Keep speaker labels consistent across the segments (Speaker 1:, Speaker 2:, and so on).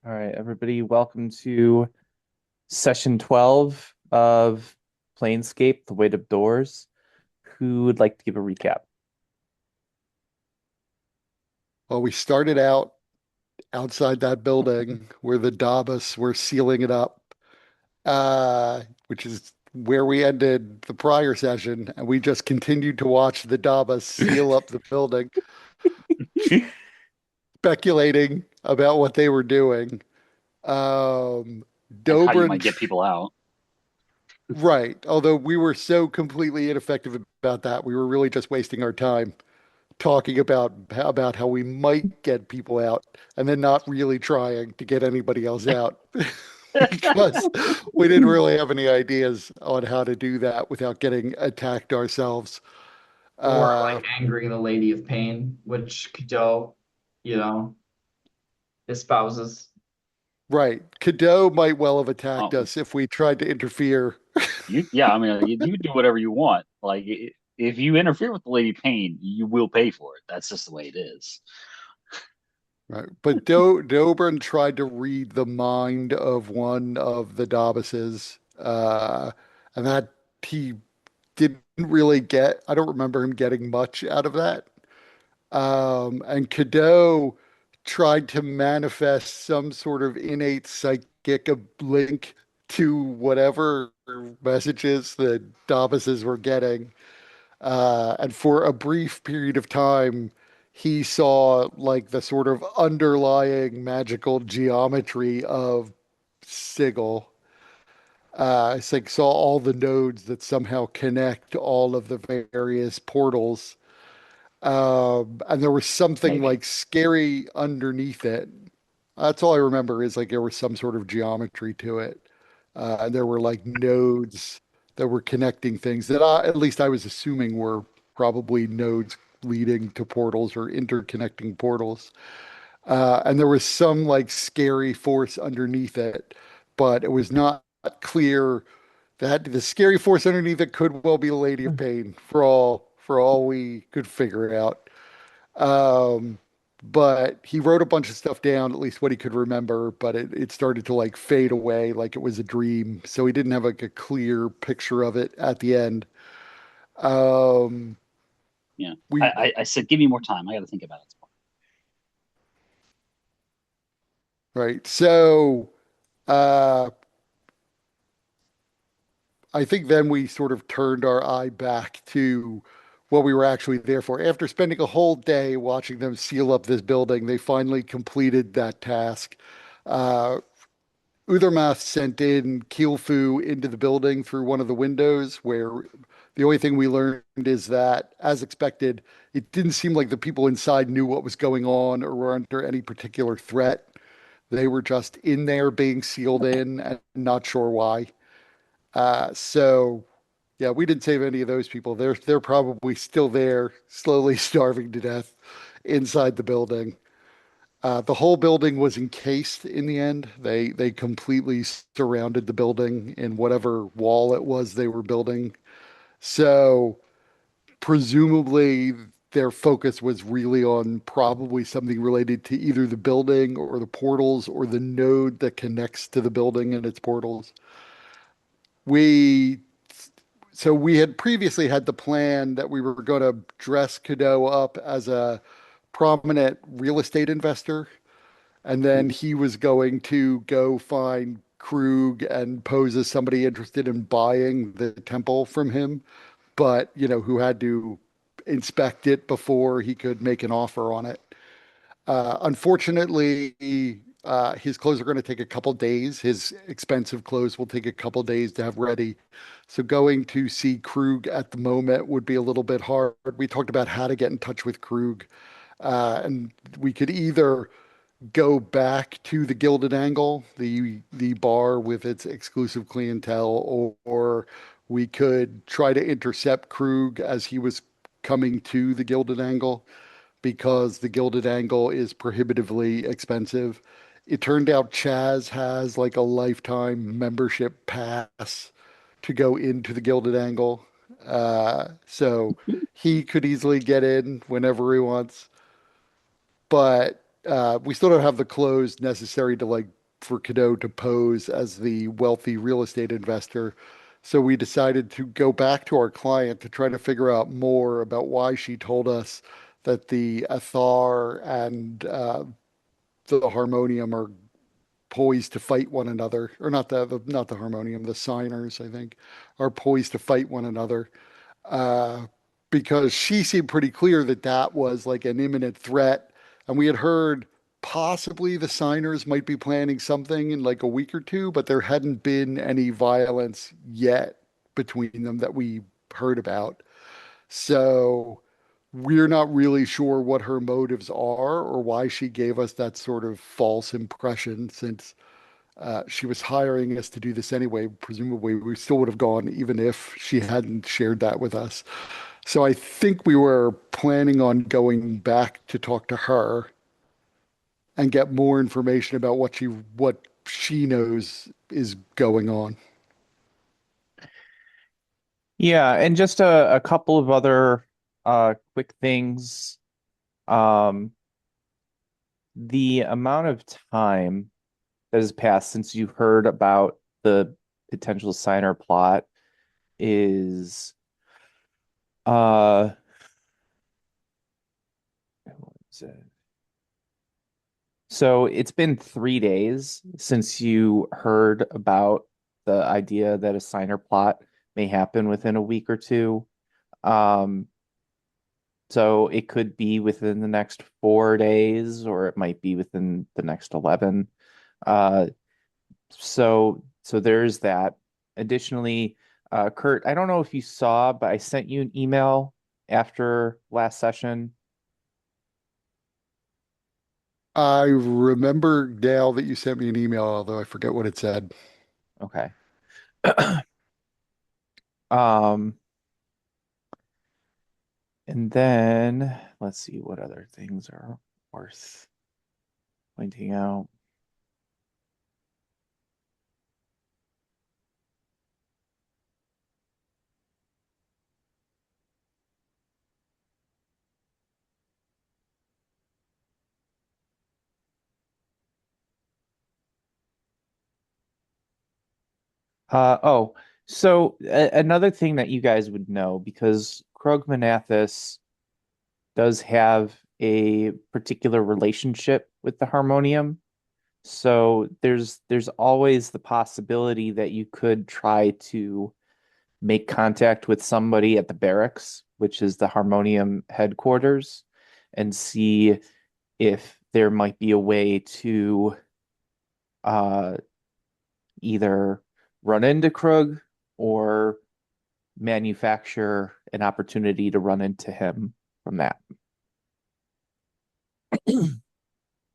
Speaker 1: All right, everybody, welcome to session 12 of Planescape, The Weight of Doors. Who would like to give a recap?
Speaker 2: Well, we started out outside that building where the Dabbas were sealing it up, which is where we ended the prior session, and we just continued to watch the Dabbas seal up the building, speculating about what they were doing. Um,
Speaker 3: And how you might get
Speaker 2: Dobrin,
Speaker 3: people out.
Speaker 2: right, although we were so completely ineffective about that, we were really just wasting our time talking about how we might get people out and then not really trying to get anybody else out because we didn't really have any ideas on how to do that without getting attacked ourselves.
Speaker 4: Or
Speaker 2: Uh,
Speaker 4: like angering the Lady of Pain, which Cadeau, you know, espouses.
Speaker 2: right. Cadeau might well have attacked
Speaker 3: Um,
Speaker 2: us if we tried to interfere.
Speaker 3: yeah, I mean, you do whatever you want. If you interfere with the Lady Pain, you will pay for it. That's just the way it is.
Speaker 2: Right. But Dobrin tried to read the mind of one of the Dobbises, and that he didn't really get. I don't remember him getting much out of that. And Cadeau tried to manifest some sort of innate psychic link to whatever messages the Dobbises were getting. And for a brief period of time, he saw like the sort of underlying magical geometry of Sigil. It's like saw all the nodes that somehow connect all of the various portals. And there was something
Speaker 4: Maybe.
Speaker 2: like scary underneath it. That's all I remember is like there was some sort of geometry to it. And there were like nodes that were connecting things that at least I was assuming were probably nodes leading to portals or interconnecting portals. And there was some like scary force underneath it, but it was not clear that the scary force underneath it could well be the Lady of Pain for all we could figure out. Um, but he wrote a bunch of stuff down, at least what he could remember, but it started to like fade away like it was a dream. So he didn't have like a clear picture of it at the end. Um,
Speaker 3: Yeah,
Speaker 2: we
Speaker 3: I said, give me more time. I got to think about it.
Speaker 2: right. So uh I think then we sort of turned our eye back to what we were actually there for. After spending a whole day watching them seal up this building, they finally completed that task. Uh, Uthermath sent in Keelfu into the building through one of the windows, where the only thing we learned is that, as expected, it didn't seem like the people inside knew what was going on or were under any particular threat. They were just in there being sealed in and not sure why. So yeah, we didn't save any of those people. They're probably still there, slowly starving to death inside the building. The whole building was encased in the end. They completely surrounded the building in whatever wall it was they were building. So presumably their focus was really on probably something related to either the building or the portals or the node that connects to the building and its portals. We we had previously had the plan that we were going to dress Cadeau up as a prominent real estate investor. And then
Speaker 3: Mhm.
Speaker 2: he was going to go find Krug and pose as somebody interested in buying the temple from him, but, who had to inspect it before he could make an offer on it. Unfortunately, his clothes are going to take a couple days. His expensive clothes will take a couple days to have ready. So going to see Krug at the moment would be a little bit hard. We talked about how to get in touch with Krug, and we could either go back to the Gilded Angle, the bar with its exclusive clientele, or we could try to intercept Krug as he was coming to the Gilded Angle because the Gilded Angle is prohibitively expensive. It turned out Chaz has like a lifetime membership pass to go into the Gilded Angle. So he could easily get in whenever he wants. But we still don't have the clothes necessary to like for Cadeau to pose as the wealthy real estate investor. So we decided to go back to our client to try to figure out more about why she told us that the Athar and the Harmonium are poised to fight one another, or not the Harmonium, the Signers, I think, are poised to fight one another. Uh, because she seemed pretty clear that that was like an imminent threat. And we had heard possibly the signers might be planning something in like a week or two, but there hadn't been any violence yet between them that we heard about. So we're not really sure what her motives are or why she gave us that sort of false impression since she was hiring us to do this anyway. Presumably, we still would have gone even if she hadn't shared that with us. So I think we were planning on going back to talk to her and get more information about what she knows is going on.
Speaker 1: Yeah, and just a couple of other quick things. Um, the amount of time that has passed since you heard about the potential signer plot is what is it? So it's been 3 days since you heard about the idea that a signer plot may happen within a week or two. Um, so it could be within the next 4 days, or it might be within the next 11. Uh, so there's that. Additionally, Kurt, I don't know if you saw, but I sent you an email after last session.
Speaker 2: I remember, Dale, that you sent me an email, although I forget what it said.
Speaker 1: Okay. Um, and then let's see what other things are worth pointing out. Oh, so another thing that you guys would know, because Krog Manathas does have a particular relationship with the harmonium. So there's always the possibility that you could try to make contact with somebody at the barracks, which is the harmonium headquarters, and see if there might be a way to uh, either run into Krug or manufacture an opportunity to run into him from that.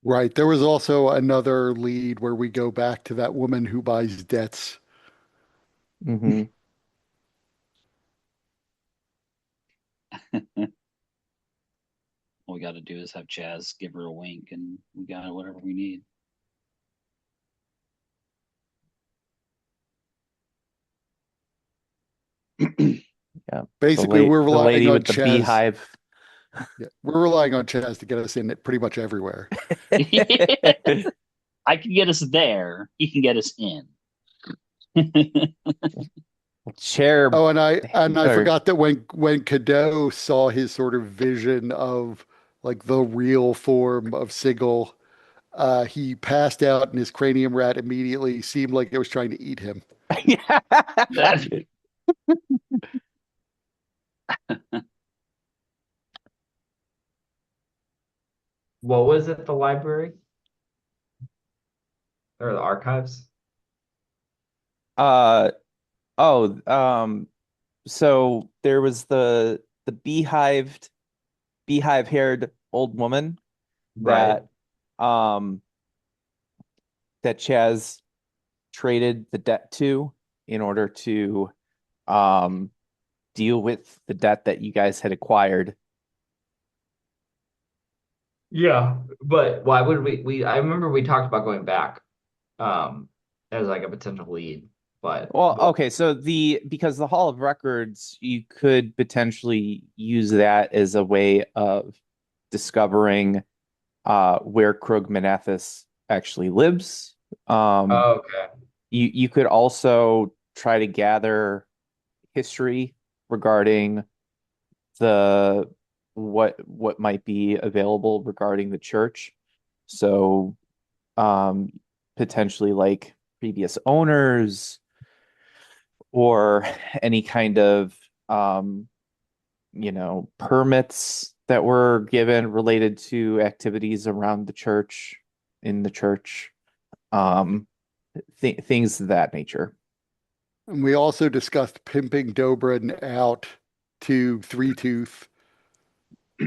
Speaker 2: Right. There was also another lead where we go back to that woman who buys debts.
Speaker 1: Hmm.
Speaker 3: All we got to do is have Chaz give her a wink, and we got whatever we need.
Speaker 1: Yeah.
Speaker 2: Basically, we're
Speaker 1: The
Speaker 2: relying
Speaker 1: lady
Speaker 2: on
Speaker 1: with the
Speaker 2: Chaz.
Speaker 1: beehive.
Speaker 2: Yeah, we're relying on Chaz to get us in pretty much everywhere.
Speaker 3: I can get us there. He can get us in.
Speaker 1: Chair
Speaker 2: Oh, and I
Speaker 1: or
Speaker 2: forgot that when Cadeau saw his sort of vision of like the real form of Sigil, he passed out and his cranium rat immediately seemed like it was trying to eat him.
Speaker 3: That
Speaker 4: What was it, the library or the archives?
Speaker 1: uh oh so there was the beehive haired old woman
Speaker 4: Right.
Speaker 1: that um that Chaz traded the debt to in order to um deal with the debt that you guys had acquired.
Speaker 4: Yeah, but why would I remember we talked about going back um as like a potential lead, but
Speaker 1: Well,
Speaker 4: what
Speaker 1: okay, so the because the Hall of Records, you could potentially use that as a way of discovering where Krog Manathus actually lives. Um,
Speaker 4: Okay.
Speaker 1: you could also try to gather history regarding the what might be available regarding the church. So um, potentially like previous owners or any kind of um, permits that were given related to activities around the church, in the church, um, things of that nature.
Speaker 2: And we also discussed pimping Dobrin out to Three Tooth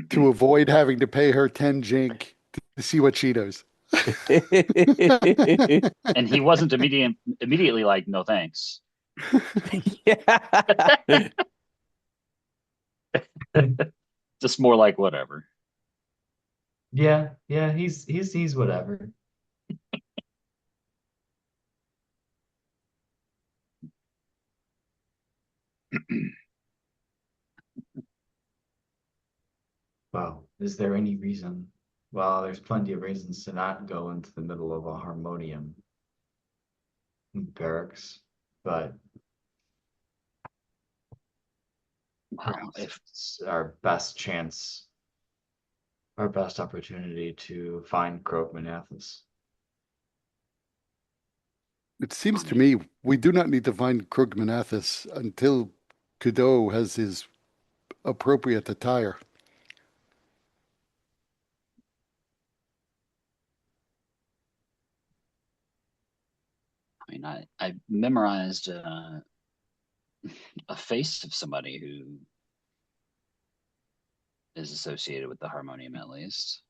Speaker 2: to avoid having to pay her 10 jink to see what she knows.
Speaker 3: And he wasn't immediately like, no thanks.
Speaker 1: Yeah.
Speaker 3: Just more like whatever.
Speaker 4: Yeah, yeah, he's whatever. Well, is there any reason? Well, there's plenty of reasons to not go into the middle of a harmonium barracks, but
Speaker 3: Well,
Speaker 4: perhaps
Speaker 3: if
Speaker 4: it's our best chance, our best opportunity to find Croak Manathas.
Speaker 2: It
Speaker 3: I
Speaker 2: seems to
Speaker 3: mean,
Speaker 2: me we do not need to find Krug Manathas until Godot has his appropriate attire.
Speaker 3: I memorized a face of somebody who is associated with the harmonium at least.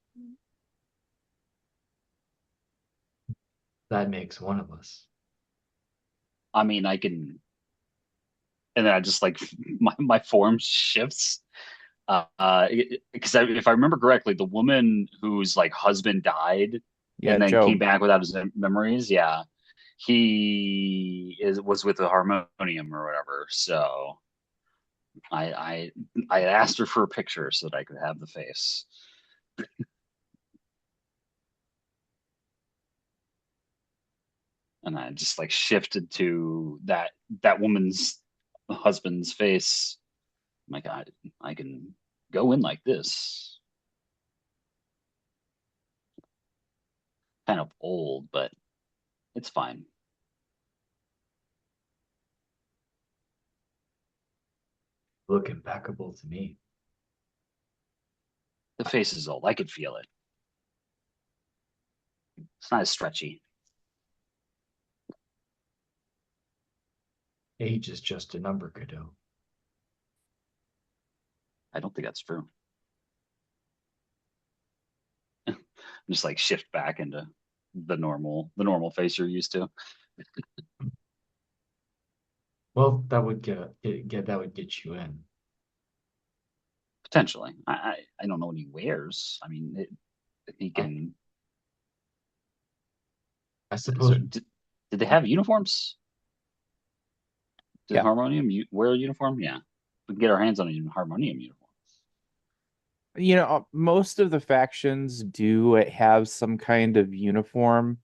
Speaker 4: That makes one of us.
Speaker 3: I mean, I can, and then I just like my form shifts. Because if I remember correctly, the woman whose like husband died
Speaker 1: Yeah,
Speaker 3: and then came
Speaker 1: Job.
Speaker 3: back without his memories, yeah, he was with the harmonium or whatever. So I I I asked her for a picture so that I could have the face, and I just like shifted to that woman's husband's face. My God, I can go in like this. Kind of old, but it's fine.
Speaker 4: Look impeccable to me.
Speaker 3: The face is old. I could feel it. It's not as stretchy.
Speaker 4: Age is just a number, Godot.
Speaker 3: I don't think that's true. Just like shift back into the normal face you're used to.
Speaker 4: Well, that would that would get you in.
Speaker 3: Potentially. I don't know what he wears. I mean, he
Speaker 4: I,
Speaker 3: can.
Speaker 4: I
Speaker 3: Is there,
Speaker 4: suppose
Speaker 3: did they have uniforms? Did
Speaker 1: Yeah.
Speaker 3: Harmonium wear a uniform? Yeah, we can get our hands on a Harmonium uniform.
Speaker 1: Most of the factions do have some kind of uniform.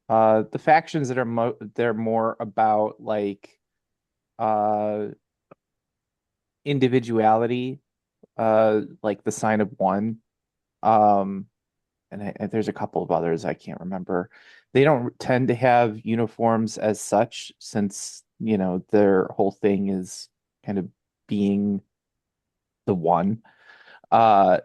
Speaker 1: The factions that are they're more about like uh individuality, like the sign of one. Um, and there's a couple of others I can't remember. They don't tend to have uniforms as such, since their whole thing is kind of being the one. Uh,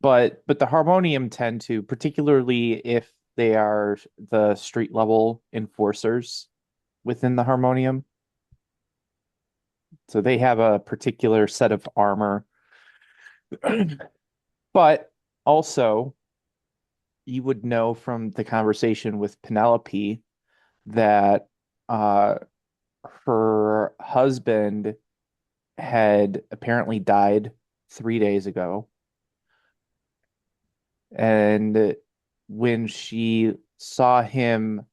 Speaker 1: but the Harmonium tend to, particularly if they are the street level enforcers within the Harmonium. So they have a particular set of armor. But also, you would know from the conversation with Penelope that uh, her husband had apparently died 3 days ago. And when she saw him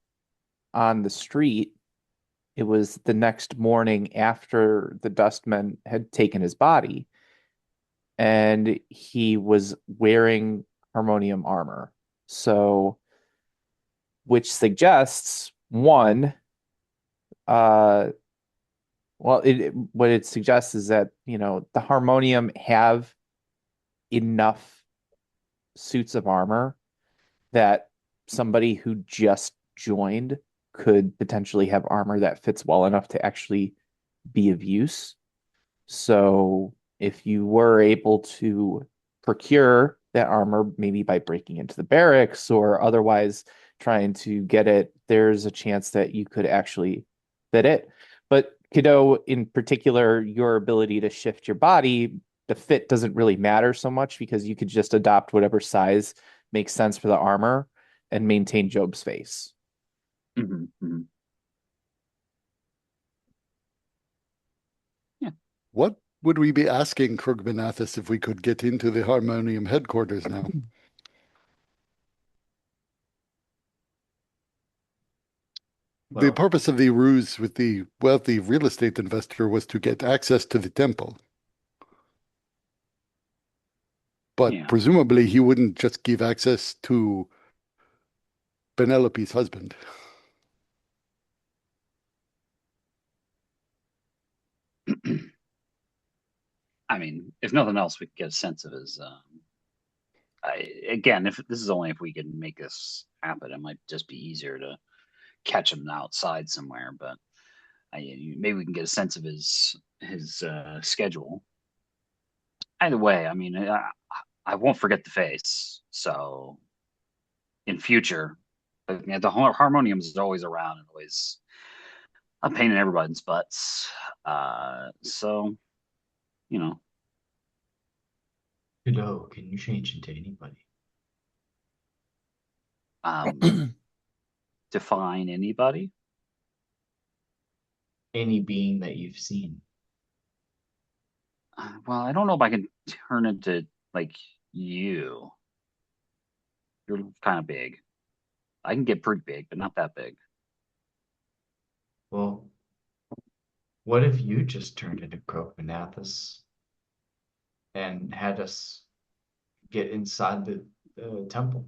Speaker 1: on the street, it was the next morning after the dustmen had taken his body. And he was wearing harmonium armor. So, which suggests one, uh, what it suggests is that, the harmonium have enough suits of armor that somebody who just joined could potentially have armor that fits well enough to actually be of use. So if you were able to procure that armor, maybe by breaking into the barracks or otherwise trying to get it, there's a chance that you could actually fit it. But Kido, in particular, your ability to shift your body, the fit doesn't really matter so much because you could just adopt whatever size makes sense for the armor and maintain Job's face.
Speaker 3: Hmm. Hmm. Yeah.
Speaker 2: What would we be asking Krugmanathis if we could get into the Harmonium headquarters now? The
Speaker 4: Well,
Speaker 2: purpose of the ruse with the wealthy real estate investor was to get access to the temple. But
Speaker 3: Yeah.
Speaker 2: presumably he wouldn't just give access to Penelope's husband.
Speaker 3: I mean, if nothing else, we could get a sense of his. Again, if this is only if we can make this happen, it might just be easier to catch him outside somewhere. But maybe we can get a sense of his schedule. Either way, I mean, I won't forget the face. So in future, the harmonium is always around and always a pain in everybody's butts. So you know,
Speaker 4: Hello, can you change into anybody?
Speaker 3: um, define anybody.
Speaker 4: Any being that you've seen.
Speaker 3: Well, I don't know if I can turn into like you. You're kind of big. I can get pretty big, but not that big.
Speaker 4: Well, what if you just turned into Croakmanathus and had us get inside the temple?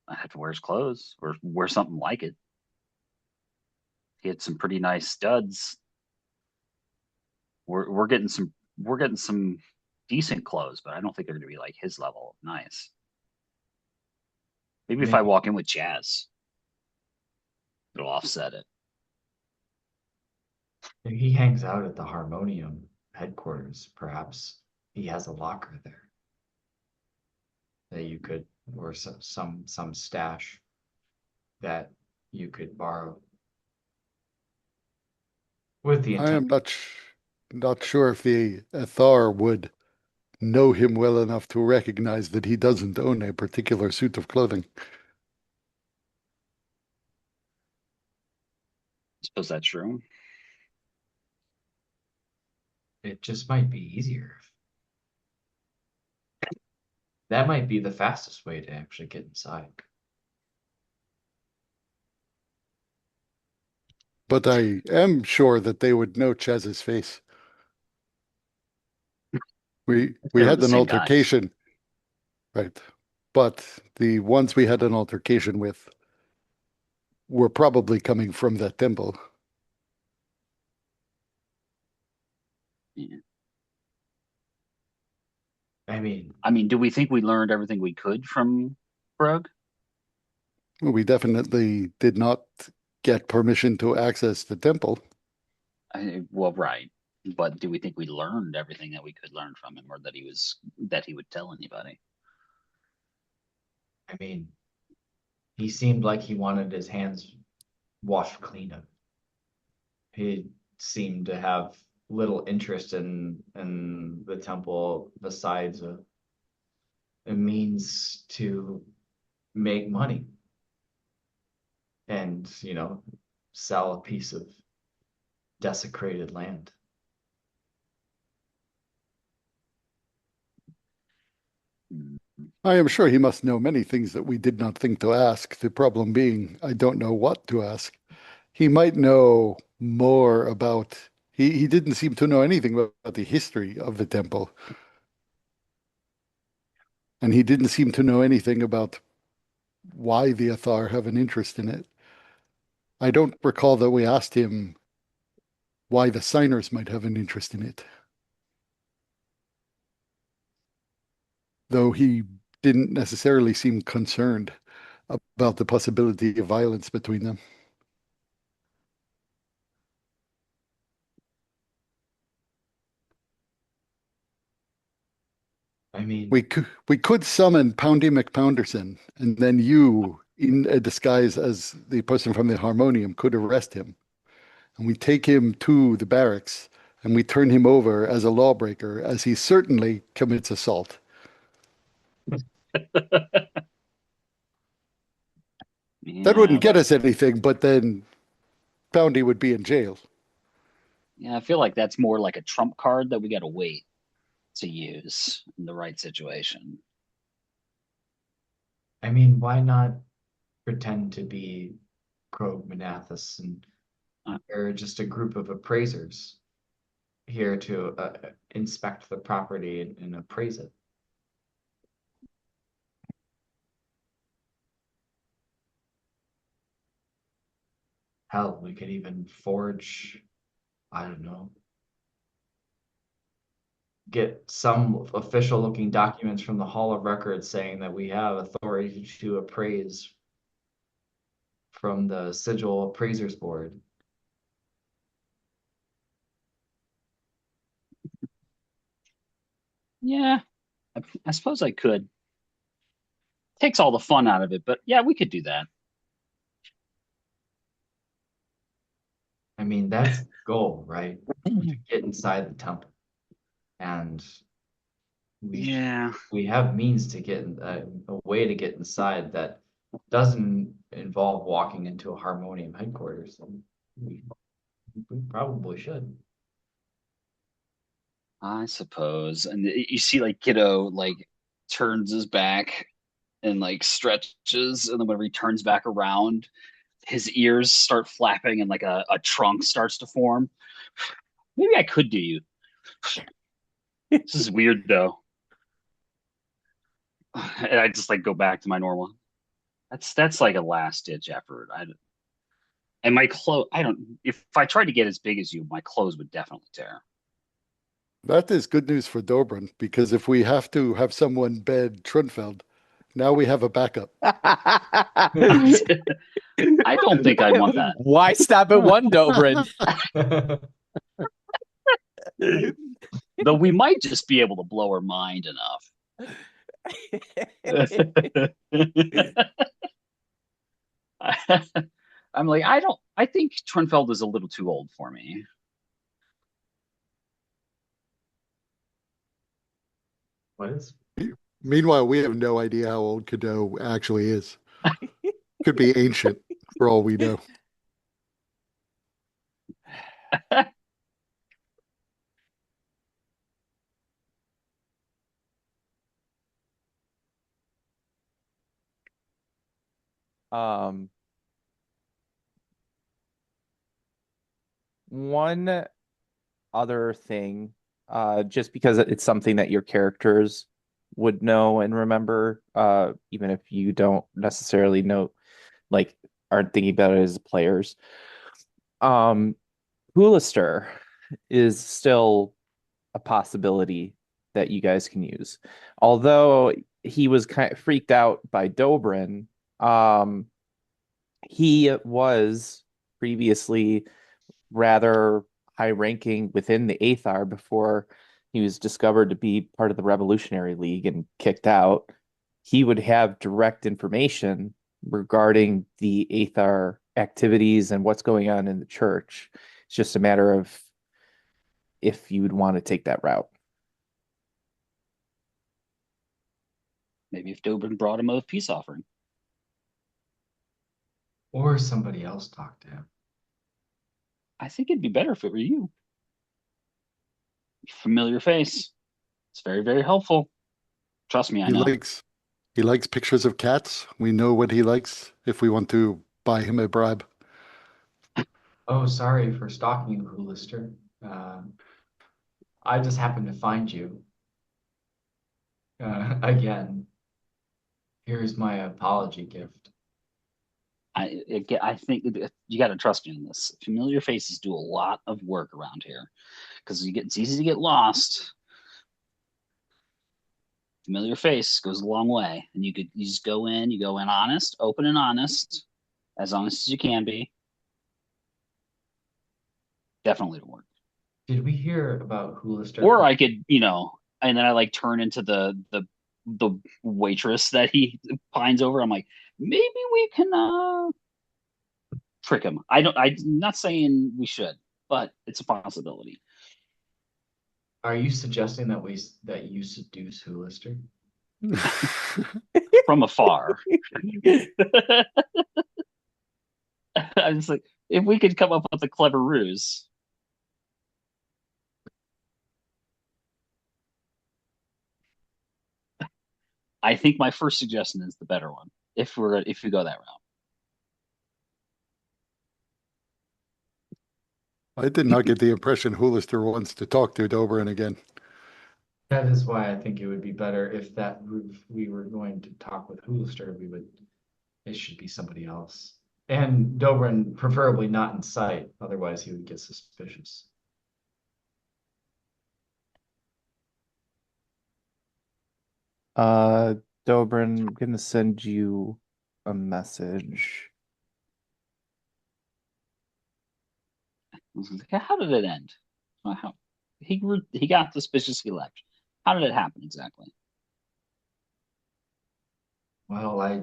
Speaker 3: I have to wear his clothes or wear something like it. He had some pretty nice studs. We're getting some decent clothes, but I don't think they're going to be like his level of nice. Maybe
Speaker 4: I
Speaker 3: if I
Speaker 4: mean,
Speaker 3: walk in with Jazz, it'll offset it.
Speaker 4: if he hangs out at the Harmonium headquarters. Perhaps he has a locker there that you could, or some stash that you could borrow with the
Speaker 2: I
Speaker 4: intent.
Speaker 2: am not sure if the Athar would know him well enough to recognize that he doesn't own a particular suit of clothing.
Speaker 3: I suppose that's true.
Speaker 4: It just might be easier. That might be the fastest way to actually get inside.
Speaker 2: But I am sure that they would know Chaz's face. We
Speaker 3: They were
Speaker 2: had
Speaker 3: the
Speaker 2: an
Speaker 3: same guys.
Speaker 2: altercation, right? But the ones we had an altercation with were probably coming from that temple.
Speaker 3: Yeah.
Speaker 4: I mean,
Speaker 3: I mean, do we think we learned everything we could from Brugg?
Speaker 2: We definitely did not get permission to access the temple.
Speaker 3: Well, right. But do we think we learned everything that we could learn from him, or that he would tell anybody?
Speaker 4: I mean, he seemed like he wanted his hands washed clean of. He seemed to have little interest in the temple besides a means to make money and, sell a piece of desecrated land.
Speaker 3: Hmm.
Speaker 2: I am sure he must know many things that we did not think to ask. The problem being, I don't know what to ask. He might know more about, He didn't seem to know anything about the history of the temple, and he didn't seem to know anything about why the Athar have an interest in it. I don't recall that we asked him why the signers might have an interest in it, though he didn't necessarily seem concerned about the possibility of violence between them.
Speaker 4: I mean,
Speaker 2: We could summon Poundy McPounderson, and then you, in a disguise as the person from the harmonium, could arrest him. And we take him to the barracks and we turn him over as a lawbreaker, as he certainly commits assault. That
Speaker 3: Yeah,
Speaker 2: wouldn't get
Speaker 3: but
Speaker 2: us anything, but then Poundy would be in jail.
Speaker 3: yeah, I feel like that's more like a trump card that we got to wait to use in the right situation.
Speaker 4: I mean, why not pretend to be Krog Manathas and
Speaker 3: Uh,
Speaker 4: we're just a group of appraisers here to inspect the property and appraise it. Hell, we could even forge, I don't know, get some official looking documents from the Hall of Records saying that we have authority to appraise from the Sigil Appraisers Board.
Speaker 3: yeah, I suppose I could. Takes all the fun out of it, but yeah, we could do that.
Speaker 4: I mean, that's the goal, right? To get inside the temple. And we
Speaker 3: Yeah,
Speaker 4: we have means to get a way to get inside that doesn't involve walking into a harmonium headquarters. And we probably should.
Speaker 3: I suppose. And you see, like Kiddo, like turns his back and like stretches, and then whenever he turns back around, his ears start flapping, and like a trunk starts to form. Maybe I could do you. This is weird though. And I just like go back to my normal. That's like a last ditch effort. And my clothes. I don't. If I tried to get as big as you, my clothes would definitely tear.
Speaker 2: That is good news for Dobrin, because if we have to have someone bed Trunfeld, now we have a backup.
Speaker 3: I don't think I'd want that.
Speaker 1: Why stop at one Dobrin?
Speaker 3: Though we might just be able to blow her mind enough. I'm like, I don't. I think Trunfeld is a little too old for me.
Speaker 4: What is?
Speaker 2: Meanwhile, we have no idea how old Cadeau actually is. Could be ancient for all we know.
Speaker 1: Um, one other thing, just because it's something that your characters would know and remember, even if you don't necessarily know, like, aren't thinking about it as players. Um, Hoolister is still a possibility that you guys can use. Although he was kind of freaked out by Dobrin, um, he was previously rather high ranking within the Aethar before he was discovered to be part of the Revolutionary League and kicked out. He would have direct information regarding the Aethar activities and what's going on in the church. It's just a matter of if you would want to take that route.
Speaker 3: Maybe if Dobrin brought him a peace offering.
Speaker 4: Or somebody else talk to him.
Speaker 3: I think it'd be better if it were you. Familiar face. It's very, very helpful. Trust me, I
Speaker 2: He
Speaker 3: know.
Speaker 2: likes he likes pictures of cats. We know what he likes if we want to buy him a bribe.
Speaker 4: Oh, sorry for stalking you, Hoolister. Uh, I just happened to find you again. Here's my apology gift.
Speaker 3: I think you got to trust me on this. Familiar faces do a lot of work around here because it's easy to get lost. Familiar face goes a long way, and you just you go in honest, open and honest as you can be. Definitely to work.
Speaker 4: Did we hear about Hoolister?
Speaker 3: Or I could, and then I like turn into the waitress that he pines over. I'm like, maybe we can trick him. I'm not saying we should, but it's a possibility.
Speaker 4: Are you suggesting that you seduce Hoolister?
Speaker 3: From afar. I was like, if we could come up with a clever ruse. I think my first suggestion is the better one. If we go that route.
Speaker 2: I did not get the impression Hoolister wants to talk to Dobrin again.
Speaker 4: That is why I think it would be better if we were going to talk with Hoolister, it should be somebody else. And Dobrin preferably not in sight, otherwise he would get suspicious.
Speaker 1: Uh, Dobrin, I'm gonna send you a message.
Speaker 3: I was like, how did it end? How he got suspicious. He left. How did it happen exactly?
Speaker 4: Well, I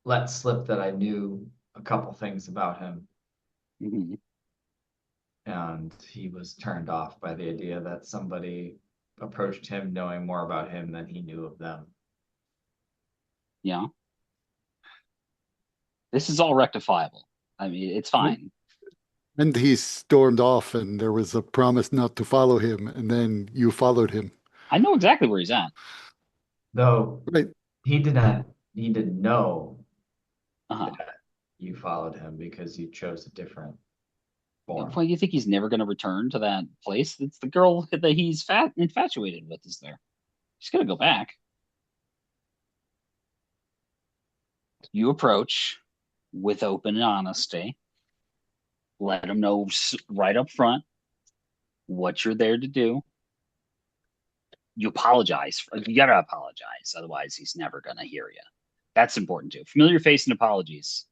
Speaker 4: let slip that I knew a couple things about him,
Speaker 3: Mm-hmm.
Speaker 4: and he was turned off by the idea that somebody approached him knowing more about him than he knew of them.
Speaker 3: Yeah, this is all rectifiable. I mean, it's fine.
Speaker 2: And he stormed off, and there was a promise not to follow him, and then you followed him.
Speaker 3: I know exactly where he's at.
Speaker 4: Though
Speaker 2: Right.
Speaker 4: he did not need to know
Speaker 3: Uh-huh.
Speaker 4: that you followed him because you chose a different form.
Speaker 3: Well, you think he's never going to return to that place? It's the girl that he's infatuated with is there. He's going to go back. You approach with open honesty. Let him know right up front what you're there to do. You apologize. You got to apologize. Otherwise, he's never going to hear you. That's important too. Familiar face and apologies.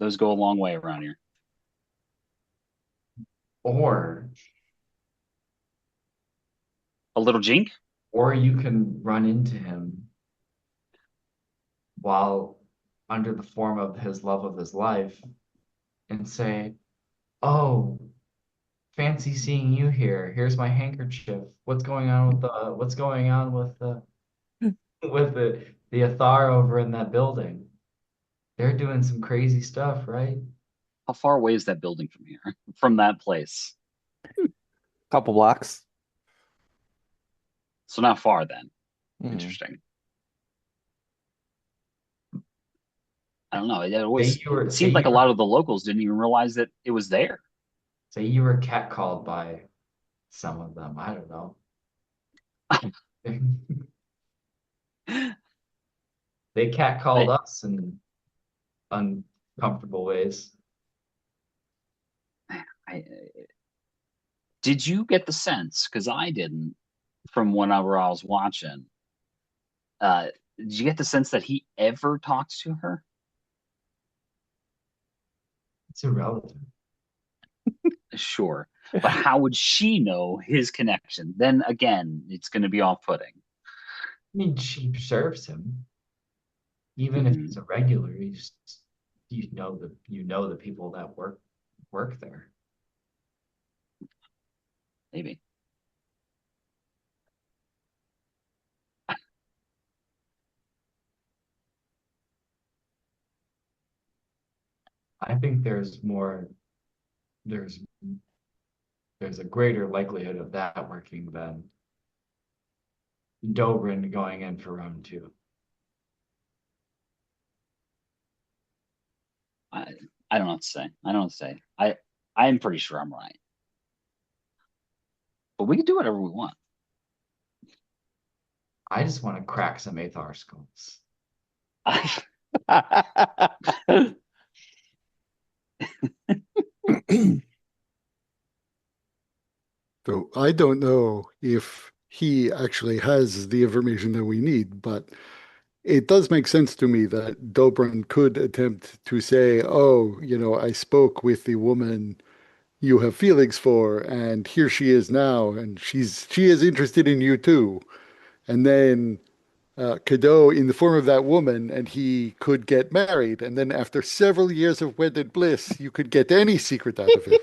Speaker 3: Those go a long way around here.
Speaker 4: Or
Speaker 3: A little jink?
Speaker 4: or you can run into him while under the form of his love of his life and say, "Oh, fancy seeing you here. Here's my handkerchief. What's going on with the with the Athar over in that building? They're doing some crazy stuff, right?"
Speaker 3: How far away is that building from here? From that place?
Speaker 1: Couple blocks.
Speaker 3: So not far then.
Speaker 1: Hmm.
Speaker 3: Interesting. I don't know. It
Speaker 4: Say
Speaker 3: seemed like
Speaker 4: you
Speaker 3: a
Speaker 4: were
Speaker 3: lot of the locals didn't even realize that it was there.
Speaker 4: say you were catcalled by some of them. I don't know. They catcalled
Speaker 3: I,
Speaker 4: us in uncomfortable ways.
Speaker 3: I did you get the sense? Because I didn't from whenever I was watching. Uh, did you get the sense that he ever talked to her?
Speaker 4: It's irrelevant.
Speaker 3: Sure. But how would she know his connection? Then again, it's going to be off-putting.
Speaker 4: I mean, she serves him, even if
Speaker 3: Hmm.
Speaker 4: he's a regular. You know the people that work there.
Speaker 3: Maybe.
Speaker 4: I think there's there's a greater likelihood of that working than Dobrin going in for round two.
Speaker 3: I, I don't know what to say. I don't know what to say. I'm pretty sure I'm right. But we can do whatever we want.
Speaker 4: I just want to crack some Athar skulls.
Speaker 2: So I don't know if he actually has the information that we need, but it does make sense to me that Dobrin could attempt to say, "Oh, I spoke with the woman you have feelings for, and here she is now, and she is interested in you too." And then Cadeau in the form of that woman, and he could get married. And then after several years of wedded bliss, you could get any secret out of him.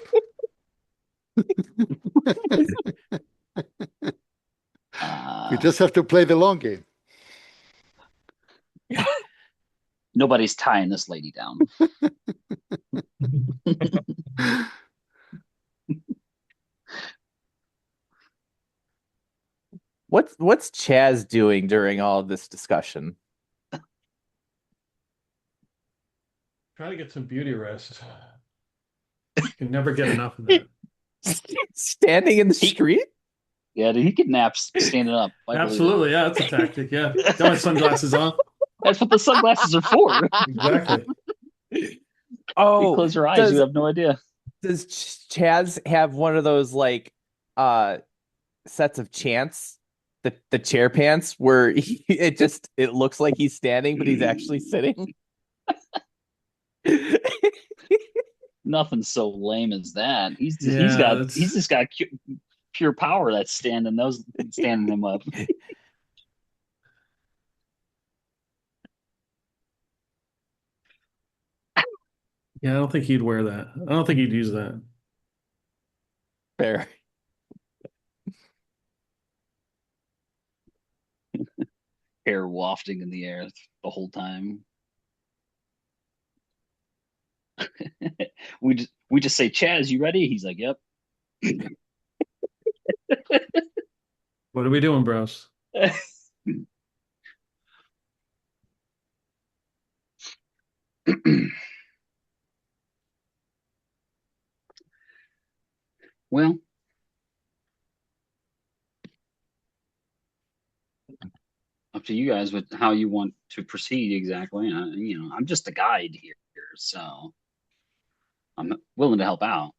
Speaker 2: We
Speaker 3: uh,
Speaker 2: just have to play the long game.
Speaker 3: Nobody's tying this lady down.
Speaker 1: What's Chaz doing during all of this discussion?
Speaker 5: Try to get some beauty rest. Can never get enough of that.
Speaker 1: Standing in the
Speaker 3: He,
Speaker 1: street?
Speaker 3: yeah, he could nap standing up. I believe it.
Speaker 5: Absolutely, yeah, that's a tactic. Yeah, got my sunglasses on.
Speaker 3: That's what the sunglasses are for.
Speaker 5: Exactly.
Speaker 3: You
Speaker 1: Oh,
Speaker 3: close your eyes, you
Speaker 1: does
Speaker 3: have no idea.
Speaker 1: does Chaz have one of those like sets of chants, the chair pants where it looks like he's standing but he's actually sitting?
Speaker 3: Nothing so lame as that.
Speaker 5: Yeah,
Speaker 3: He's just got pure power that's standing him up.
Speaker 5: yeah. I don't think he'd wear that. I don't think he'd use that.
Speaker 1: Fair.
Speaker 3: Hair wafting in the air the whole time. We just say, Chaz, you ready? He's like, yep.
Speaker 5: What are we doing, bros?
Speaker 3: Well, up to you guys with how you want to proceed exactly. I'm just a guide here, so I'm willing to help out.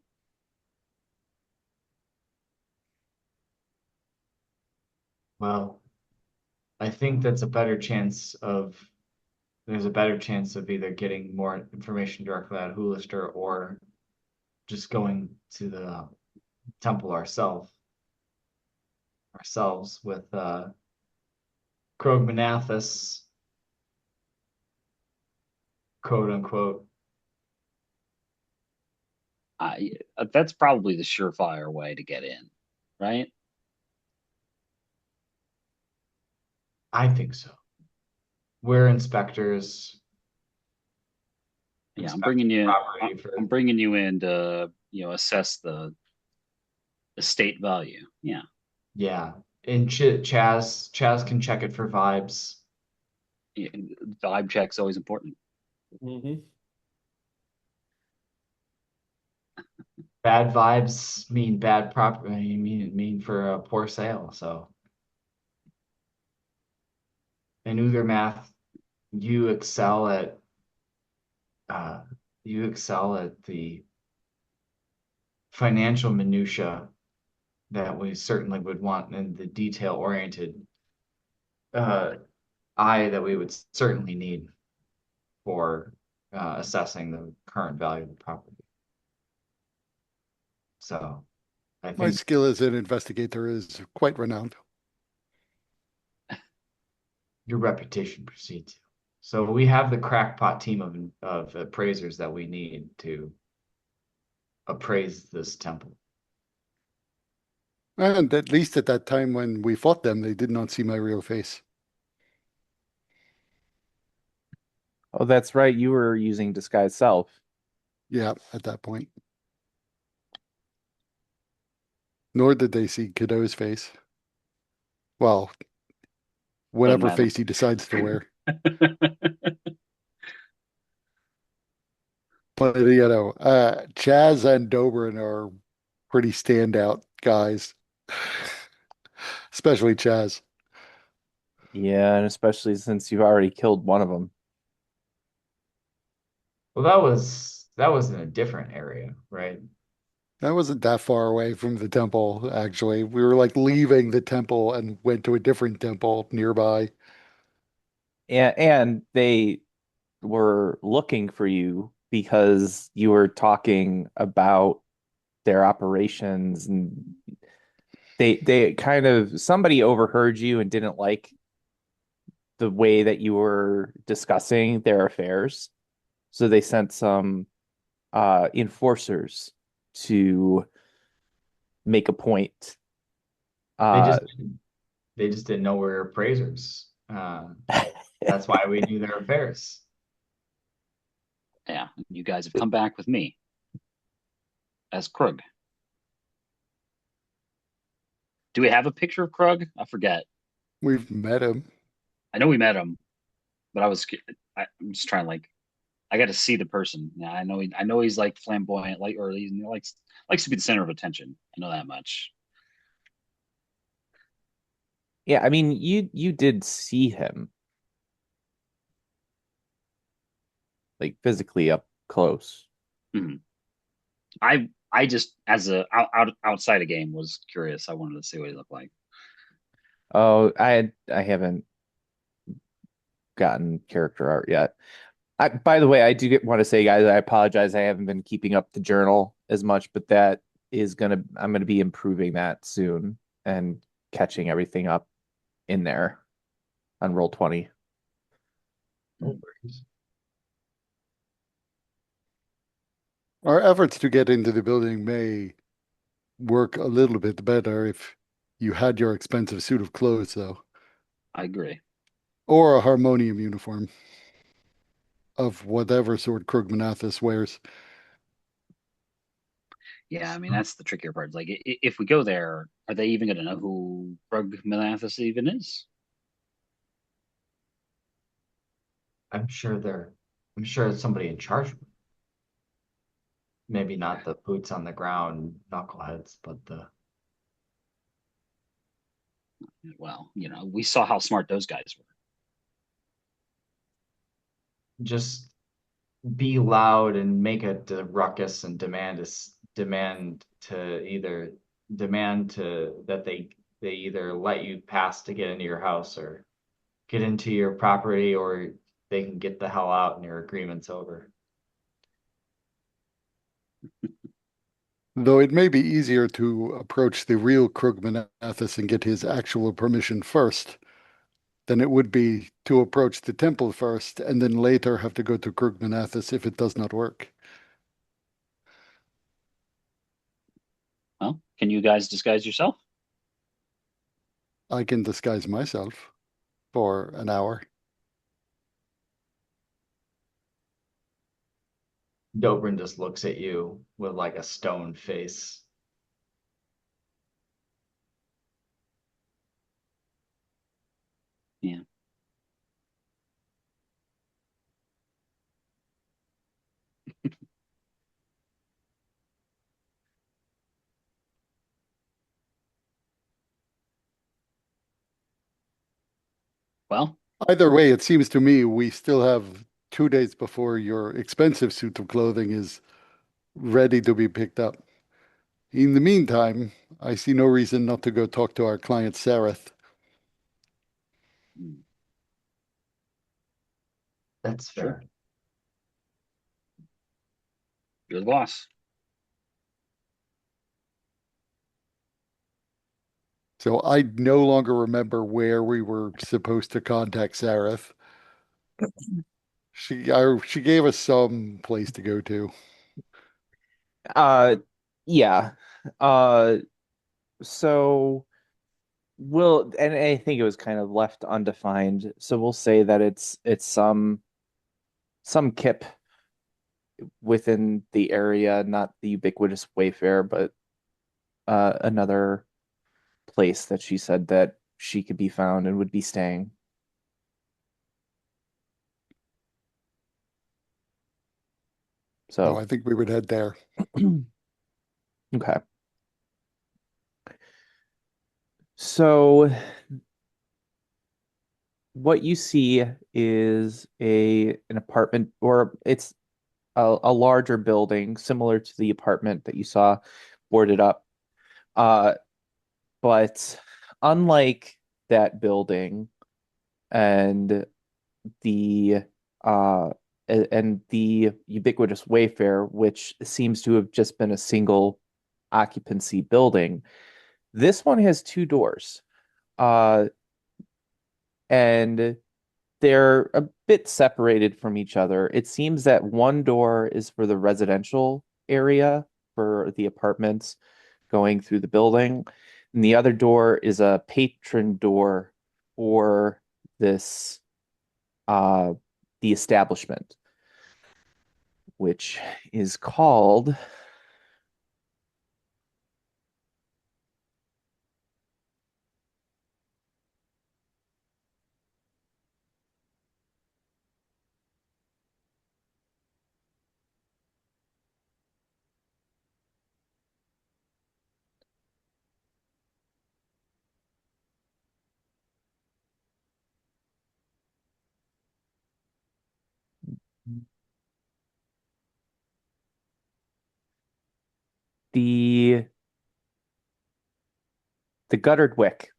Speaker 4: Well, I think there's a better chance of either getting more information directly out of Hoolister or just going to the temple ourselves with Krog Manathas, quote unquote.
Speaker 3: That's probably the surefire way to get in, right?
Speaker 4: I think so. We're inspectors,
Speaker 3: Yeah,
Speaker 4: inspect property
Speaker 3: I'm
Speaker 4: for,
Speaker 3: bringing you in to assess the estate value. Yeah,
Speaker 4: yeah. And Chaz can check it for vibes.
Speaker 3: yeah, vibe check's always important.
Speaker 5: Mm-hmm.
Speaker 4: Bad vibes mean bad property, mean for a poor sale. So in Uthermath, you excel at uh, you excel at the financial minutia that we certainly would want and the detail oriented uh, eye that we would certainly need for assessing the current value of the property. So I
Speaker 2: My
Speaker 4: think
Speaker 2: skill as an investigator is quite renowned.
Speaker 4: your reputation precedes you. So we have the crackpot team of appraisers that we need to appraise this temple.
Speaker 2: And at least at that time when we fought them, they did not see my real face.
Speaker 1: Oh, that's right. You were using disguise self.
Speaker 2: Yeah, at that point. Nor did they see Cadeau's face. Well,
Speaker 3: Doesn't
Speaker 2: whatever
Speaker 3: matter.
Speaker 2: face he decides to wear. But Chaz and Dobrin are pretty standout guys, especially Chaz.
Speaker 1: Yeah, and especially since you've already killed one of them.
Speaker 4: Well, that was in a different area, right?
Speaker 2: That wasn't that far away from the temple, actually. We were like leaving the temple and went to a different temple nearby.
Speaker 1: And they were looking for you because you were talking about their operations, and they kind of somebody overheard you and didn't like the way that you were discussing their affairs. So they sent some enforcers to make a point.
Speaker 4: They
Speaker 1: Uh
Speaker 4: just they just didn't know we were appraisers. That's why we knew their affairs.
Speaker 3: Yeah, you guys have come back with me as Krug. Do we have a picture of Krug? I forget.
Speaker 2: We've met him.
Speaker 3: I know we met him, but I'm just trying like I got to see the person. Yeah, I know he's like flamboyant, like or he likes to be the center of attention. I know that much.
Speaker 1: yeah, I mean you did see him like physically up close.
Speaker 3: Mhm. I just as a outside a game was curious. I wanted to see what he looked like.
Speaker 1: Oh, I haven't gotten character art yet. By the way, I do want to say, guys, I apologize. I haven't been keeping up the journal as much, but I'm gonna be improving that soon and catching everything up in there on roll 20.
Speaker 4: No worries.
Speaker 2: Our efforts to get into the building may work a little bit better if you had your expensive suit of clothes, though,
Speaker 3: I agree.
Speaker 2: or a harmonium uniform of whatever sort Krugmanathus wears.
Speaker 3: Yeah, I mean that's the trickier part. Like if we go there, are they even going to know who Brug Melathus even is?
Speaker 4: I'm sure they're I'm sure it's somebody in charge. Maybe not the boots on the ground knuckleheads, but the
Speaker 3: Well, we saw how smart those guys were.
Speaker 4: just be loud and make a ruckus and demand to that they either let you pass to get into your house or get into your property, or they can get the hell out and your agreement's over.
Speaker 2: Though it may be easier to approach the real Krugmanathus and get his actual permission first than it would be to approach the temple first and then later have to go to Krugmanathus if it does not work.
Speaker 3: Well, can you guys disguise yourself?
Speaker 2: I can disguise myself for an hour.
Speaker 4: Dobrin just looks at you with like a stone face.
Speaker 3: Yeah. Well,
Speaker 2: Either way, it seems to me we still have 2 days before your expensive suit of clothing is ready to be picked up. In the meantime, I see no reason not to go talk to our client Sareth.
Speaker 3: mm,
Speaker 4: That's
Speaker 3: sure.
Speaker 4: fair.
Speaker 3: You're the boss.
Speaker 2: So I no longer remember where we were supposed to contact Sareth. She gave us some place to go to.
Speaker 1: Uh yeah. Uh so and I think it was kind of left undefined. So we'll say that it's some kip within the area, not the ubiquitous Wayfair, but another place that she said that she could be found and would be staying.
Speaker 2: Oh,
Speaker 1: So,
Speaker 2: I think we would head there.
Speaker 1: okay. So what you see is a an apartment, or it's a larger building similar to the apartment that you saw boarded up. Uh, but unlike that building and the uh and the ubiquitous Wayfair, which seems to have just been a single occupancy building, this one has two doors. Uh, and they're a bit separated from each other. It seems that one door is for the residential area for the apartments going through the building, and the other door is a patron door for this uh the establishment, which is called the the Guttered Wick.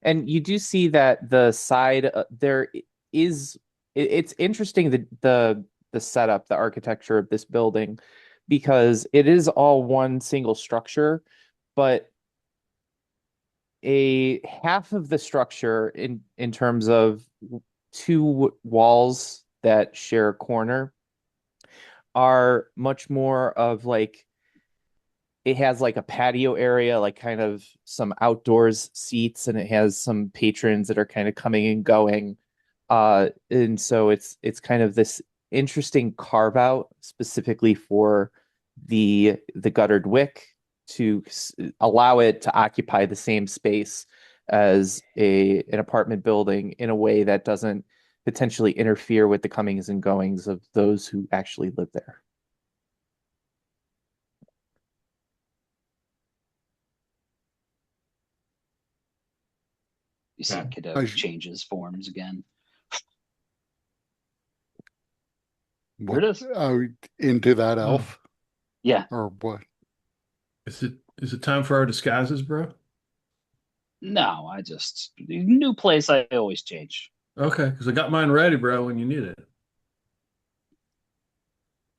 Speaker 1: And you do see that the side there is it's interesting the setup, the architecture of this building, because it is all one single structure, but a half of the structure in terms of two walls that share a corner are much more of like it has like a patio area, like kind of some outdoors seats, and it has some patrons that are kind of coming and going. And so it's kind of this interesting carve out specifically for the guttered wick to allow it to occupy the same space as a an apartment building in a way that doesn't potentially interfere with the comings and goings of those who actually live there.
Speaker 3: You see
Speaker 4: Okay.
Speaker 3: Cadeau changes forms again. Here
Speaker 2: What
Speaker 3: it is.
Speaker 2: into that
Speaker 5: Oh,
Speaker 2: elf
Speaker 3: Yeah.
Speaker 2: or what?
Speaker 5: is it time for our disguises, bro?
Speaker 3: No, I just new place. I always change.
Speaker 5: Okay, because I got mine ready, bro, when you need it.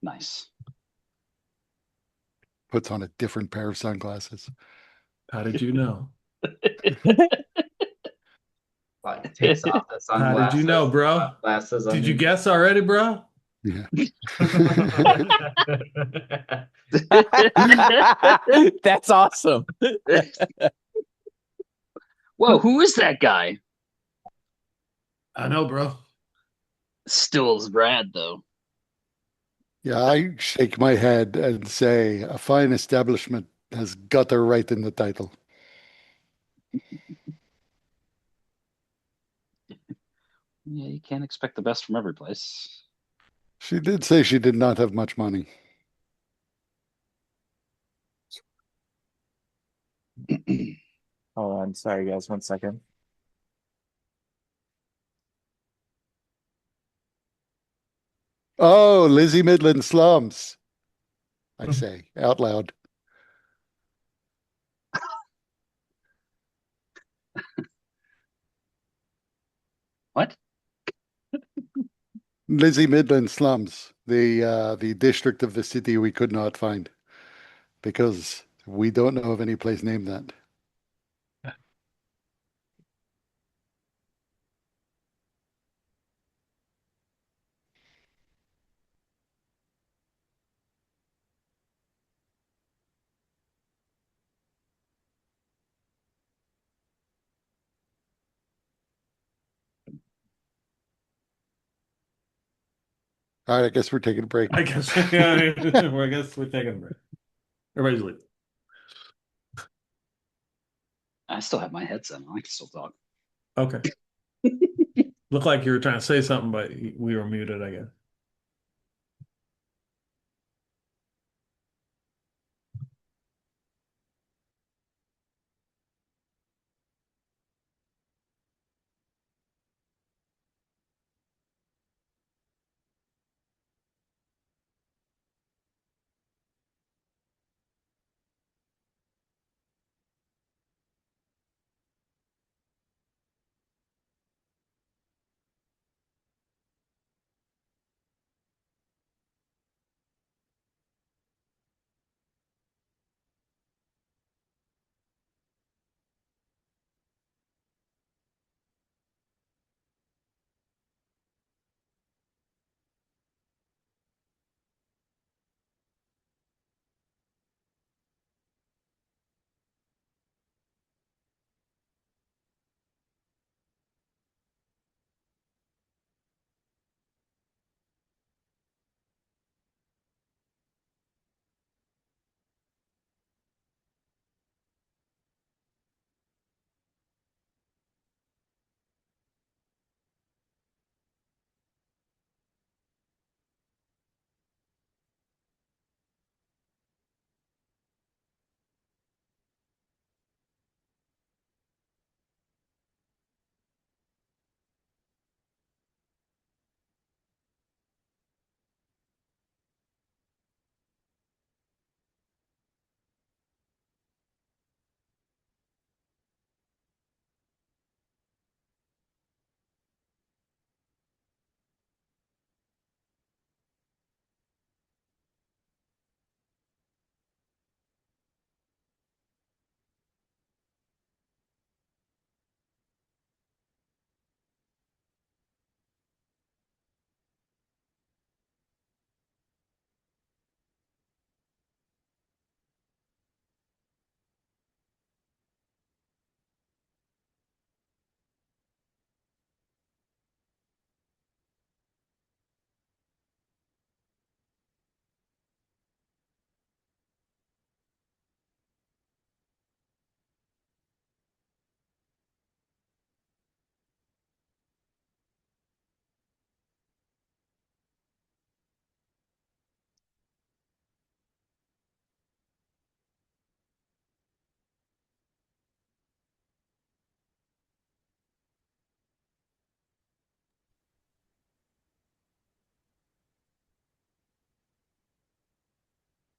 Speaker 3: Nice.
Speaker 2: Puts on a different pair of sunglasses.
Speaker 5: How did you know?
Speaker 4: Like takes off the
Speaker 5: How did you know,
Speaker 4: sunglasses,
Speaker 5: bro?
Speaker 4: glasses
Speaker 5: Did you
Speaker 4: underneath.
Speaker 5: guess already, bro?
Speaker 2: Yeah.
Speaker 1: That's awesome.
Speaker 3: Whoa, who is that guy?
Speaker 5: I know, bro.
Speaker 3: Still is Brad though.
Speaker 2: Yeah, I shake my head and say a fine establishment has gutter right in the title.
Speaker 3: Yeah, you can't expect the best from every place.
Speaker 2: She did say she did not have much money.
Speaker 1: Hold on, sorry guys, 1 second.
Speaker 2: Oh, Lizzie Midland slums, I say out loud.
Speaker 3: What?
Speaker 2: Lizzie Midland slums, the district of the city we could not find because we don't know of any place named that. All right, I guess we're taking a break.
Speaker 5: I guess, yeah, well, I guess we're taking a break. Everybody's leaving.
Speaker 3: I still have my headset on. I can still talk.
Speaker 5: Okay. Looked like you were trying to say something, but we were muted, I guess.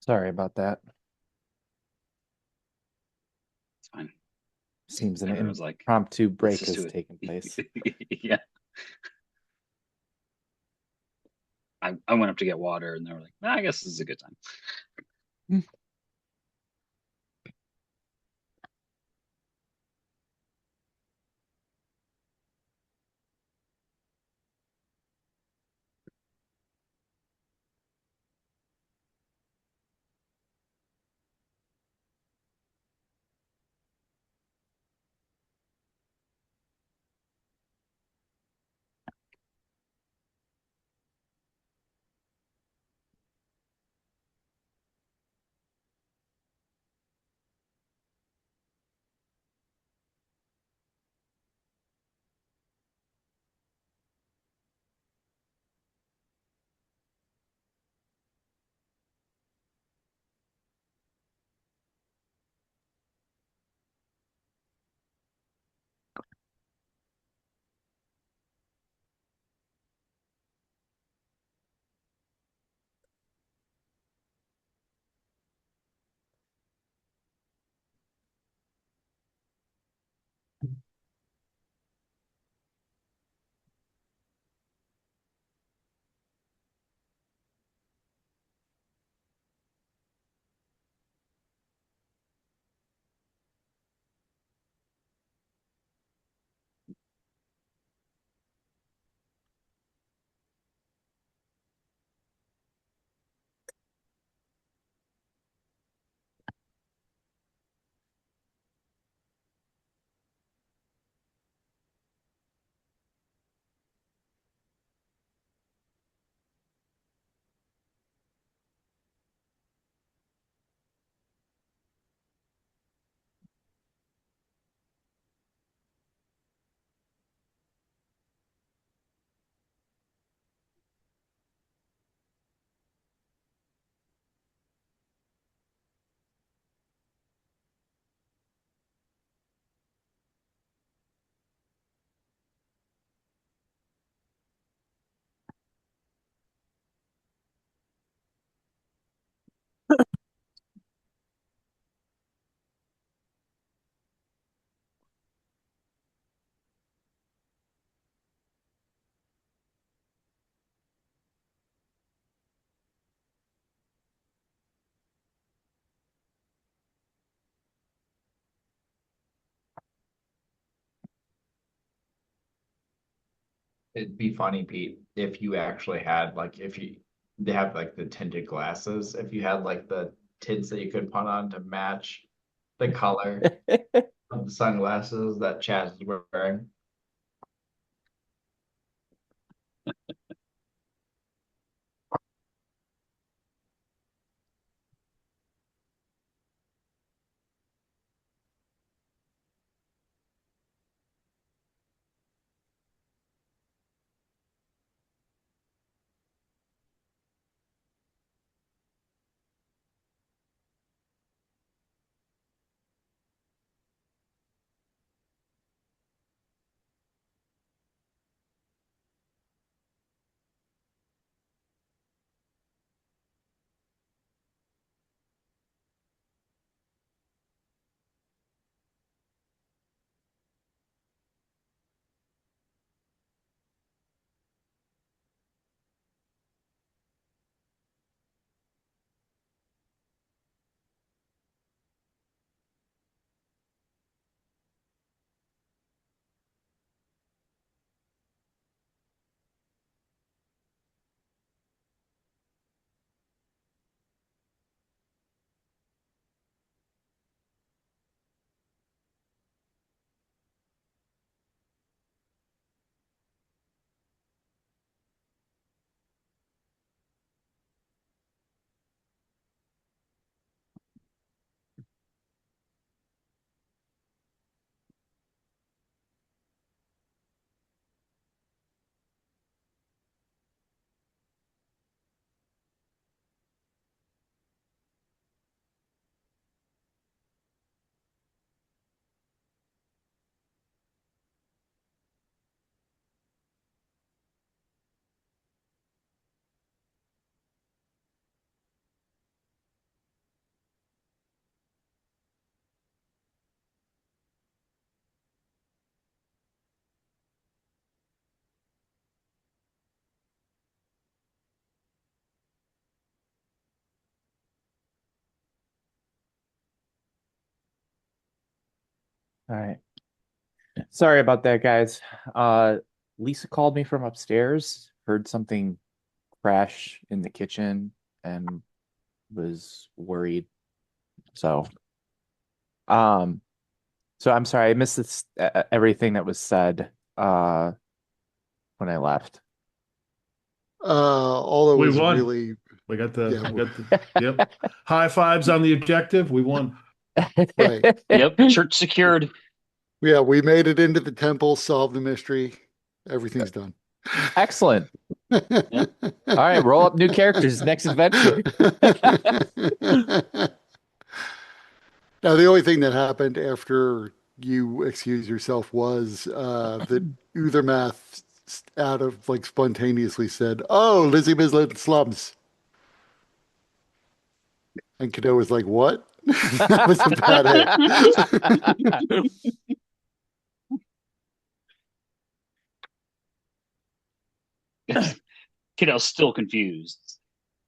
Speaker 1: Sorry about that.
Speaker 3: It's fine.
Speaker 1: Seems an
Speaker 3: Everyone's like,
Speaker 1: impromptu
Speaker 3: let's
Speaker 1: break
Speaker 3: just
Speaker 1: has
Speaker 3: do
Speaker 1: taken place.
Speaker 3: it. Yeah. I went up to get water and they were like, I guess this is a good time.
Speaker 4: It'd be funny, Pete, if you actually had like if you they have like the tinted glasses, if you had like the tints that you could put on to match the color of the sunglasses that Chaz is wearing.
Speaker 1: All right. Sorry about that, guys. Uh, Lisa called me from upstairs, heard something crash in the kitchen, and was worried. So, um, so I'm sorry, I missed everything that was said when I left.
Speaker 2: Although it
Speaker 5: We
Speaker 2: was
Speaker 5: won.
Speaker 2: really,
Speaker 5: We
Speaker 2: yeah,
Speaker 5: got the, yep. High fives on the objective. We won.
Speaker 2: right.
Speaker 3: Yep, church secured.
Speaker 2: Yeah, we made it into the temple, solved the mystery. Everything's done.
Speaker 1: Excellent.
Speaker 3: Yep.
Speaker 1: All right, roll up new characters. Next adventure.
Speaker 2: Now, the only thing that happened after you excused yourself was that Uthermath out of like spontaneously said, "Oh, Lizzie Mislin slums," and Cadeau was like, "What?" That was about it.
Speaker 3: Kiddo's still confused.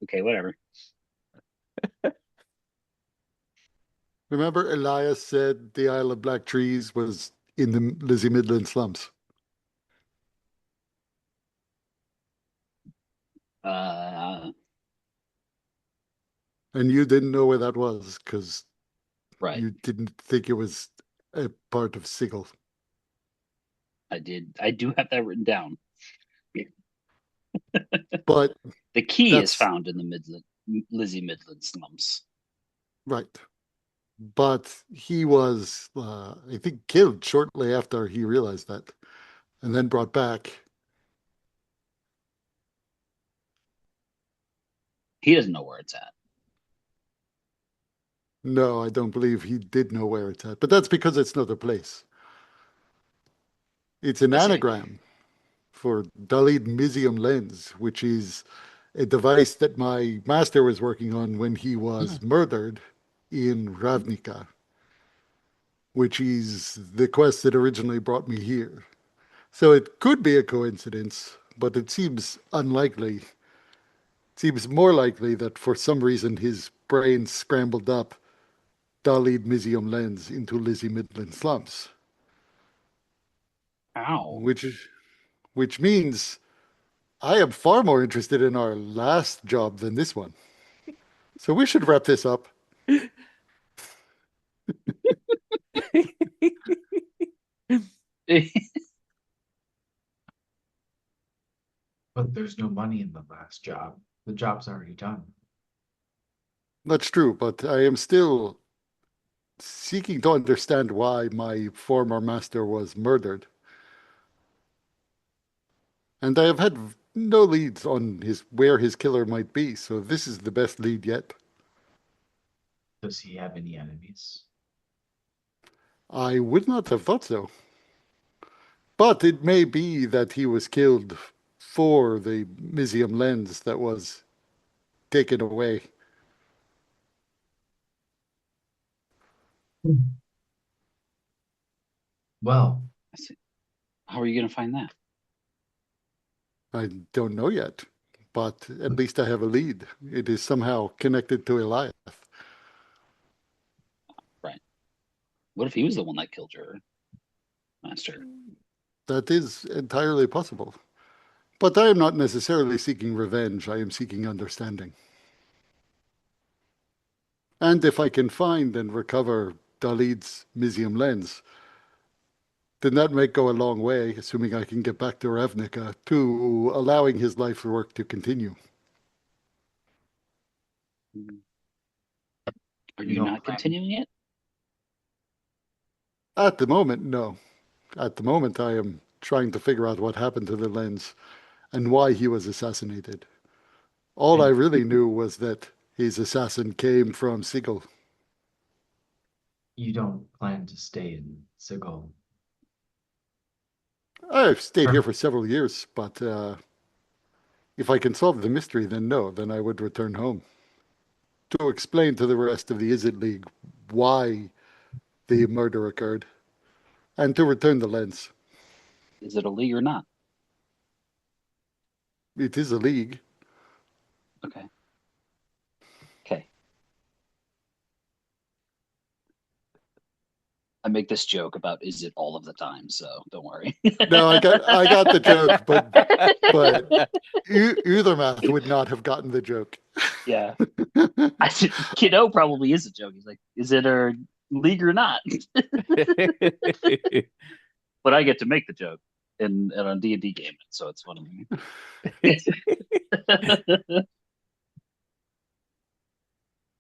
Speaker 3: Okay, whatever.
Speaker 2: Remember, Elias said the Isle of Black Trees was in the Lizzie Midland slums,
Speaker 3: Uh,
Speaker 2: and you didn't know where that was because
Speaker 3: right.
Speaker 2: you didn't think it was a part of Sigil.
Speaker 3: I did. I do have that written down.
Speaker 2: But
Speaker 3: The key is
Speaker 2: that's
Speaker 3: found in the Midland, Lizzie Midland slums.
Speaker 2: right. But he was, I think, killed shortly after he realized that, and then brought back.
Speaker 3: He doesn't know where it's at.
Speaker 2: No, I don't believe he did know where it's at, but that's because it's not a place. It's an
Speaker 3: I see.
Speaker 2: anagram for Dalid Misium lens, which is a device that my master was working on when he was murdered in Ravnica, which is the quest that originally brought me here. So it could be a coincidence, but it seems unlikely. It seems more likely that for some reason his brain scrambled up Dalid Misium lens into Lizzie Midland slums,
Speaker 3: Ow.
Speaker 2: which which means I am far more interested in our last job than this one. So we should wrap this up.
Speaker 4: But there's no money in the last job. The job's already done.
Speaker 2: That's true, but I am still seeking to understand why my former master was murdered. And I have had no leads on his where his killer might be, so this is the best lead yet.
Speaker 4: Does he have any enemies?
Speaker 2: I would not have thought so. But it may be that he was killed for the Mysium lens that was taken away.
Speaker 4: Well,
Speaker 3: How are you going to find that?
Speaker 2: I don't know yet, but at least I have a lead. It is somehow connected to Elias.
Speaker 3: Right. What if he was the one that killed your master?
Speaker 2: That is entirely possible. But I am not necessarily seeking revenge. I am seeking understanding. And if I can find and recover Dalid's Mysium lens, then that might go a long way, assuming I can get back to Ravnica, to allowing his life work to continue.
Speaker 3: Are
Speaker 4: You
Speaker 3: you
Speaker 4: don't
Speaker 3: not
Speaker 4: plan-
Speaker 3: continuing it?
Speaker 2: At the moment, no. At the moment, I am trying to figure out what happened to the lens and why he was assassinated. All I really knew was that his assassin came from Sigil.
Speaker 4: You don't plan to stay in Sigil.
Speaker 2: I've stayed here for several years, but if I can solve the mystery, then no, then I would return home to explain to the rest of the Izzet League why the murder occurred and to return the lens.
Speaker 3: Is it a league or not?
Speaker 2: It is a league.
Speaker 3: Okay. Okay. I make this joke about is it all of the time, so don't worry.
Speaker 2: No, I got the joke, but Uthermath would not have gotten the joke.
Speaker 3: Yeah. Kiddo probably is a joke. He's like, is it a league or not? But I get to make the joke in a D&D game, so it's funny.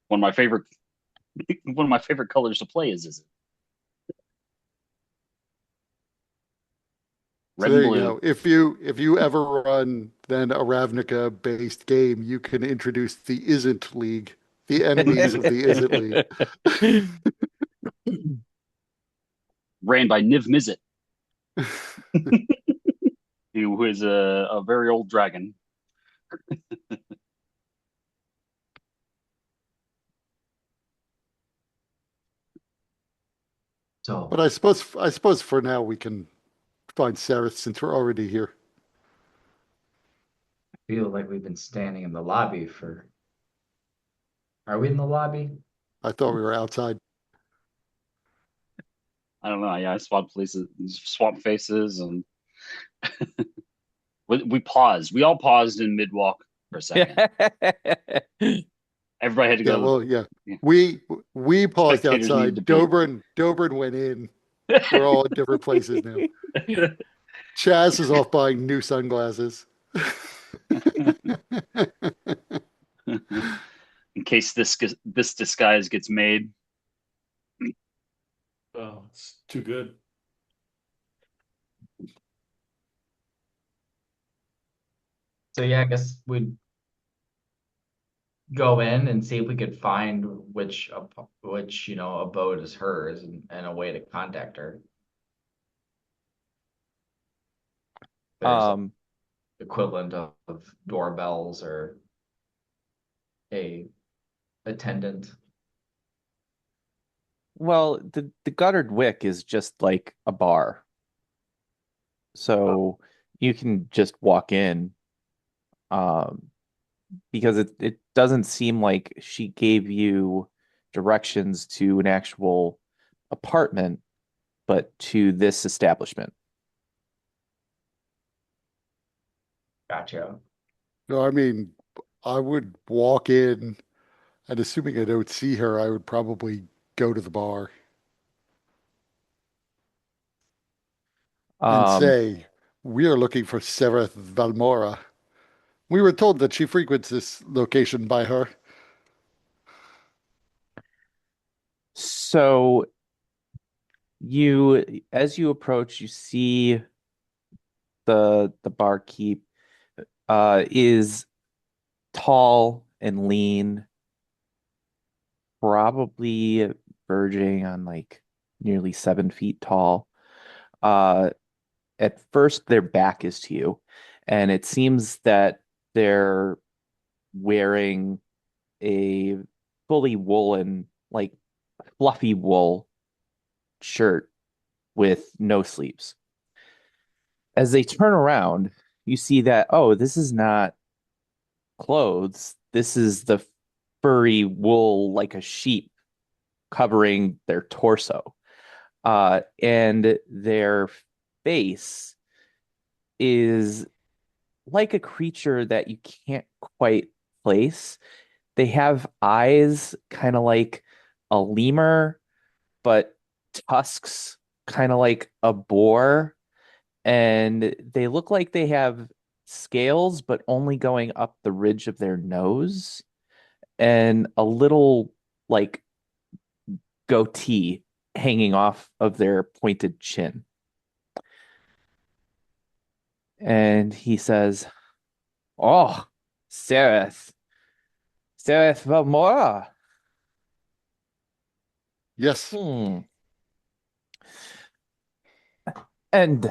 Speaker 3: One of my favorite colors to play is it?
Speaker 2: So
Speaker 3: Red
Speaker 2: there
Speaker 3: and
Speaker 2: you
Speaker 3: blue.
Speaker 2: go. If you ever run then a Ravnica based game, you can introduce the Isn't League, the enemies of the Isn't League.
Speaker 3: Ran by Niv Mizzet, who is a very old dragon.
Speaker 4: So
Speaker 2: But I suppose for now we can find Sareth since we're already here.
Speaker 4: I feel like we've been standing in the lobby for. Are we in the lobby?
Speaker 2: I thought we were outside.
Speaker 3: I don't know. Yeah, I swap faces, and we paused. We all paused in mid walk for a second. Everybody had to
Speaker 2: Yeah,
Speaker 3: go.
Speaker 2: well, yeah.
Speaker 3: Yeah.
Speaker 2: We paused
Speaker 3: Spectators needed
Speaker 2: outside.
Speaker 3: to pee.
Speaker 2: Dobrin went in. We're all in different places now. Chaz is off buying new sunglasses.
Speaker 3: In case this disguise gets made.
Speaker 5: Oh, it's too good.
Speaker 4: So yeah, I guess we'd go in and see if we could find which abode is hers and a way to contact her. There's
Speaker 1: Um,
Speaker 4: equivalent of doorbells or a attendant.
Speaker 1: well, the Guttered Wick is just like a bar. So you can just walk in, um, because it doesn't seem like she gave you directions to an actual apartment, but to this establishment.
Speaker 4: Gotcha.
Speaker 2: No, I mean, I would walk in, and assuming I don't see her, I would probably go to the bar and
Speaker 1: Um,
Speaker 2: say, "We are looking for Sereth Valmora. We were told that she frequents this location by her."
Speaker 1: so as you approach, you see the barkeep is tall and lean, probably verging on like nearly 7 feet tall. Uh, at first, their back is to you, and it seems that they're wearing a fully woolen, like fluffy wool shirt with no sleeves. As they turn around, you see that, oh, this is not clothes. This is the furry wool like a sheep covering their torso. And their face is like a creature that you can't quite place. They have eyes kind of like a lemur, but tusks kind of like a boar. And they look like they have scales, but only going up the ridge of their nose and a little like goatee hanging off of their pointed chin. And he says, "Oh, Sereth, Sereth Valmora.
Speaker 2: Yes,
Speaker 1: Hmm. And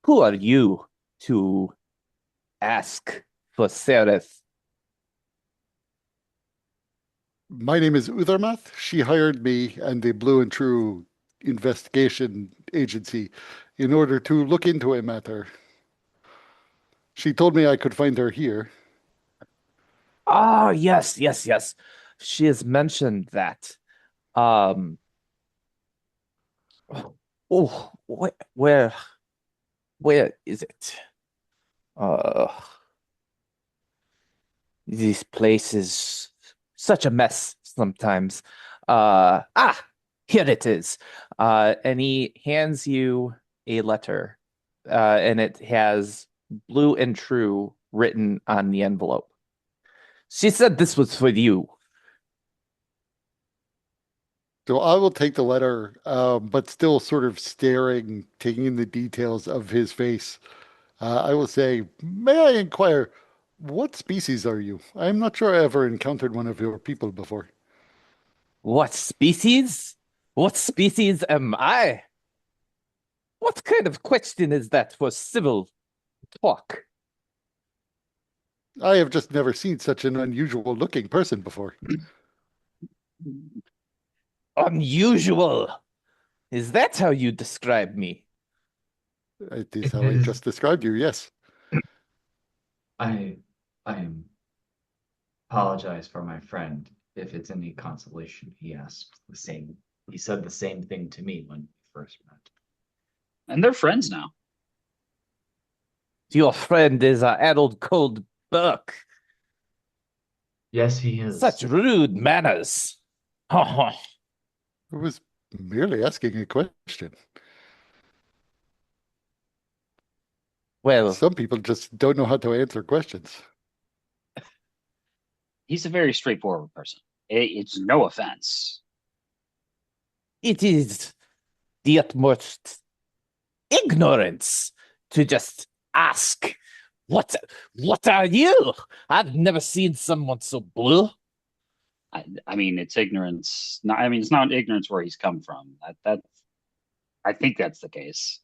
Speaker 1: who are you to ask for Sereth?"
Speaker 2: my name is Uthermath. She hired me and the Blue and True investigation agency in order to look into a matter. She told me I could find her here.
Speaker 1: Ah, yes, yes, yes. She has mentioned that. Um, oh, where is it? Uh, this place is such a mess sometimes. Here it is. And he hands you a letter, and it has Blue and True written on the envelope. She said this was for you.
Speaker 2: So I will take the letter, but still sort of staring, taking in the details of his face. I will say, "May I inquire, what species are you? I'm not sure I ever encountered one of your people before."
Speaker 1: What species? What species am I? What kind of question is that for civil talk?
Speaker 2: I have just never seen such an unusual looking person before.
Speaker 1: Unusual. Is that how you describe me?
Speaker 2: It is
Speaker 4: It
Speaker 2: how I
Speaker 4: is.
Speaker 2: just described you, yes.
Speaker 4: I I apologize for my friend. If it's any consolation, he asked the same. He said the same thing to me when we first met.
Speaker 3: And they're friends now.
Speaker 1: Your friend is a addled cold buck.
Speaker 4: Yes, he
Speaker 1: Such
Speaker 4: is.
Speaker 1: rude manners.
Speaker 2: I was merely asking a question.
Speaker 1: Well,
Speaker 2: Some people just don't know how to answer questions.
Speaker 3: He's a very straightforward person. It's no offense.
Speaker 1: it is the utmost ignorance to just ask, what what are you? I've never seen someone so blue.
Speaker 3: I mean, it's ignorance. Not, I mean, it's not ignorance where he's come from. I think that's the case.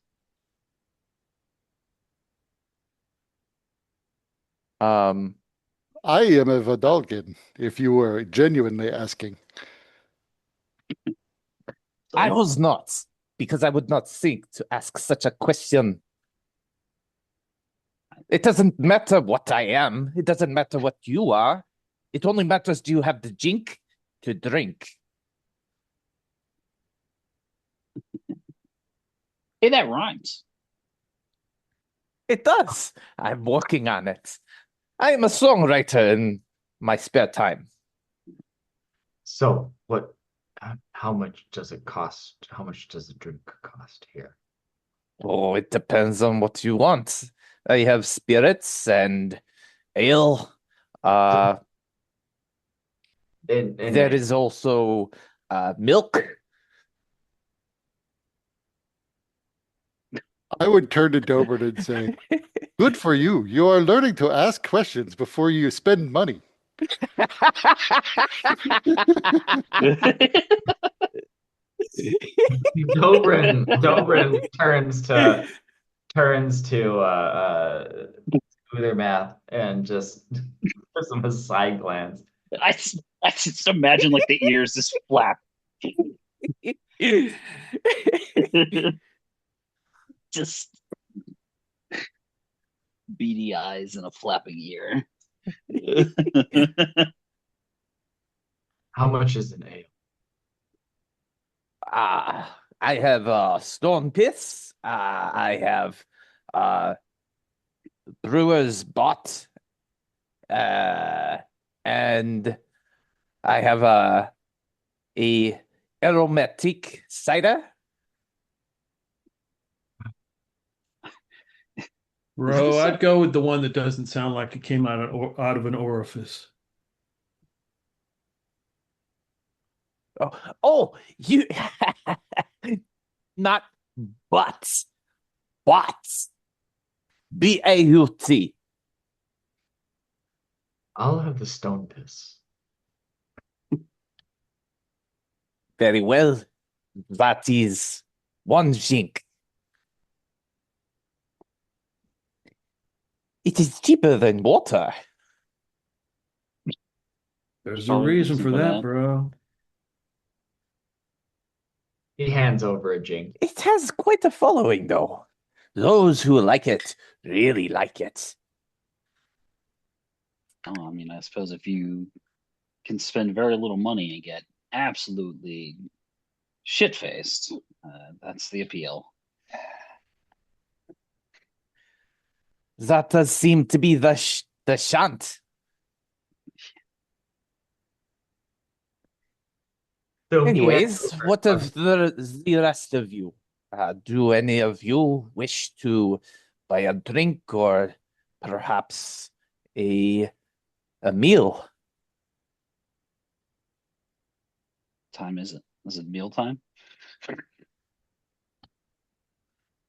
Speaker 1: Um,
Speaker 2: I am a Vidalgan, if you were genuinely asking.
Speaker 1: I
Speaker 3: So
Speaker 1: was not, because I would not think to ask such a question. It doesn't matter what I am. It doesn't matter what you are. It only matters, do you have the jink to drink?
Speaker 3: hey, that rhymes.
Speaker 1: It does. I'm working on it. I am a songwriter in my spare time.
Speaker 4: So, how much does it cost? How much does a drink cost here?
Speaker 1: Oh, it depends on what you want. I have spirits and ale. Uh,
Speaker 4: In
Speaker 1: there
Speaker 4: a
Speaker 1: is also milk.
Speaker 2: I would turn to Dobert and say, "Good for you. You are learning to ask questions before you spend money."
Speaker 4: Dobrin turns to Uthermath and just gives him a side glance.
Speaker 3: I just imagine like the ears just flap. Just beady eyes and a flapping ear.
Speaker 4: How much is an ale?
Speaker 1: I have stone piss. I have uh, brewer's bot. And I have a aromatic cider.
Speaker 5: Bro, I'd go with the one that doesn't sound like it came out of an orifice.
Speaker 1: Oh, oh, you not butts, bots. B-A-U-T.
Speaker 4: I'll have the stone piss.
Speaker 1: Very well. That is one jink. It is cheaper than water.
Speaker 5: There's a
Speaker 3: Probably the
Speaker 5: reason
Speaker 3: reason
Speaker 5: for
Speaker 3: for
Speaker 5: that,
Speaker 3: that.
Speaker 5: bro.
Speaker 4: He hands over a jink.
Speaker 1: It has quite a following, though. Those who like it really like it.
Speaker 3: Oh, I mean, I suppose if you can spend very little money and get absolutely shit faced, that's the appeal.
Speaker 1: That does seem to be the shunt.
Speaker 4: So he hands
Speaker 1: Anyways,
Speaker 4: over
Speaker 1: what of the rest of you? Do any of you wish to buy a drink or perhaps a a meal?
Speaker 3: Time is it? Is it mealtime?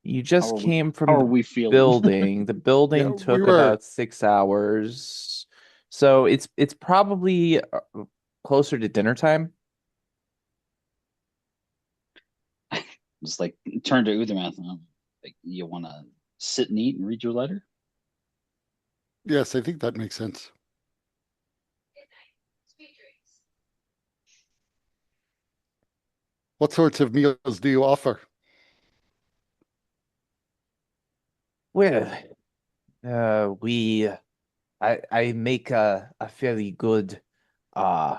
Speaker 1: You
Speaker 3: How
Speaker 1: just
Speaker 3: are we?
Speaker 1: came
Speaker 3: How
Speaker 1: from
Speaker 3: are
Speaker 1: the
Speaker 3: we feeling?
Speaker 1: building. The
Speaker 2: Yeah,
Speaker 1: building
Speaker 2: we
Speaker 1: took
Speaker 2: were.
Speaker 1: about 6 hours. So it's probably closer to dinner time.
Speaker 3: Just like turn to Uthermath and like, you want to sit and eat and read your letter?
Speaker 2: Yes, I think that makes sense. What sorts of meals do you offer?
Speaker 1: Well, we I make a fairly good uh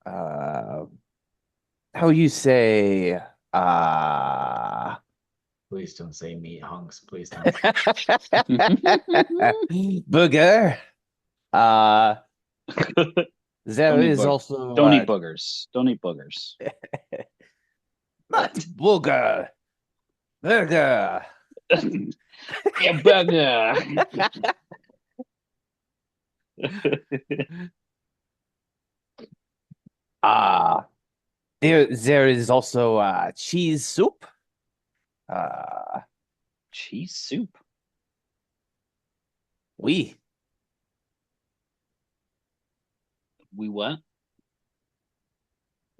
Speaker 1: uh how you say
Speaker 4: Please don't say meat hunks. Please don't.
Speaker 1: burger. Uh there
Speaker 3: Don't eat
Speaker 1: is
Speaker 3: bug.
Speaker 1: also
Speaker 3: Don't eat boogers. Don't eat boogers.
Speaker 1: not booger. Burger.
Speaker 3: Yeah, burger.
Speaker 1: Uh there is also cheese soup. Uh
Speaker 3: Cheese soup.
Speaker 1: we
Speaker 3: We what?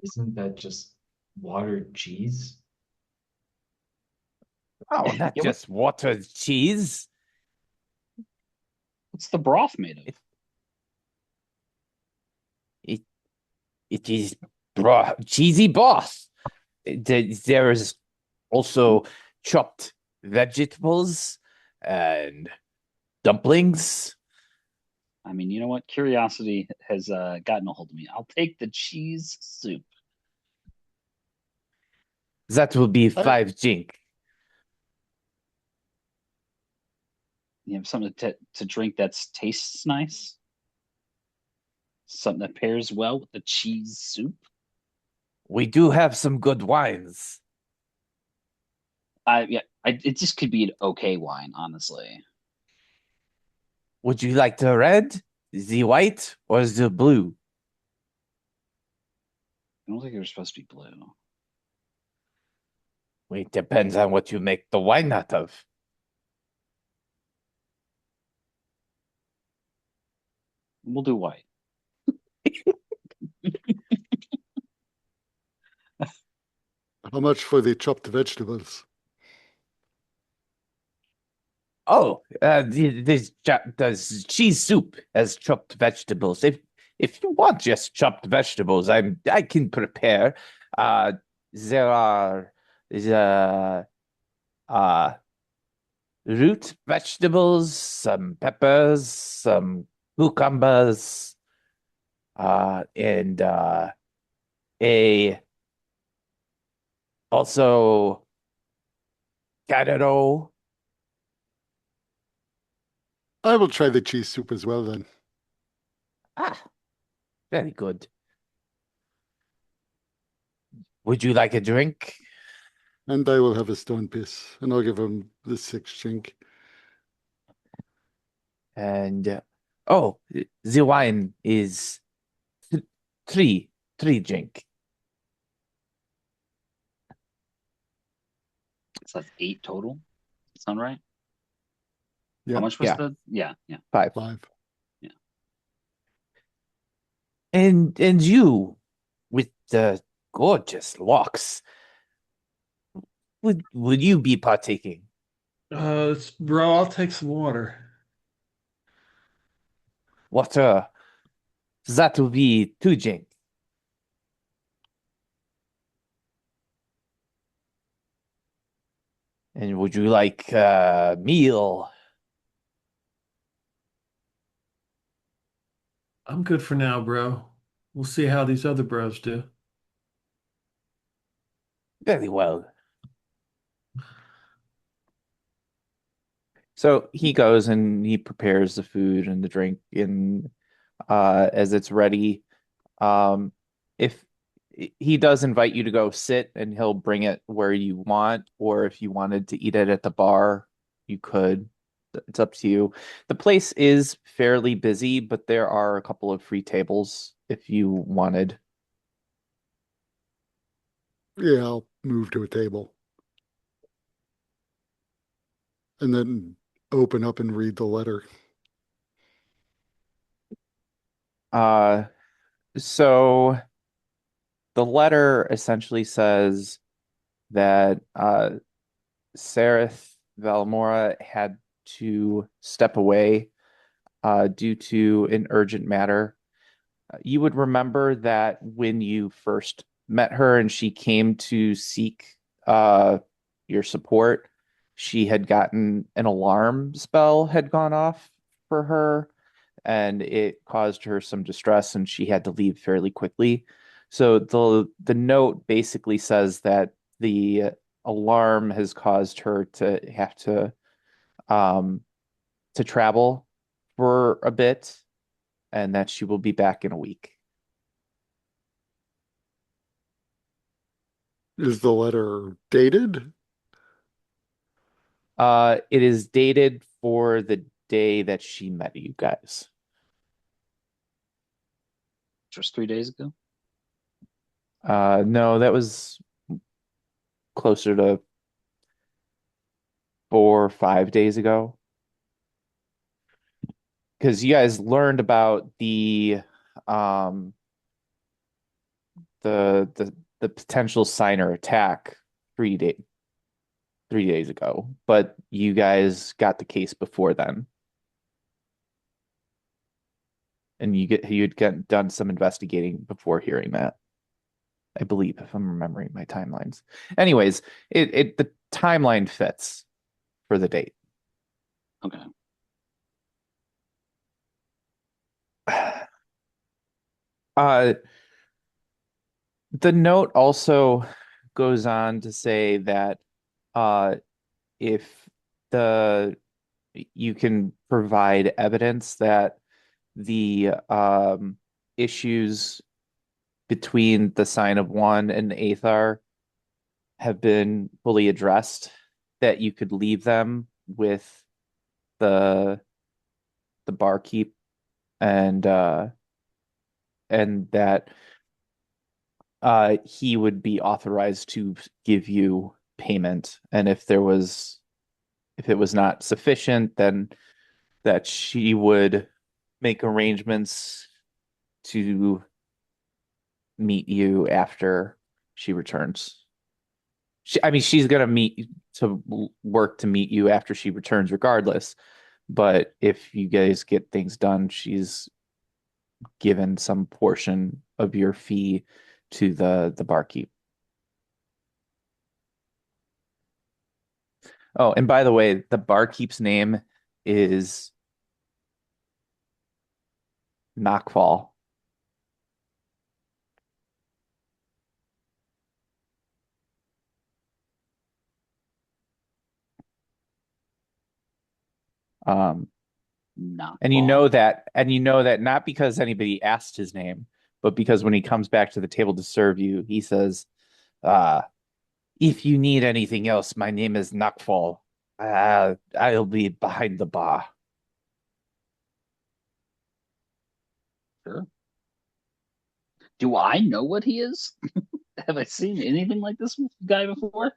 Speaker 4: Isn't that just watered cheese?
Speaker 1: oh not
Speaker 3: Yeah,
Speaker 1: just watered cheese.
Speaker 3: what's the broth made of?
Speaker 1: It it is cheesy broth. There is also chopped vegetables and dumplings.
Speaker 3: I mean, you know what? Curiosity has gotten a hold of me. I'll take the cheese soup.
Speaker 1: That will be
Speaker 2: I,
Speaker 1: 5 jink.
Speaker 3: You have something to drink that's tastes nice. Something that pairs well with the cheese soup.
Speaker 1: We do have some good wines.
Speaker 3: It just could be an okay wine, honestly.
Speaker 1: Would you like the red, the white, or the blue?
Speaker 3: I don't think they're supposed to be blue.
Speaker 1: It depends on what you make the wine out of.
Speaker 3: We'll do white.
Speaker 2: How much for the chopped vegetables?
Speaker 1: Oh, this cheese soup has chopped vegetables. If you want just chopped vegetables, I can prepare. Uh, there are the uh root vegetables, some peppers, some cucumbers, and a also carrot.
Speaker 2: I will try the cheese soup as well then.
Speaker 1: Ah, very good. Would you like a drink?
Speaker 2: And I will have a stone piss, and I'll give him the six chink.
Speaker 1: And oh, the wine is th three, three drink.
Speaker 3: So that's 8 total. Sound right? How
Speaker 2: Yeah,
Speaker 3: much was
Speaker 1: Yeah,
Speaker 3: the? Yeah, yeah,
Speaker 1: five.
Speaker 2: five.
Speaker 3: yeah.
Speaker 1: And you with the gorgeous locks, would you be partaking?
Speaker 5: Bro, I'll take some water.
Speaker 1: What that would be two drink. And would you like a meal?
Speaker 5: I'm good for now, bro. We'll see how these other bros do.
Speaker 1: Very well. So he goes and he prepares the food and the drink, and as it's ready, um, if he does invite you to go sit and he'll bring it where you want, or if you wanted to eat it at the bar, you could. It's up to you. The place is fairly busy, but there are a couple of free tables if you wanted.
Speaker 2: Yeah, I'll move to a table and then open up and read the letter.
Speaker 1: Uh, so the letter essentially says that Sarith Valamora had to step away due to an urgent matter. You would remember that when you first met her and she came to seek your support, she had gotten an alarm spell had gone off for her, and it caused her some distress, and she had to leave fairly quickly. So the note basically says that the alarm has caused her to have um to travel for a bit, and that she will be back in a week.
Speaker 2: Is the letter dated?
Speaker 1: It is dated for the day that she met you guys.
Speaker 3: Just 3 days ago.
Speaker 1: No, that was closer to 4 or 5 days ago. Because you guys learned about um the potential signer attack 3 day 3 days ago, but you guys got the case before then. And you'd get done some investigating before hearing that. I believe, if I'm remembering my timelines. Anyways, the timeline fits for the date.
Speaker 3: Okay.
Speaker 1: Uh, the note also goes on to say that if the you can provide evidence that the issues between the sign of one and the Aethar have been fully addressed, that you could leave them with the barkeep, and that he would be authorized to give you payment. And if it was not sufficient, then that she would make arrangements to meet you after she returns. I mean, she's gonna meet to work to meet you after she returns, regardless. But if you guys get things done, she's given some portion of your fee to the barkeep. Oh, and by the way, the barkeep's name is Knockfall. Um,
Speaker 3: Not
Speaker 1: and
Speaker 3: fall.
Speaker 1: you know that not because anybody asked his name, but because when he comes back to the table to serve you, he says, uh, if you need anything else, my name is Knockfall. I'll be behind the bar.
Speaker 3: Sure. Do I know what he is? Have I seen anything like this guy before?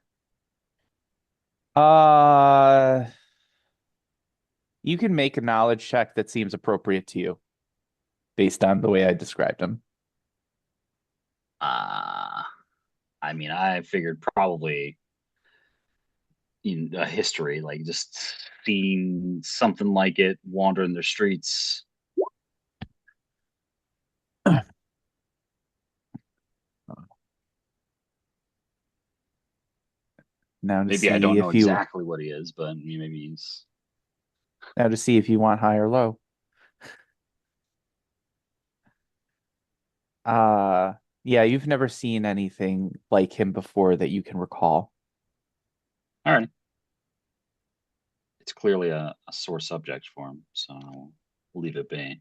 Speaker 1: Uh, you can make a knowledge check that seems appropriate to you based on the way I described him.
Speaker 3: Uh, I mean, I figured probably in a history, like just seeing something like it wandering the streets.
Speaker 1: Now to
Speaker 3: Maybe I
Speaker 1: see
Speaker 3: don't know
Speaker 1: if you
Speaker 3: exactly what he is, but I mean, maybe he's
Speaker 1: now to see if you want high or low. Uh, yeah, you've never seen anything like him before that you can recall.
Speaker 3: all right. It's clearly a sore subject for him, so we'll leave it be.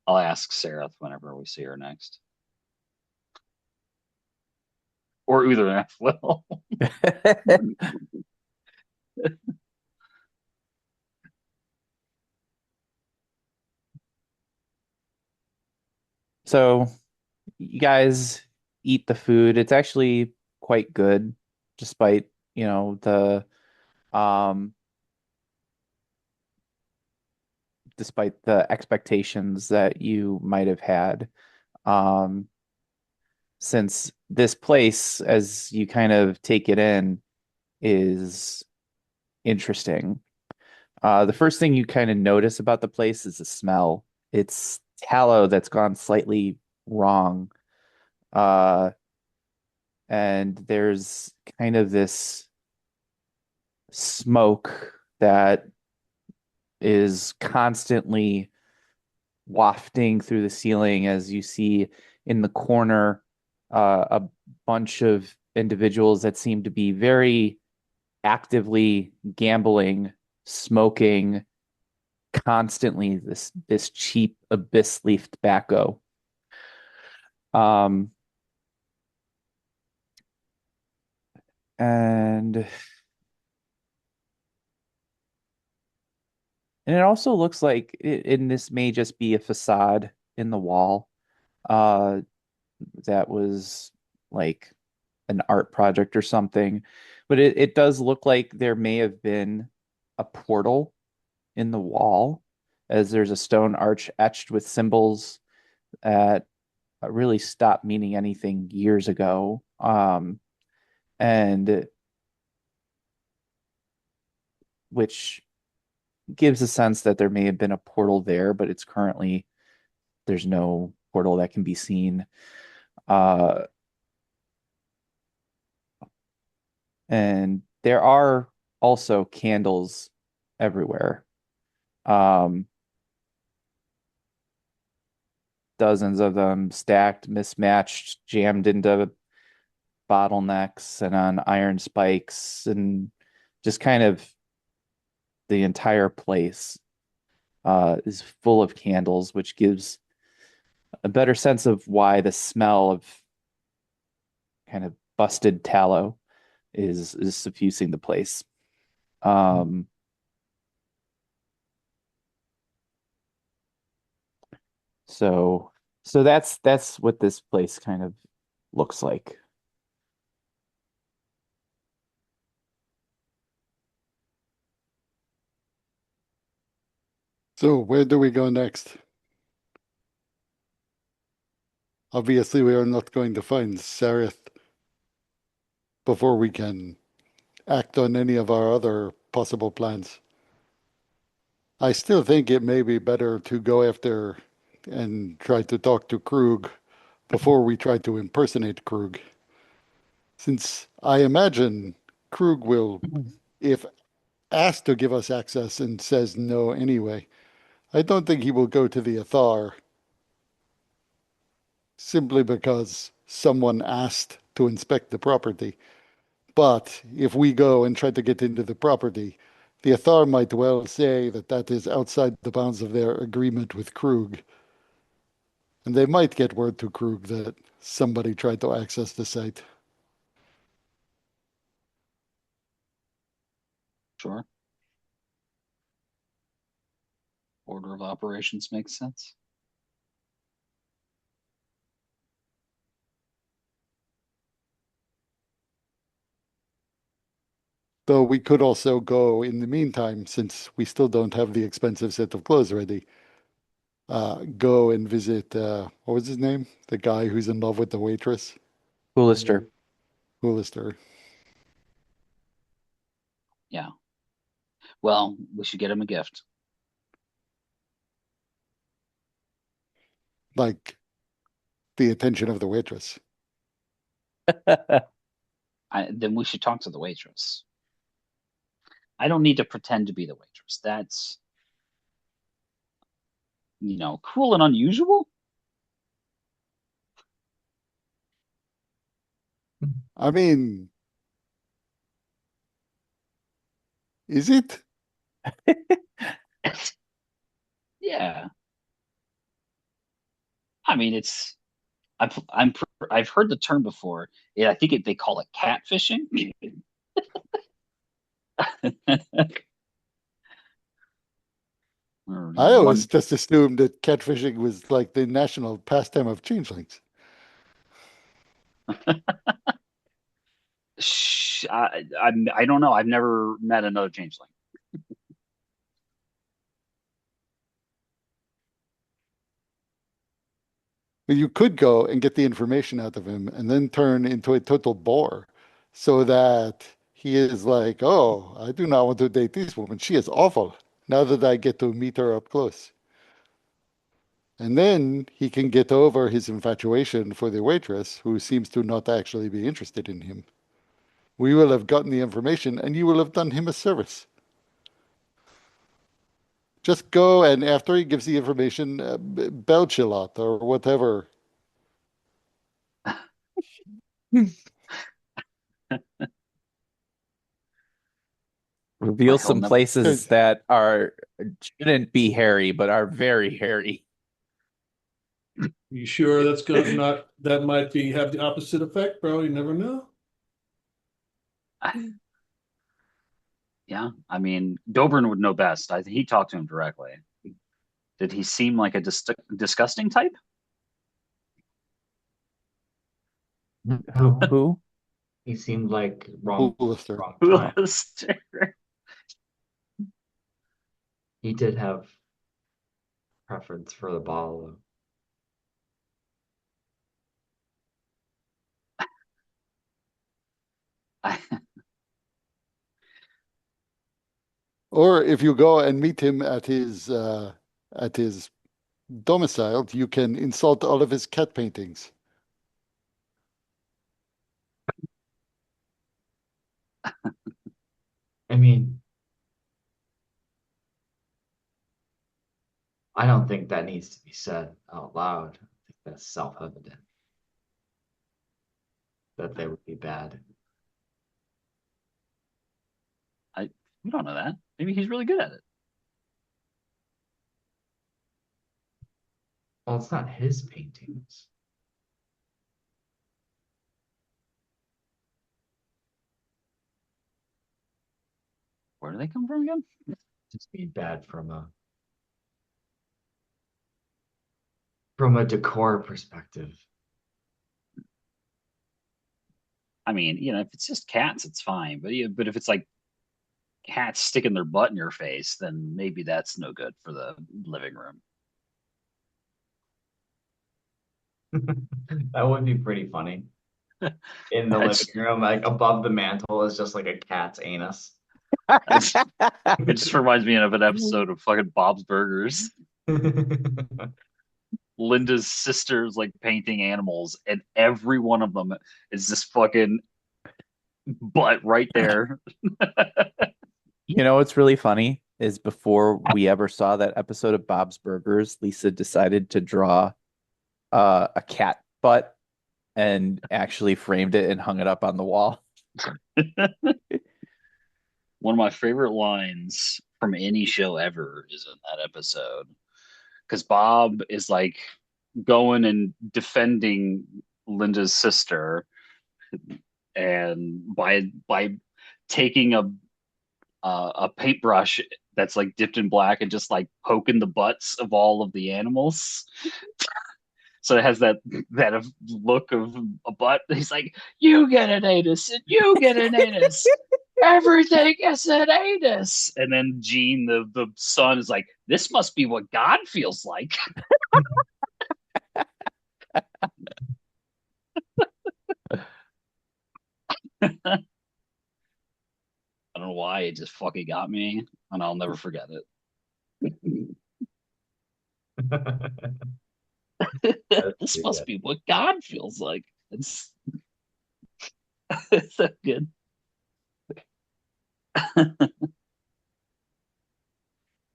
Speaker 3: I'll ask Sarah whenever we see her next, or either will.
Speaker 1: So you guys eat the food. It's actually quite good, despite, um despite the expectations that you might have had. Um, since this place, as you kind of take it in, is interesting. The first thing you kind of notice about the place is the smell. It's tallow that's gone slightly wrong. Uh, and there's kind of this smoke that is constantly wafting through the ceiling as you see in the corner a bunch of individuals that seem to be very actively gambling, smoking constantly this cheap abyss leaf tobacco. Um, and it also looks like and this may just be a facade in the wall. Uh, that was like an art project or something. But it does look like there may have been a portal in the wall, as there's a stone arch etched with symbols that really stopped meaning anything years ago. And which gives a sense that there may have been a portal there, but it's currently there's no portal that can be seen. Uh, and there are also candles everywhere. Um, Dozens of them stacked, mismatched, jammed into bottlenecks and on iron spikes. And just kind of the entire place is full of candles, which gives a better sense of why the smell of kind of busted tallow is suffusing the place. Um, so so that's what this place kind of looks like.
Speaker 2: So where do we go next? Obviously, we are not going to find Sarith before we can act on any of our other possible plans. I still think it may be better to go after and try to talk to Krug before we try to impersonate Krug. Since I imagine Krug will, if asked to give us access and says no anyway, I don't think he will go to the Athar simply because someone asked to inspect the property. But if we go and try to get into the property, the Athar might well say that that is outside the bounds of their agreement with Krug. And they might get word to Krug that somebody tried to access the site.
Speaker 3: Sure. Order of operations makes sense.
Speaker 2: Though we could also go in the meantime, since we still don't have the expensive set of clothes ready, go and visit, what was his name? The guy who's in love with the waitress,
Speaker 1: Coolister.
Speaker 2: Hoolister.
Speaker 3: Yeah. Well, we should get him a gift.
Speaker 2: Like the attention of the waitress.
Speaker 3: Then we should talk to the waitress. I don't need to pretend to be the waitress. That's, cruel and unusual.
Speaker 2: I mean, is it?
Speaker 3: Yeah. I mean, I've heard the term before. Yeah, I think they call it catfishing. Or
Speaker 2: I always
Speaker 3: one,
Speaker 2: just assumed that catfishing was like the national pastime of changelings.
Speaker 3: I don't know. I've never met another changeling.
Speaker 2: But you could go and get the information out of him and then turn into a total bore so that he is like, oh, I do not want to date this woman. She is awful. Now that I get to meet her up close. And then he can get over his infatuation for the waitress, who seems to not actually be interested in him. We will have gotten the information and you will have done him a service. Just go and after he gives the information, belch a lot or whatever.
Speaker 1: Reveal
Speaker 3: But he'll
Speaker 1: some
Speaker 3: never.
Speaker 1: places that are shouldn't be hairy, but are very hairy.
Speaker 5: You sure that's gonna not that might be have the opposite effect, bro? You never know.
Speaker 3: Yeah, I mean, Dobrin would know best. I think he talked to him directly. Did he seem like a disgusting type?
Speaker 4: No,
Speaker 1: Who?
Speaker 4: he seemed like
Speaker 2: Hoolister.
Speaker 4: wrong time.
Speaker 3: Hoolister.
Speaker 4: He did have preference for the bottle.
Speaker 3: I,
Speaker 2: Or if you go and meet him at his domicile, you can insult all of his cat paintings.
Speaker 4: I mean, I don't think that needs to be said out loud. I think that's self-evident that they would be bad.
Speaker 3: We don't know that. Maybe he's really good at it.
Speaker 4: Well, it's not his paintings.
Speaker 3: Where do they come from again?
Speaker 4: Just be bad from a decor perspective.
Speaker 3: I mean, if it's just cats, it's fine. But if it's like cats sticking their butt in your face, then maybe that's no good for the living room.
Speaker 4: That would be pretty funny. In the living
Speaker 3: It's,
Speaker 4: room, like above the mantle is just like a cat's anus.
Speaker 3: it's, it just reminds me of an episode of fucking Bob's Burgers. Linda's sister's like painting animals, and every one of them is this fucking butt right there.
Speaker 1: You know what's really funny is before we ever saw that episode of Bob's Burgers, Lisa decided to draw a cat butt and actually framed it and hung it up on the wall.
Speaker 3: One of my favorite lines from any show ever is in that episode because Bob is like going and defending Linda's sister, and by taking a paintbrush that's like dipped in black and just like poking the butts of all of the animals. So it has that look of a butt. He's like, "You get an anus, and you get an anus. Everything is an anus." And then Gene, the son, is like, "This must be what God feels like." I don't know why it just fucking got me, and I'll never forget it. This must be what God feels like. It's, it's so good.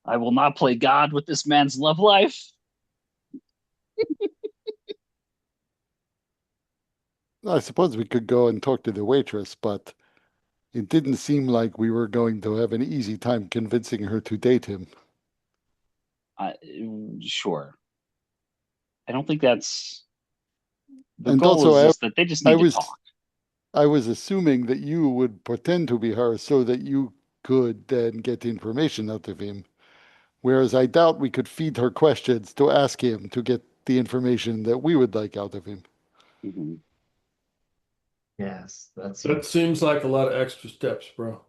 Speaker 3: I will not play God with this man's love life.
Speaker 2: I suppose we could go and talk to the waitress, but it didn't seem like we were going to have an easy time convincing her to date him.
Speaker 3: I, sure. I don't think that's the
Speaker 2: And
Speaker 3: goal.
Speaker 2: also,
Speaker 3: Is just that they just
Speaker 2: I
Speaker 3: need to
Speaker 2: was
Speaker 3: talk.
Speaker 2: I was assuming that you would pretend to be her so that you could then get the information out of him. Whereas I doubt we could feed her questions to ask him to get the information that we would like out of him.
Speaker 3: Mhm.
Speaker 4: Yes, that
Speaker 5: That
Speaker 4: seems
Speaker 5: seems like a lot of extra steps, bro.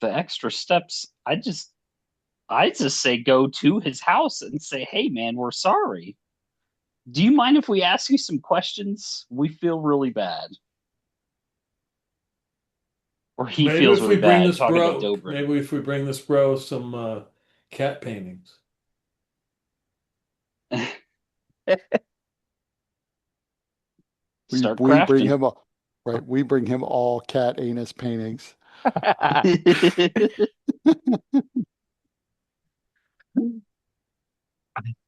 Speaker 3: The extra steps. I just say go to his house and say, "Hey, man, we're sorry. Do you mind if we ask you some questions? We feel really bad." Or he
Speaker 5: Maybe
Speaker 3: feels
Speaker 5: if we
Speaker 3: really
Speaker 5: bring
Speaker 3: bad
Speaker 5: this
Speaker 3: talking to
Speaker 5: bro,
Speaker 3: Dobrin.
Speaker 5: maybe if we bring this bro some cat paintings.
Speaker 2: We
Speaker 3: Start
Speaker 2: we bring
Speaker 3: crafting.
Speaker 2: him all right. We bring him all cat anus paintings.
Speaker 4: I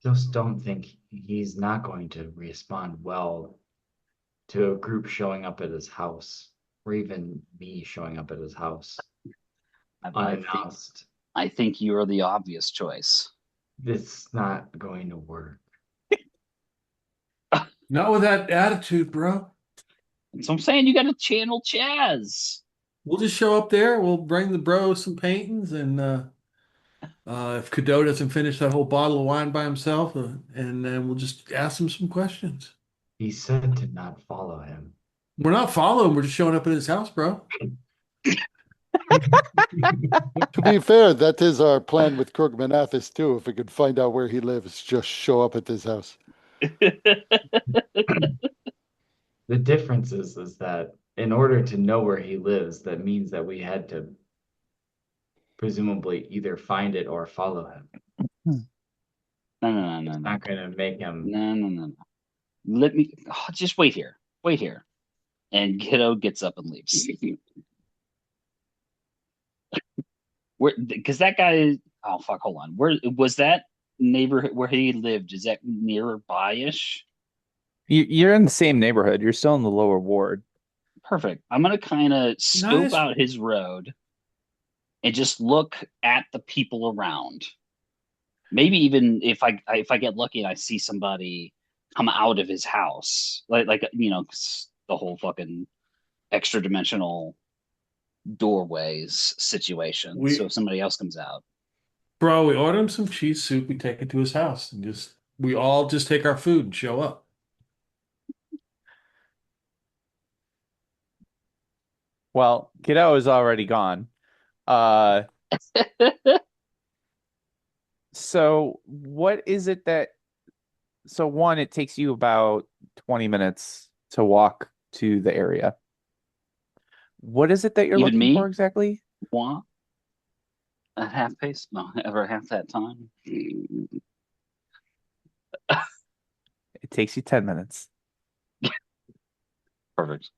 Speaker 4: just don't think he's not going to respond well to a group showing up at his house, or even me showing up at his house
Speaker 3: I think
Speaker 4: unannounced.
Speaker 3: I think you are the obvious choice.
Speaker 4: It's not going to work.
Speaker 5: Not with that attitude, bro.
Speaker 3: So I'm saying you got to channel Chaz.
Speaker 5: We'll just show up there. We'll bring the bro some paintings, and if Cadeau doesn't finish that whole bottle of wine by himself, and then we'll just ask him some questions.
Speaker 4: He said to not follow him.
Speaker 5: We're not following. We're just showing up at his house, bro.
Speaker 2: To be fair, that is our plan with Krugman Athos too. If we could find out where he lives, just show up at his house.
Speaker 4: The difference is that in order to know where he lives, that means that we had to presumably either find it or follow him.
Speaker 3: No, no, no, no,
Speaker 4: It's
Speaker 3: no,
Speaker 4: not going to make him.
Speaker 3: no, no, no, no. Let me just wait here. Wait here. And Kiddo gets up and leaves. Where? Because that guy. Oh fuck! Hold on. Where was that neighborhood where he lived? Is that nearby-ish?
Speaker 1: You're in the same neighborhood. You're still in the lower ward.
Speaker 3: Perfect. I'm gonna kind of scope
Speaker 5: Nice.
Speaker 3: out his road and just look at the people around. Maybe even if I get lucky and I see somebody come out of his house, like 'cause the whole fucking extra dimensional doorways situation. So
Speaker 5: We
Speaker 3: if somebody else comes out,
Speaker 5: Bro, we order him some cheese soup, we take it to his house and just we all just take our food and show up.
Speaker 1: Well, Kiddo is already gone. Uh, so what is it that, so one, it takes you about 20 minutes to walk to the area. What is it that you're
Speaker 3: even
Speaker 1: looking for
Speaker 3: me
Speaker 1: exactly?
Speaker 3: want at half pace, no, ever half that time.
Speaker 1: It takes you 10 minutes.
Speaker 3: Perfect.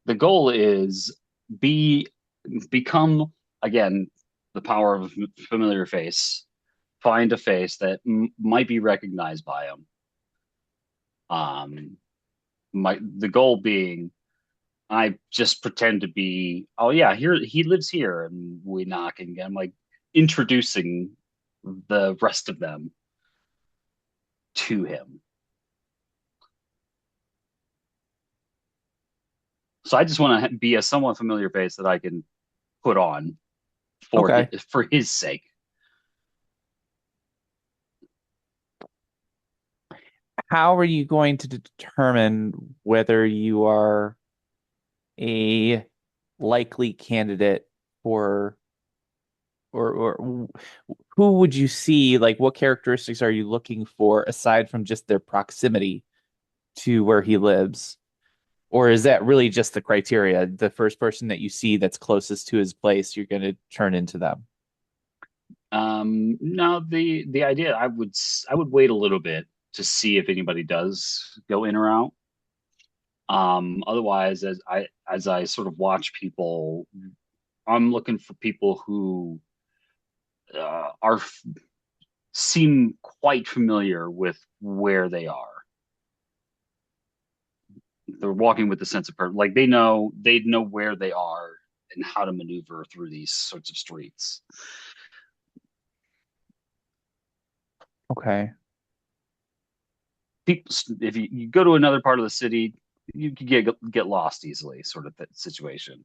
Speaker 3: The goal is be become again the power of familiar face. Find a face that might be recognized by him. Um, the goal being I just pretend to be, oh yeah, here he lives here, and we knock and I'm like introducing the rest of them to him. So I just want to be a somewhat familiar face that I can put on
Speaker 1: Okay.
Speaker 3: for his sake.
Speaker 1: How are you going to determine whether you are a likely candidate for, or who would you see, like what characteristics are you looking for aside from just their proximity to where he lives? Or is that really just the criteria? The first person that you see that's closest to his place, you're going to turn into them.
Speaker 3: No, the idea I would wait a little bit to see if anybody does go in or out. Otherwise, as I sort of watch people, I'm looking for people who are seem quite familiar with where they are. They're walking with a sense of purpose, like they know where they are and how to maneuver through these sorts of streets.
Speaker 1: Okay.
Speaker 3: People, if you go to another part of the city, you could get lost easily, sort of that situation.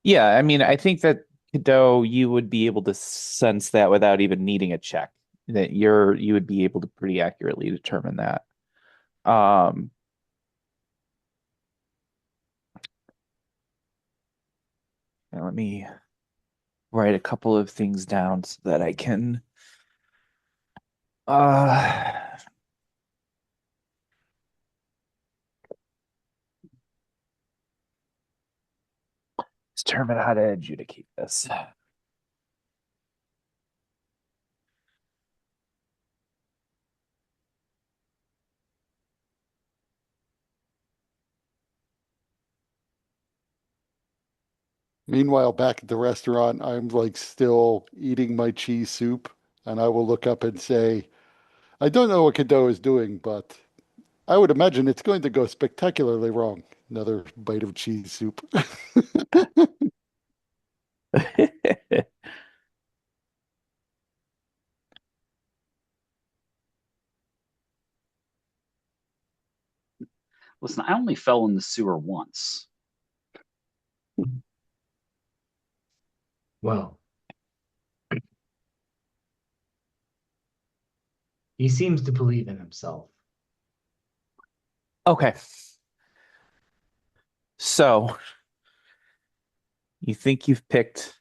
Speaker 1: Yeah, I mean, I think that though you would be able to sense that without even needing a check, that you would be able to pretty accurately determine that. Um, Now let me write a couple of things down so that I can uh determine how to adjudicate this.
Speaker 2: Meanwhile, back at the restaurant, I'm like still eating my cheese soup, and I will look up and say, I don't know what Cadeau is doing, but I would imagine it's going to go spectacularly wrong. Another bite of cheese soup.
Speaker 3: Listen, I only fell in the sewer once.
Speaker 4: Well, he seems to believe in himself.
Speaker 1: Okay. So you think you've picked,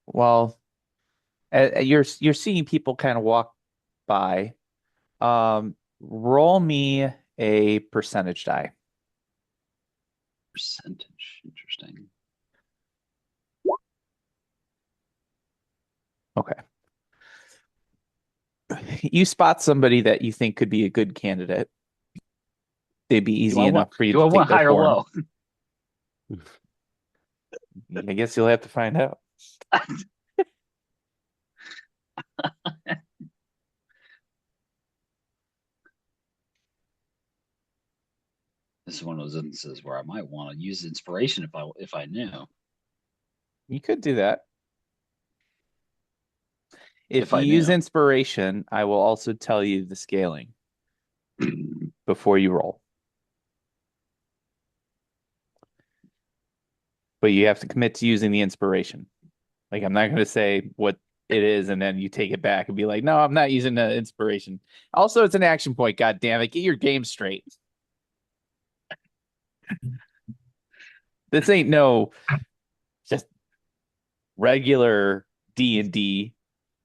Speaker 1: well, you're seeing people kind of walk by. Roll me a percentage die.
Speaker 3: Percentage, interesting.
Speaker 1: Okay. You spot somebody that you think could be a good candidate. They'd be
Speaker 3: Do I
Speaker 1: easy
Speaker 3: want
Speaker 1: enough for you
Speaker 3: do
Speaker 1: to
Speaker 3: I
Speaker 1: take
Speaker 3: want
Speaker 1: their
Speaker 3: high or
Speaker 1: form.
Speaker 3: low?
Speaker 1: I guess you'll have to find out.
Speaker 3: This is one of those instances where I might want to use inspiration if I knew.
Speaker 1: You could do that. If
Speaker 3: If
Speaker 1: you
Speaker 3: I
Speaker 1: use
Speaker 3: knew.
Speaker 1: inspiration, I will also tell you the scaling before you roll. But you have to commit to using the inspiration. Like, I'm not going to say what it is and then you take it back and be like, no, I'm not using the inspiration. Also, it's an action point. God damn it. Get your game straight. This ain't no just regular D&D.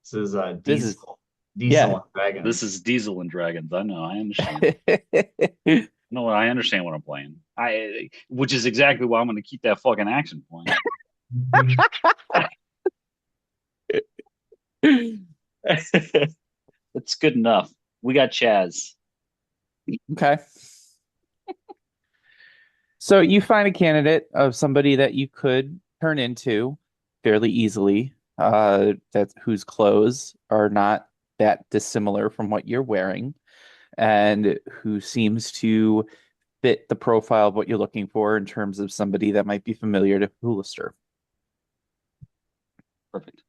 Speaker 4: This is
Speaker 1: This is,
Speaker 4: Diesel
Speaker 1: yeah.
Speaker 4: and Dragons.
Speaker 3: This is Diesel and Dragons. I know. I understand. No, I understand what I'm playing. Which is exactly why I'm going to keep that fucking action point. It's good enough. We got Chaz.
Speaker 1: Okay. So you find a candidate of somebody that you could turn into fairly easily, that whose clothes are not that dissimilar from what you're wearing, and who seems to fit the profile of what you're looking for in terms of somebody that might be familiar to Hoolister.
Speaker 3: Perfect.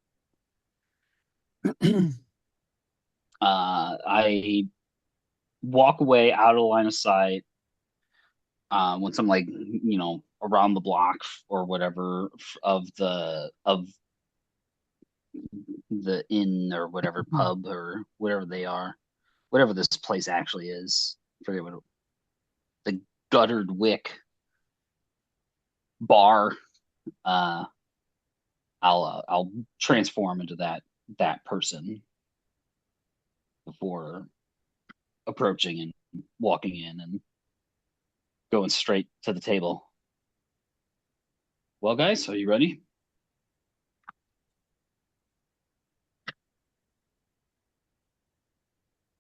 Speaker 3: I walk away out of line of sight once I'm like, around the block or whatever of the inn or whatever pub or whatever they are, whatever this place actually is. I forget what the guttered wick bar. Uh, I'll transform into that person before approaching and walking in and going straight to the table. Well, guys, are you ready?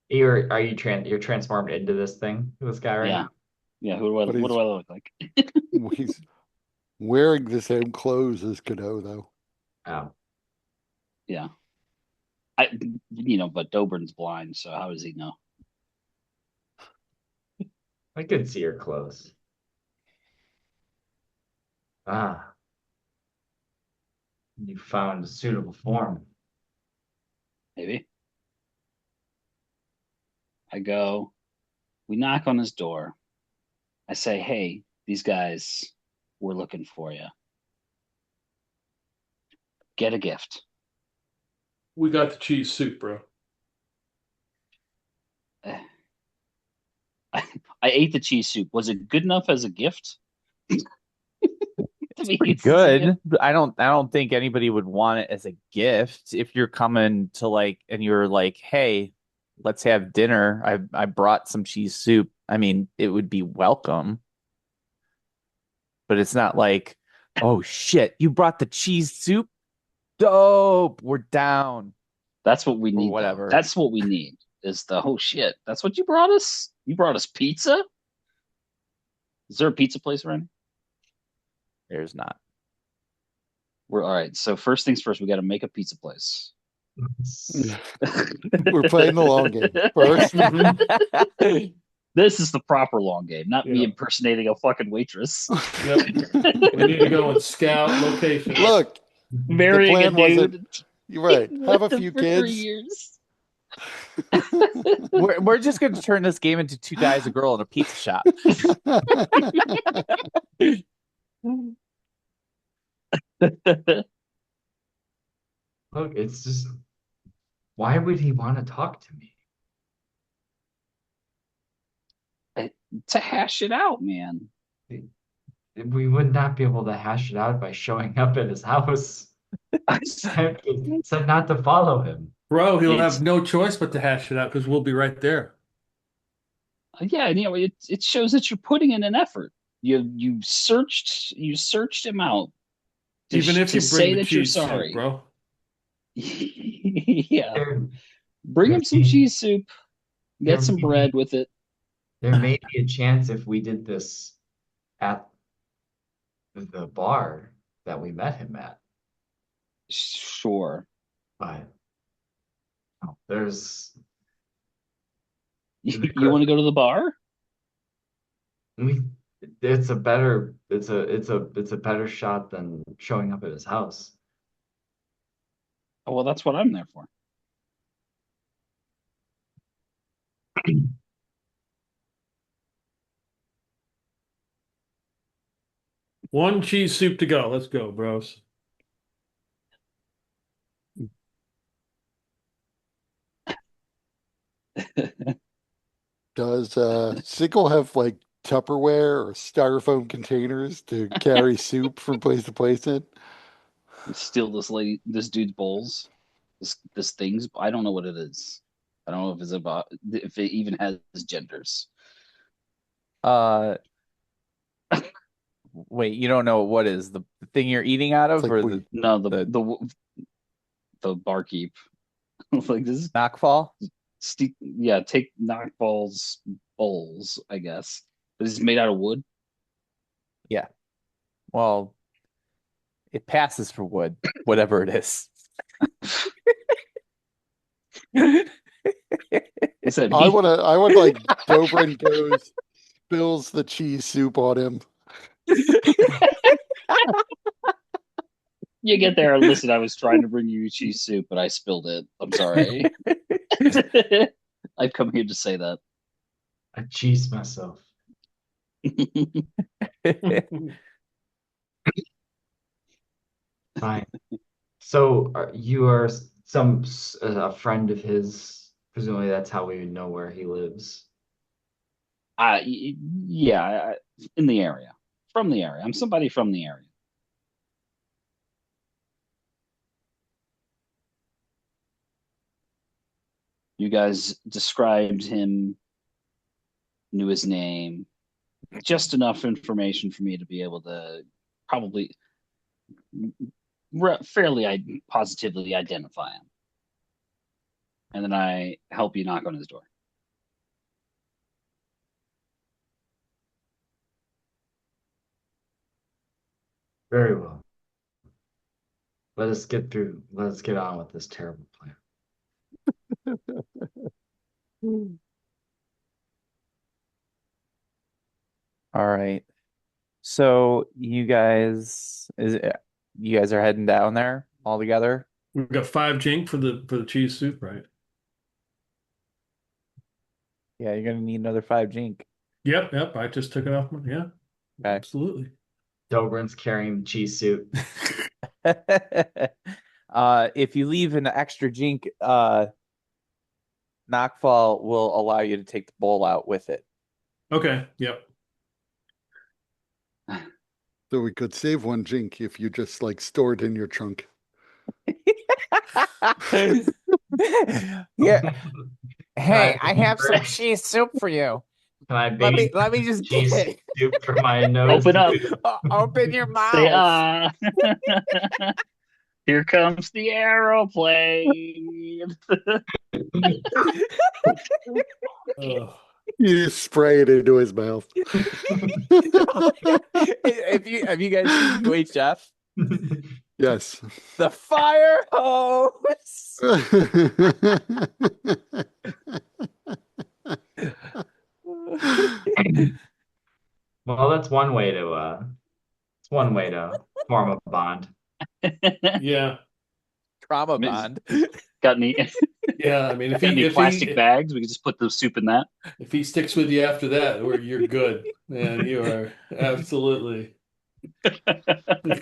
Speaker 4: You're transformed into this guy right
Speaker 3: Yeah.
Speaker 4: now?
Speaker 3: Yeah.
Speaker 2: But
Speaker 3: What do I look like?
Speaker 2: he's wearing the same clothes as Godot, though.
Speaker 4: Oh.
Speaker 3: Yeah. But Dobrin's blind, so how does he know?
Speaker 4: I could see your clothes. Ah, you found a suitable form.
Speaker 3: Maybe. We knock on his door. I say, hey, these guys were looking for you. Get a gift.
Speaker 5: We got the cheese soup, bro.
Speaker 3: Eh, I ate the cheese soup. Was it good enough as a gift? To be
Speaker 1: Pretty
Speaker 3: used as a gift?
Speaker 1: good. But I don't think anybody would want it as a gift if you're coming to like and you're like, hey, let's have dinner. I brought some cheese soup. I mean, it would be welcome, but it's not like, oh shit, you brought the cheese soup? Dope, we're down
Speaker 3: That's what we
Speaker 1: or
Speaker 3: need, though.
Speaker 1: whatever.
Speaker 3: That's what we need. Is the oh shit? That's what you brought us? You brought us pizza? Is there a pizza place around?
Speaker 1: There's not.
Speaker 3: We're all right. So first things first, we got to make a pizza place.
Speaker 2: We're playing the long game first.
Speaker 3: This is the proper long game, not me
Speaker 5: Yeah.
Speaker 3: impersonating a fucking waitress.
Speaker 5: Yep. We need to go and scout locations.
Speaker 2: Look,
Speaker 3: Marrying a
Speaker 2: plan wasn't-
Speaker 3: dude.
Speaker 2: you're right. Have a
Speaker 3: with him
Speaker 2: few
Speaker 3: for 3
Speaker 2: kids.
Speaker 3: years.
Speaker 1: We're just going to turn this game into two guys, a girl, in a pizza shop.
Speaker 4: Look, it's just, why would he want to talk to me?
Speaker 3: To hash it out, man.
Speaker 4: We would not be able to hash it out by showing up at his house. Said not to follow him.
Speaker 5: Bro, he'll
Speaker 3: It's-
Speaker 5: have no choice but to hash it out because we'll be right there.
Speaker 3: Yeah, it shows that you're putting in an effort. You searched him out
Speaker 5: Even if
Speaker 3: to
Speaker 5: you
Speaker 3: say
Speaker 5: bring the
Speaker 3: that you're
Speaker 5: cheese soup,
Speaker 3: sorry.
Speaker 5: bro.
Speaker 3: Yeah,
Speaker 4: There,
Speaker 3: bring him some cheese soup.
Speaker 4: there
Speaker 3: Get some
Speaker 4: may
Speaker 3: bread
Speaker 4: be-
Speaker 3: with it.
Speaker 4: there may be a chance if we did this at the bar that we met him at,
Speaker 3: Sure.
Speaker 4: but there's
Speaker 3: You want to go to the bar?
Speaker 4: we it's a better it's a better shot than showing up at his house.
Speaker 3: Oh, well, that's what I'm there for.
Speaker 5: One cheese soup to go. Let's go, bros.
Speaker 2: Does Sickle have like Tupperware or styrofoam containers to carry soup from place to place in?
Speaker 3: Steal this dude's bowls, this thing's. I don't know what it is. I don't know if it's about if it even has genders.
Speaker 1: Uh, wait, you don't know what is the thing you're eating out
Speaker 2: It's
Speaker 1: of,
Speaker 2: like
Speaker 1: or
Speaker 2: we
Speaker 3: No,
Speaker 1: the
Speaker 3: the barkeep. Like this
Speaker 1: knockfall?
Speaker 3: yeah, take knockballs bowls, I guess. But it's made out of wood.
Speaker 1: Yeah. Well, it passes for wood, whatever it is.
Speaker 3: Is that
Speaker 2: I
Speaker 3: me?
Speaker 2: would like Dobrin goes, spills the cheese soup on him.
Speaker 3: You get there. Listen, I was trying to bring you cheese soup, but I spilled it. I'm sorry. I've come here to say that.
Speaker 4: I cheese myself. Fine. So you are a friend of his. Presumably, that's how we would know where he lives.
Speaker 3: Yeah, in the area, from the area. I'm somebody from the area. You guys described him, knew his name, just enough information for me to be able to probably fairly positively identify him. And then I help you knock on his door.
Speaker 4: Very well. Let us get on with this terrible plan.
Speaker 1: All right. So you guys are heading down there all together?
Speaker 5: We've got 5 jink for the cheese soup, right?
Speaker 1: Yeah, you're gonna need another 5 jink.
Speaker 5: Yep, yep. I just took it off. Yeah,
Speaker 1: Okay.
Speaker 5: absolutely.
Speaker 4: Dobrin's carrying the cheese soup.
Speaker 1: If you leave an extra jink, knockfall will allow you to take the bowl out with it.
Speaker 5: Okay, yep.
Speaker 2: So we could save one jink if you just like store it in your trunk.
Speaker 1: Yeah.
Speaker 4: Can I
Speaker 1: Hey, I have some
Speaker 4: bring
Speaker 1: cheese soup for you.
Speaker 4: can I baby
Speaker 1: Let me just get
Speaker 4: cheese
Speaker 1: it.
Speaker 4: soup for my nose?
Speaker 3: Open up.
Speaker 1: Open your
Speaker 3: Say
Speaker 1: mouth.
Speaker 3: Here comes the aeroplane.
Speaker 5: Ugh.
Speaker 2: You just spray it into his mouth.
Speaker 1: Have you guys seen UHF?
Speaker 2: Yes.
Speaker 1: The fire hose.
Speaker 4: Well, that's one way to form a bond.
Speaker 5: Yeah,
Speaker 1: Trauma bond.
Speaker 3: Got any
Speaker 5: yeah. I mean,
Speaker 3: got any plastic bags? We can just put the soup in that.
Speaker 5: if he sticks with you after that, you're good, man. You are absolutely.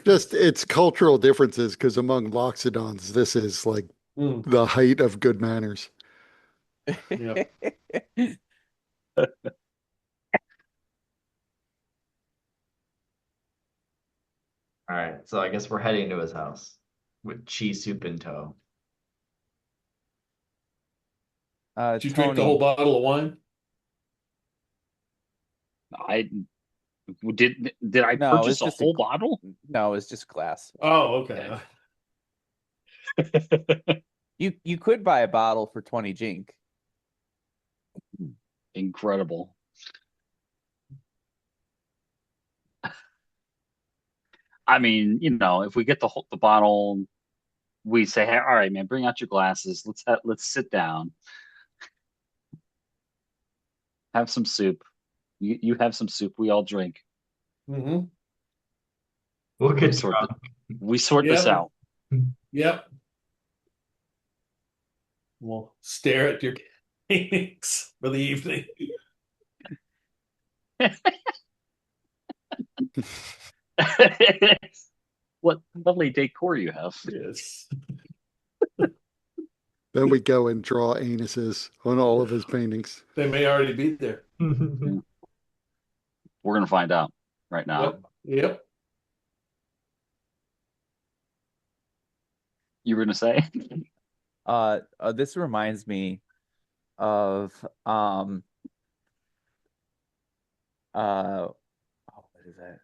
Speaker 2: Just it's cultural differences because among Loxodons, this is like
Speaker 5: Mm,
Speaker 2: the height of good manners.
Speaker 5: yep.
Speaker 4: All right, so I guess we're heading to his house with cheese soup in tow.
Speaker 5: Did you drink the whole
Speaker 1: Tony,
Speaker 5: bottle of wine?
Speaker 3: I did I
Speaker 1: no,
Speaker 3: purchase
Speaker 1: it's
Speaker 3: a
Speaker 1: just
Speaker 3: whole bottle?
Speaker 1: no, it's just glass.
Speaker 5: Oh, okay.
Speaker 1: You could buy a bottle for 20 jink.
Speaker 3: Incredible. I mean, if we get the bottle, we say, "Hey, all right, man, bring out your glasses. Let's sit down, have some soup. You have some soup. We all drink."
Speaker 5: Mm-hmm.
Speaker 4: We'll
Speaker 3: We
Speaker 4: get
Speaker 3: sort
Speaker 4: drunk.
Speaker 3: we sort this
Speaker 5: Yep.
Speaker 3: out.
Speaker 5: Yep. We'll stare at your paintings for the evening.
Speaker 3: What lovely decor you have.
Speaker 5: Yes.
Speaker 2: Then we go and draw anuses on all of his paintings.
Speaker 5: They may already be there.
Speaker 3: We're gonna find out right now.
Speaker 5: Yep. Yep.
Speaker 3: You were gonna say?
Speaker 1: This reminds me of oh, what is that?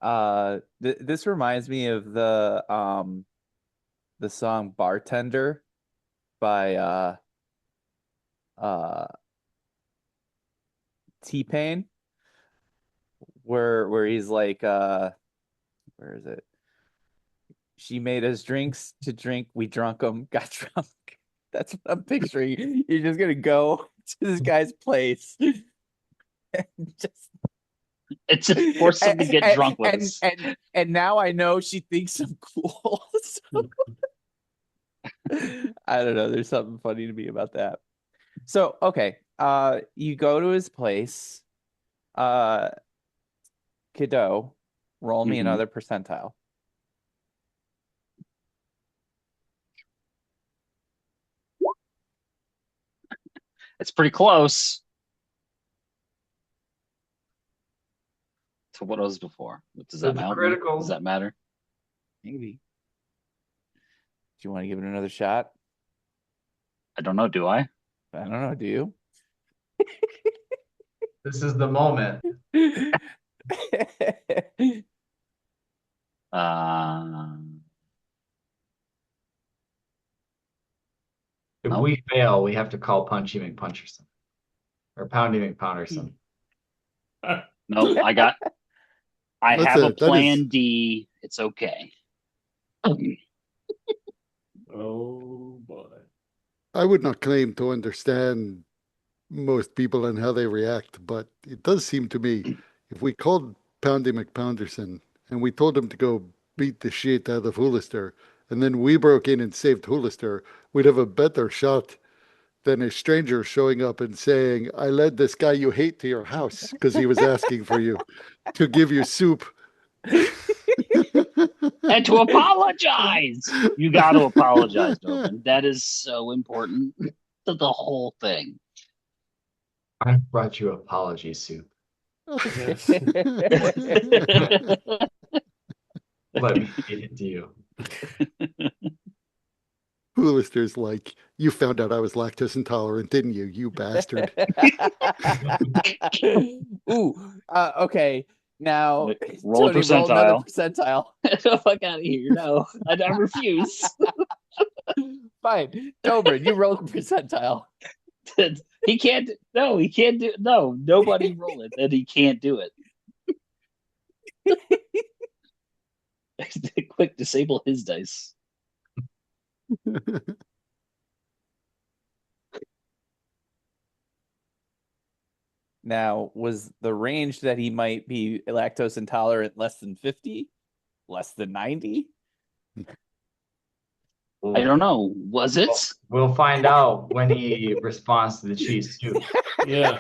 Speaker 1: Uh, th this reminds me of the song Bartender by uh T-Pain, where he's like where is it? She made us drinks to drink, we drunk them, got drunk. That's what I'm picturing. You're just gonna go to this guy's place and just
Speaker 3: It's just force them to get drunk with us.
Speaker 1: and now I know she thinks I'm cool. So, I don't know. There's something funny to me about that. So, okay. You go to his place. Uh, Kiddo, roll me
Speaker 3: Mhm.
Speaker 1: another percentile.
Speaker 3: It's pretty close to what it was before. Does that
Speaker 4: It's
Speaker 3: help me?
Speaker 4: critical.
Speaker 3: Does that matter?
Speaker 1: Maybe. Do you want to give it another shot?
Speaker 3: I don't know. Do I?
Speaker 1: I don't know. Do you?
Speaker 4: This is the moment.
Speaker 3: Uh,
Speaker 4: If
Speaker 3: nope.
Speaker 4: we fail, we have to call Punchy McPuncherson or Poundy McPounderson.
Speaker 3: Nope. I
Speaker 2: That's
Speaker 3: have a
Speaker 2: that is
Speaker 3: plan D. It's okay.
Speaker 5: Oh boy.
Speaker 2: I would not claim to understand most people and how they react, but it does seem to me if we called Poundy McPounderson and we told him to go beat the shit out of Hoolister, and then we broke in and saved Hoolister, we'd have a better shot than a stranger showing up and saying, I led this guy you hate to your house because he was asking for you to give you soup.
Speaker 3: And to apologize. You got to apologize, Dobin. That is so important to the whole thing.
Speaker 4: I brought you apology soup.
Speaker 5: Yes.
Speaker 4: Let me feed it to you.
Speaker 2: Hoolister's like, you found out I was lactose intolerant, didn't you, you bastard?
Speaker 1: Ooh, okay. Now,
Speaker 3: Roll a
Speaker 1: Tony, roll another
Speaker 3: percentile.
Speaker 1: percentile.
Speaker 3: Get the fuck out of here. No, I refuse.
Speaker 1: Fine. Dobrin, you roll a percentile.
Speaker 3: He can't. No, he can't do. No, nobody roll it. Then he can't do it. Quick, disable his dice.
Speaker 1: Now, was the range that he might be lactose intolerant less than 50? Less than 90?
Speaker 3: I don't know. Was it?
Speaker 4: We'll find out when he responds to the cheese soup.
Speaker 5: Yeah.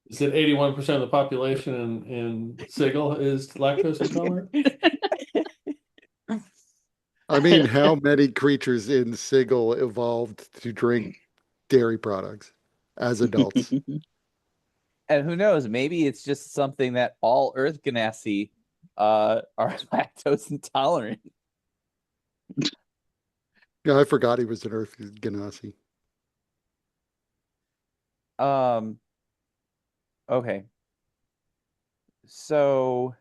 Speaker 5: Is it 81% of the population in Sigil is lactose intolerant?
Speaker 2: I mean, how many creatures in Sigil evolved to drink dairy products as adults?
Speaker 1: And who knows, maybe it's just something that all Earth Ganassi are lactose intolerant.
Speaker 2: Yeah, I forgot he was an Earth Ganassi.
Speaker 1: Okay. So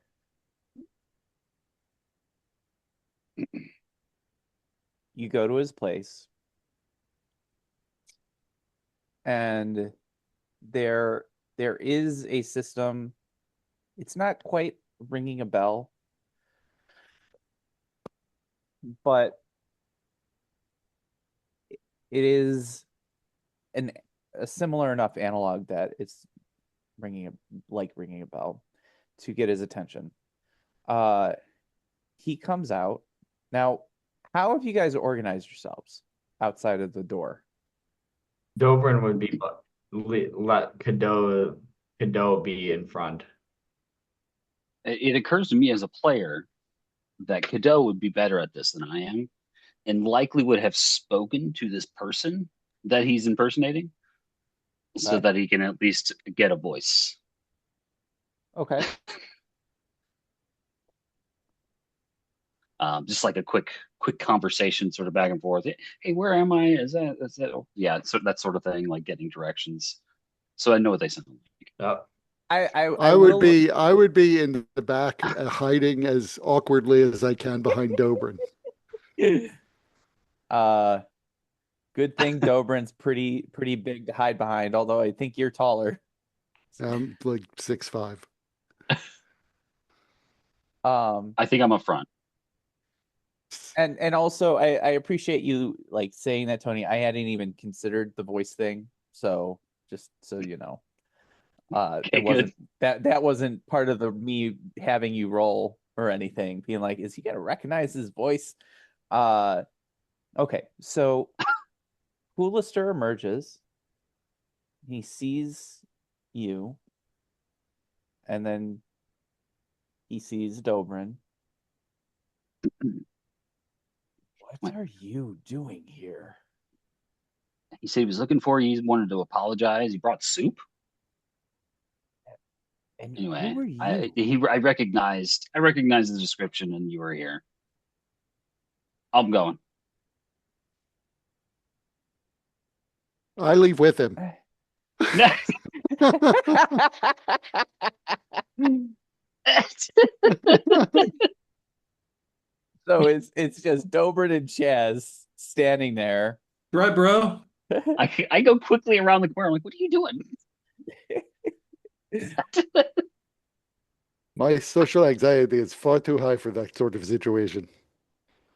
Speaker 1: you go to his place and there there is a system. It's not quite ringing a bell, but it is an a similar enough analog that it's ringing a bell to get his attention. Uh, he comes out. Now, how have you guys organized yourselves outside of the door?
Speaker 4: Dobrin would be let Cadeau be in front.
Speaker 3: It occurs to me as a player that Cadeau would be better at this than I am, and likely would have spoken to this person that he's impersonating, so
Speaker 1: Okay.
Speaker 3: that he can at least get a voice.
Speaker 1: Okay.
Speaker 3: Just like a quick conversation, sort of back and forth. Hey, where am I? Is that? Oh, yeah, so that sort of thing, like getting directions. So I know what they sound like.
Speaker 1: I will.
Speaker 2: I would be in the back, hiding as awkwardly as I can behind Dobrin.
Speaker 1: Uh, good thing Dobrin's pretty big to hide behind, although I think you're taller.
Speaker 2: I'm like 6'5".
Speaker 3: I think I'm up front.
Speaker 1: And also I appreciate you like saying that, Tony. I hadn't even considered the voice thing, so just so you know.
Speaker 3: Okay,
Speaker 1: It
Speaker 3: good.
Speaker 1: wasn't that wasn't part of the me having you roll or anything, being like, is he gonna recognize his voice? Uh okay, so Coolister emerges, he sees you, and then he sees Dobrin. What are you doing here?
Speaker 3: He said he was looking for you. He wanted to apologize. He brought soup.
Speaker 1: And
Speaker 3: Anyway,
Speaker 1: who are you?
Speaker 3: I recognized the description, and you were here. I'm going.
Speaker 2: I leave with him.
Speaker 1: So it's just Dobrin and Chaz standing there.
Speaker 5: Right, bro?
Speaker 3: I go quickly around the corner. I'm like, what are you doing?
Speaker 2: My social anxiety is far too high for that sort of situation.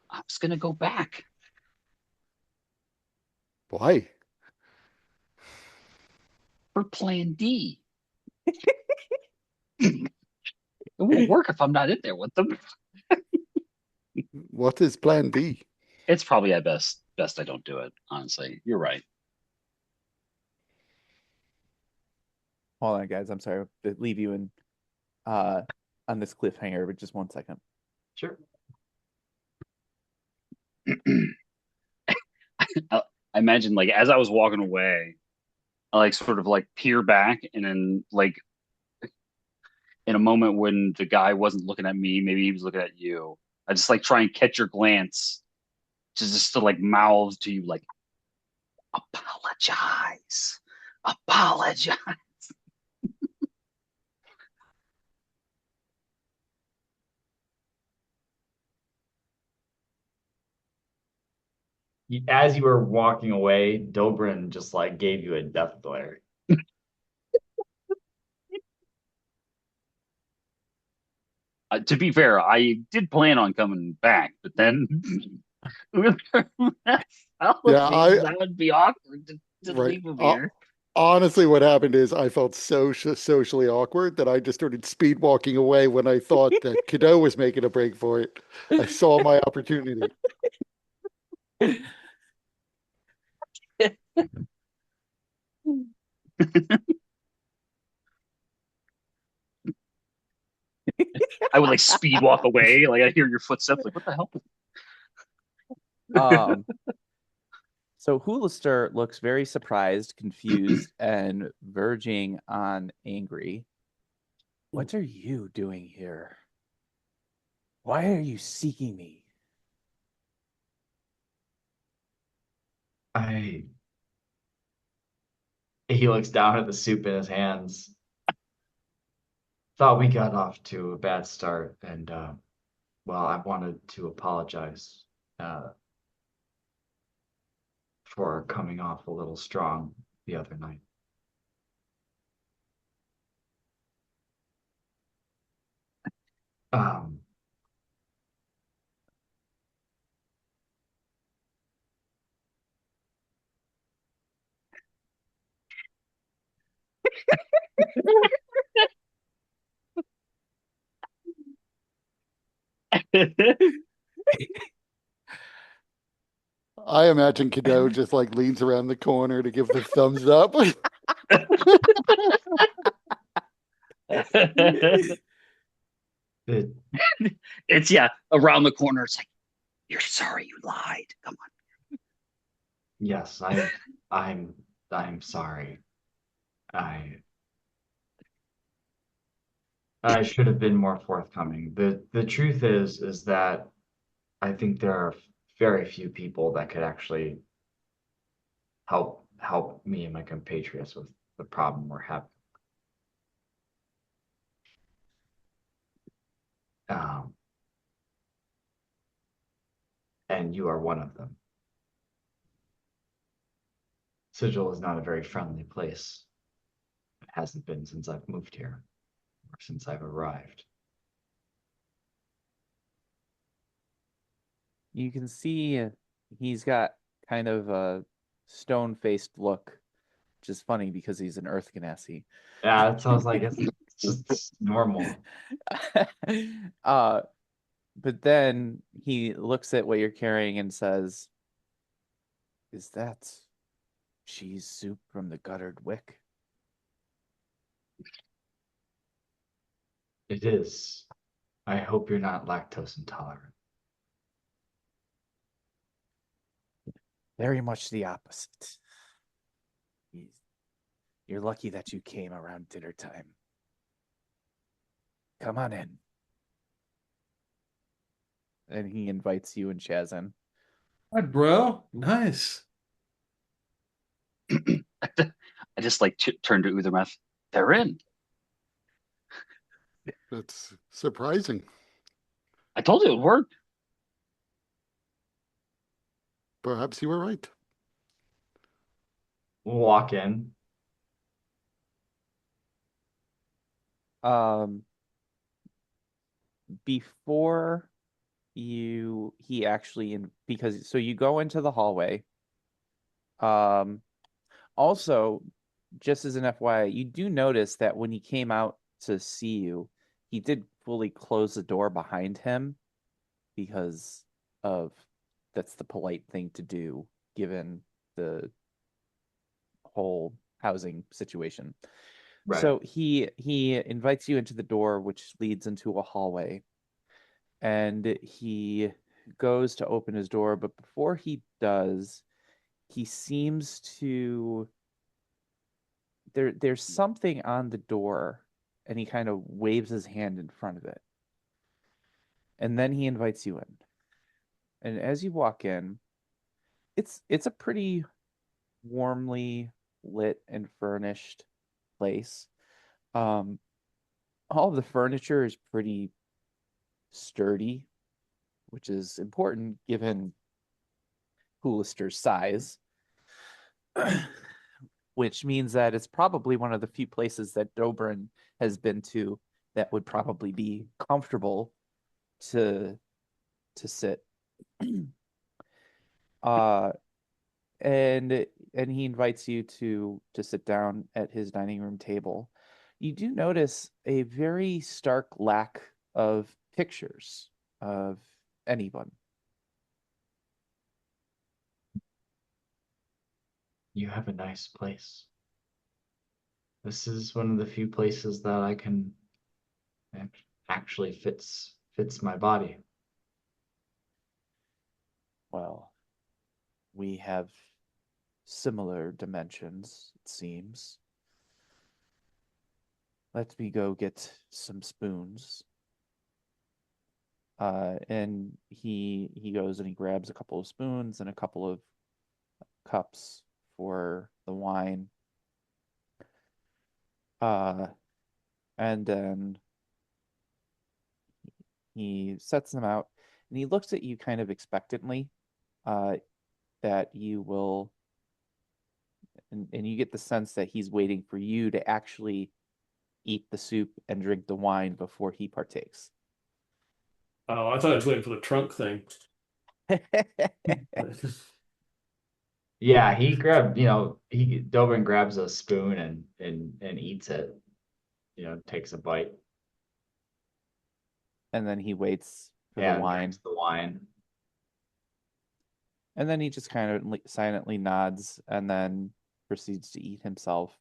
Speaker 3: I was gonna go back.
Speaker 2: Why?
Speaker 3: For Plan D. It won't work if I'm not in there with them.
Speaker 2: What is Plan D?
Speaker 3: It's probably at best I don't do it. Honestly, you're right.
Speaker 1: Hold on, guys. I'm sorry to leave you in uh on this cliffhanger, but just 1 second.
Speaker 4: Sure.
Speaker 3: I imagine like as I was walking away, I like sort of like peer back, and then like in a moment when the guy wasn't looking at me, maybe he was looking at you. I just like try and catch your glance, just to like mouth to you like apologize, apologize.
Speaker 4: As you were walking away, Dobrin just like gave you a death glare.
Speaker 3: To be fair, I did plan on coming back, but then that
Speaker 2: Yeah,
Speaker 3: that would be awkward to
Speaker 2: right.
Speaker 3: leave him here.
Speaker 2: Honestly, what happened is I felt so socially awkward that I just started speed walking away when I thought that Cadeau was making a break for it. I saw my opportunity.
Speaker 3: I would like speed walk away, like I hear your footsteps, like what the hell?
Speaker 1: Um so Hoolister looks very surprised, confused, and verging on angry. What are you doing here? Why are you seeking me?
Speaker 4: I He looks down at the soup in his hands. Thought we got off to a bad start, and well, I wanted to apologize for coming off a little strong the other night. Um,
Speaker 2: I imagine Cadeau just like leans around the corner to give the thumbs up.
Speaker 4: the
Speaker 3: It's yeah, around the corner. It's like, you're sorry you lied. Come on.
Speaker 4: yes, I'm I'm sorry. I I should have been more forthcoming. The truth is that I think there are very few people that could actually help me and my compatriots with the problem we're having. Um, and you are one of them. Sigil is not a very friendly place. It hasn't been since I've moved here, or since I've arrived.
Speaker 1: You can see he's got kind of a stone-faced look, which is funny because he's an Earth Genasi.
Speaker 4: Yeah, it sounds like it's just normal.
Speaker 1: uh, but then he looks at what you're carrying and says, "Is that cheese soup from the guttered wick?"
Speaker 4: It is. I hope you're not lactose intolerant.
Speaker 1: Very much the opposite. You're lucky that you came around dinner time. Come on in. And he invites you and Chaz in.
Speaker 5: Hi, bro. Nice.
Speaker 3: I just like turn to Uthermeth. They're in.
Speaker 2: That's surprising.
Speaker 3: I told you it worked.
Speaker 2: Perhaps you were right.
Speaker 4: Walk in.
Speaker 1: Um, before he actually because so you go into the hallway. Um, Also, just as an FYI, you do notice that when he came out to see you, he did fully close the door behind him because of that's the polite thing to do given the whole housing situation.
Speaker 4: Right.
Speaker 1: So he invites you into the door, which leads into a hallway, and he goes to open his door, but before he does, he seems to there's something on the door, and he kind of waves his hand in front of it, and then he invites you in. And as you walk in, it's a pretty warmly lit and furnished place. um all of the furniture is pretty sturdy, which is important given Hoolister's size. Which means that it's probably one of the few places that Dobrin has been to that would probably be comfortable to sit. uh and he invites you to sit down at his dining room table. You do notice a very stark lack of pictures of anyone.
Speaker 4: You have a nice place. This is one of the few places that I can actually fits my body.
Speaker 1: Well, we have similar dimensions, it seems. Let me go get some spoons. And he goes and he grabs a couple of spoons and a couple of cups for the wine. Uh, and then he sets them out and he looks at you kind of expectantly, uh, that you will, and you get the sense that he's waiting for you to actually eat the soup and drink the wine before he partakes.
Speaker 5: Oh, I thought I was waiting for the trunk thing.
Speaker 4: Yeah, he grabbed, Dobrin grabs a spoon and eats it, takes a bite
Speaker 1: And then he waits for the
Speaker 4: and drinks
Speaker 1: wine.
Speaker 4: the wine.
Speaker 1: And then he just kind of silently nods and then proceeds to eat himself.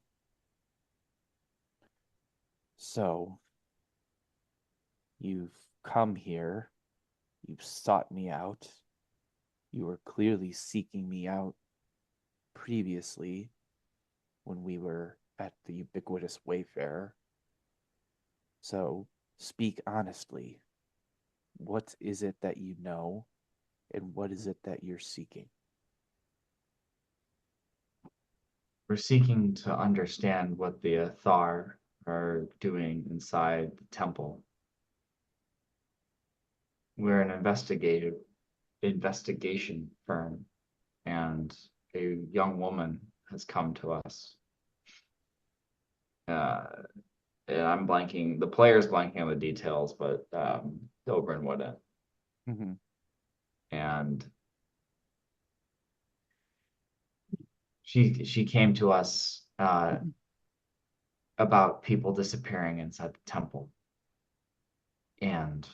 Speaker 1: So, you've come here. You've sought me out. You were clearly seeking me out previously when we were at the ubiquitous Wayfarer. So, speak honestly. What is it that you know, and what is it that you're seeking?
Speaker 4: We're seeking to understand what the Athar are doing inside the temple. We're an investigation firm, and a young woman has come to us. Uh, and I'm blanking, the player's blanking on the details, but Dobrin wouldn't.
Speaker 1: Mm-hmm.
Speaker 4: And she came to us about people disappearing inside the temple and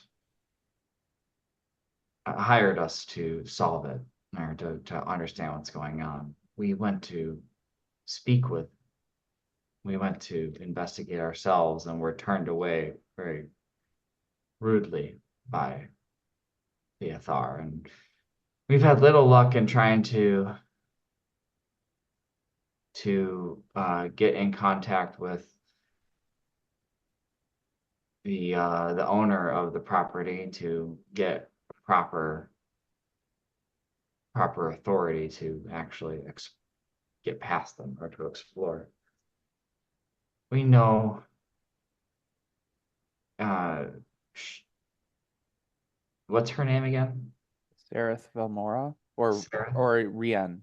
Speaker 4: hired us to solve it or to understand what's going on. Speak with, we went to investigate ourselves and were turned away very rudely by the Athar. And we've had little luck in trying to get in contact with the owner of the property to get proper authority to actually get past them or to explore. We know uh, what's her name again?
Speaker 1: Sereth Velmora or
Speaker 4: Sarah
Speaker 1: Rian?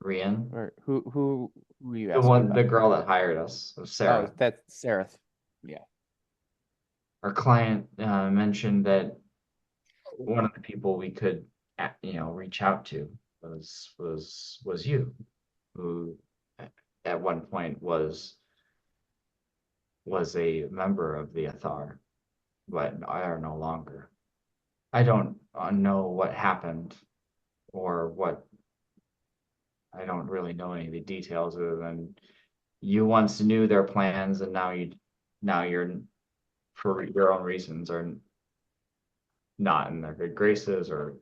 Speaker 4: Rian,
Speaker 1: Or who were you
Speaker 4: the
Speaker 1: asking
Speaker 4: one, the
Speaker 1: about?
Speaker 4: girl that hired us, so
Speaker 1: Oh,
Speaker 4: Sarah.
Speaker 1: that's Sereth. Yeah.
Speaker 4: Our client mentioned that one of the people we could, reach out to was you, who at one point was a member of the Athar, but I are no longer. I don't know what happened or what. I don't really know any of the details other than you once knew their plans and now you're for your own reasons are not in their good graces or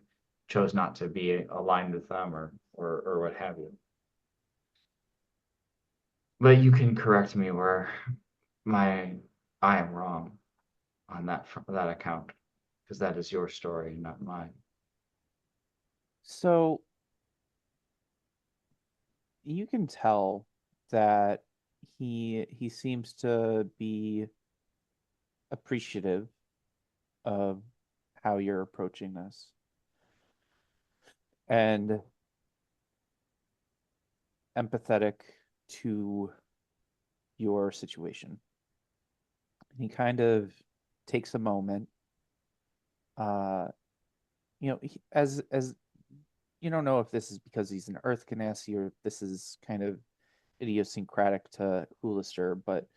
Speaker 4: chose not to be aligned with them or what have you. But you can correct me where my I am wrong on that account because that is your story, not mine.
Speaker 1: So you can tell that he seems to be appreciative of how you're approaching this and empathetic to your situation. He kind of takes a moment. As you don't know if this is because he's an Earth Ganassi or if this is kind of idiosyncratic to Hoolister, but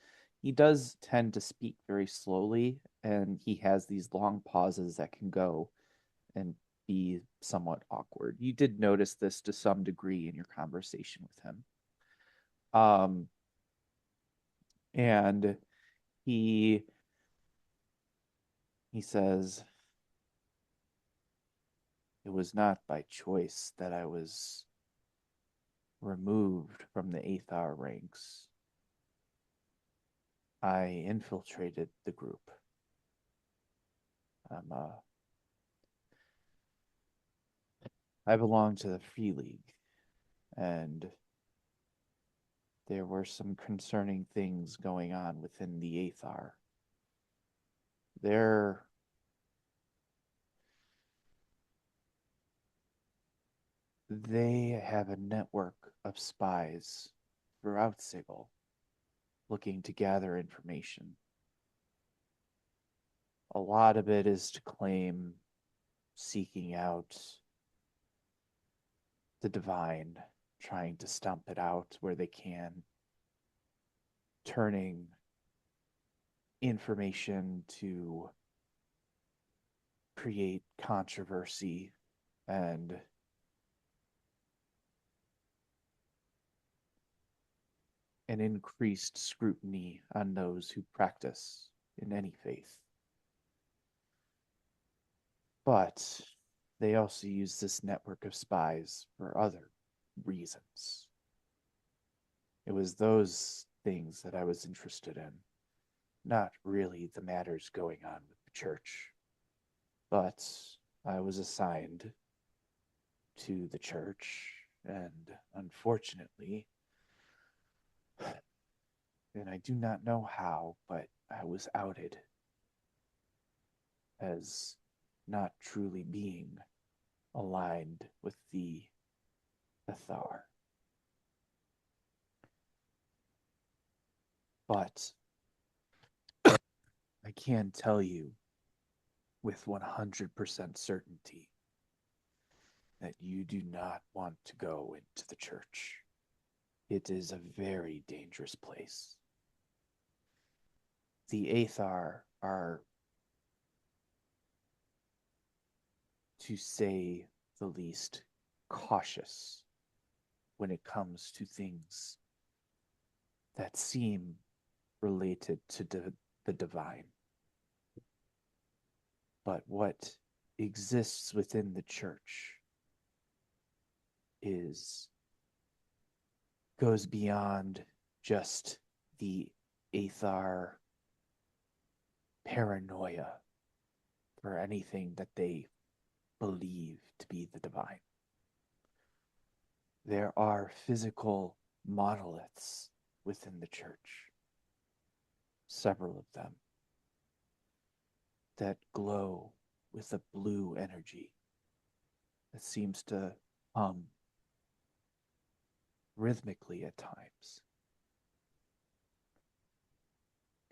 Speaker 1: he does tend to speak very slowly, and he has these long pauses that can go and be somewhat awkward. You did notice this to some degree in your conversation with him. Um, and he he says, "It was not by choice that I was removed from the Athar ranks. I infiltrated the group. I'm I belong to the Free League, and there were some concerning things going on within the Athar. They're they have a network of spies throughout Sigil looking to gather information. A lot of it is to claim seeking out the divine, trying to stomp it out where they can, turning information to create controversy and an increased scrutiny on those who practice in any faith. But they also use this network of spies for other reasons. It was those things that I was interested in, not really the matters going on with the church. But I was assigned to the church, and unfortunately, and I do not know how, but I was outed as not truly being aligned with the Athar. But I can tell you with 100% certainty that you do not want to go into the church. It is a very dangerous place. The Athar are, to say the least, cautious when it comes to things that seem related to the divine. But what exists within the church goes beyond just the Athar paranoia for anything that they believe to be the divine. There are physical monoliths within the church, several of them, that glow with a blue energy that seems to hum rhythmically at times.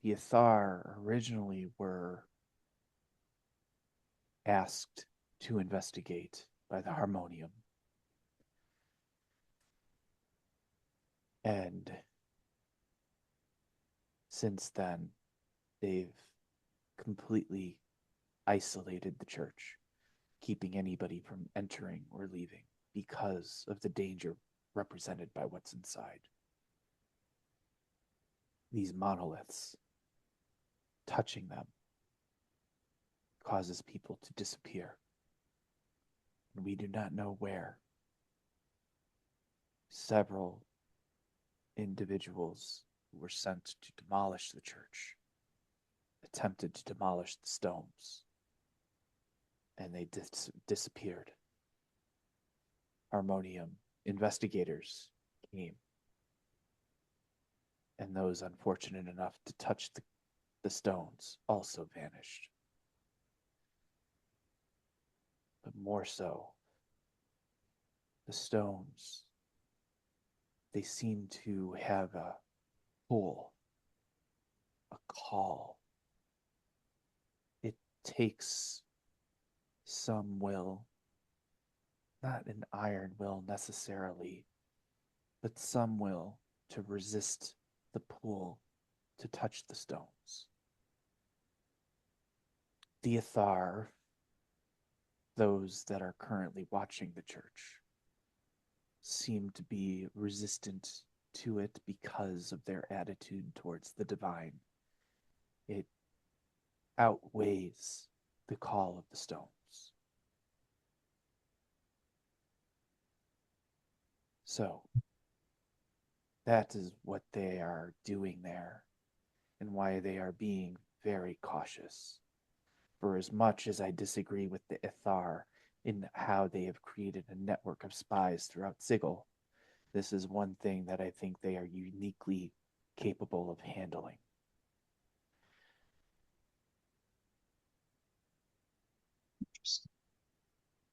Speaker 1: The Athar originally were asked to investigate by the Harmonium. And since then, they've completely isolated the church, keeping anybody from entering or leaving because of the danger represented by what's inside. These monoliths, touching them, causes people to disappear. And we do not know where. Several individuals who were sent to demolish the church attempted to demolish the stones, and they disappeared. Harmonium investigators came, and those unfortunate enough to touch the stones also vanished. But more so, the stones, they seem to have a pull, a call. It takes some will, not an iron will necessarily, but some will to resist the pull to touch the stones. The Athar, those that are currently watching the church, seem to be resistant to it because of their attitude towards the divine. It outweighs the call of the stones. So, that is what they are doing there and why they are being very cautious. For as much as I disagree with the Ithar in how they have created a network of spies throughout Sigil, this is one thing that I think they are uniquely capable of handling.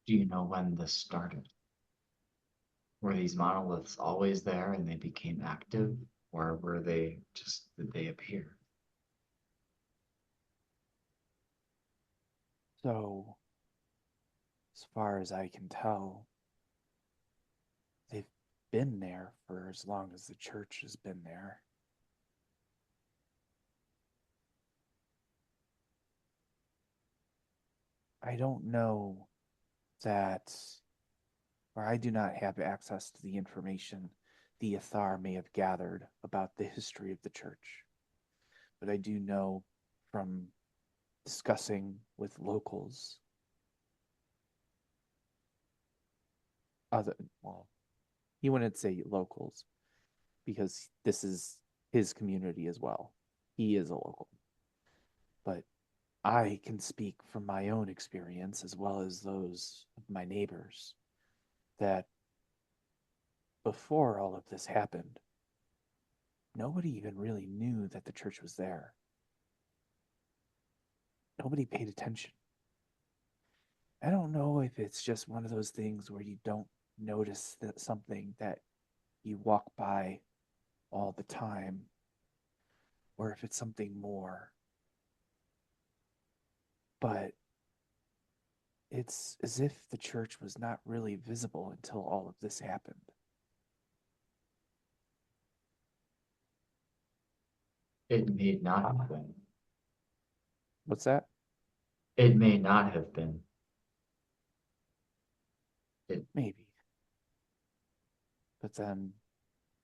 Speaker 4: Do you know when this started? Were these monoliths always there and they became active, or did they appear?
Speaker 1: So, as far as I can tell, they've been there for as long as the church has been there. I don't know that, or I do not have access to the information the Athar may have gathered about the history of the church. But I do know from discussing with locals, other, well, he wouldn't say locals because this is his community as well. He is a local. But I can speak from my own experience as well as those of my neighbors that before all of this happened, nobody even really knew that the church was there. Nobody paid attention. I don't know if it's just one of those things where you don't notice that something that you walk by all the time, or if it's something more. But it's as if the church was not really visible until all of this happened.
Speaker 4: It may not have been.
Speaker 1: What's that?
Speaker 4: It may not have been.
Speaker 1: Maybe. But then,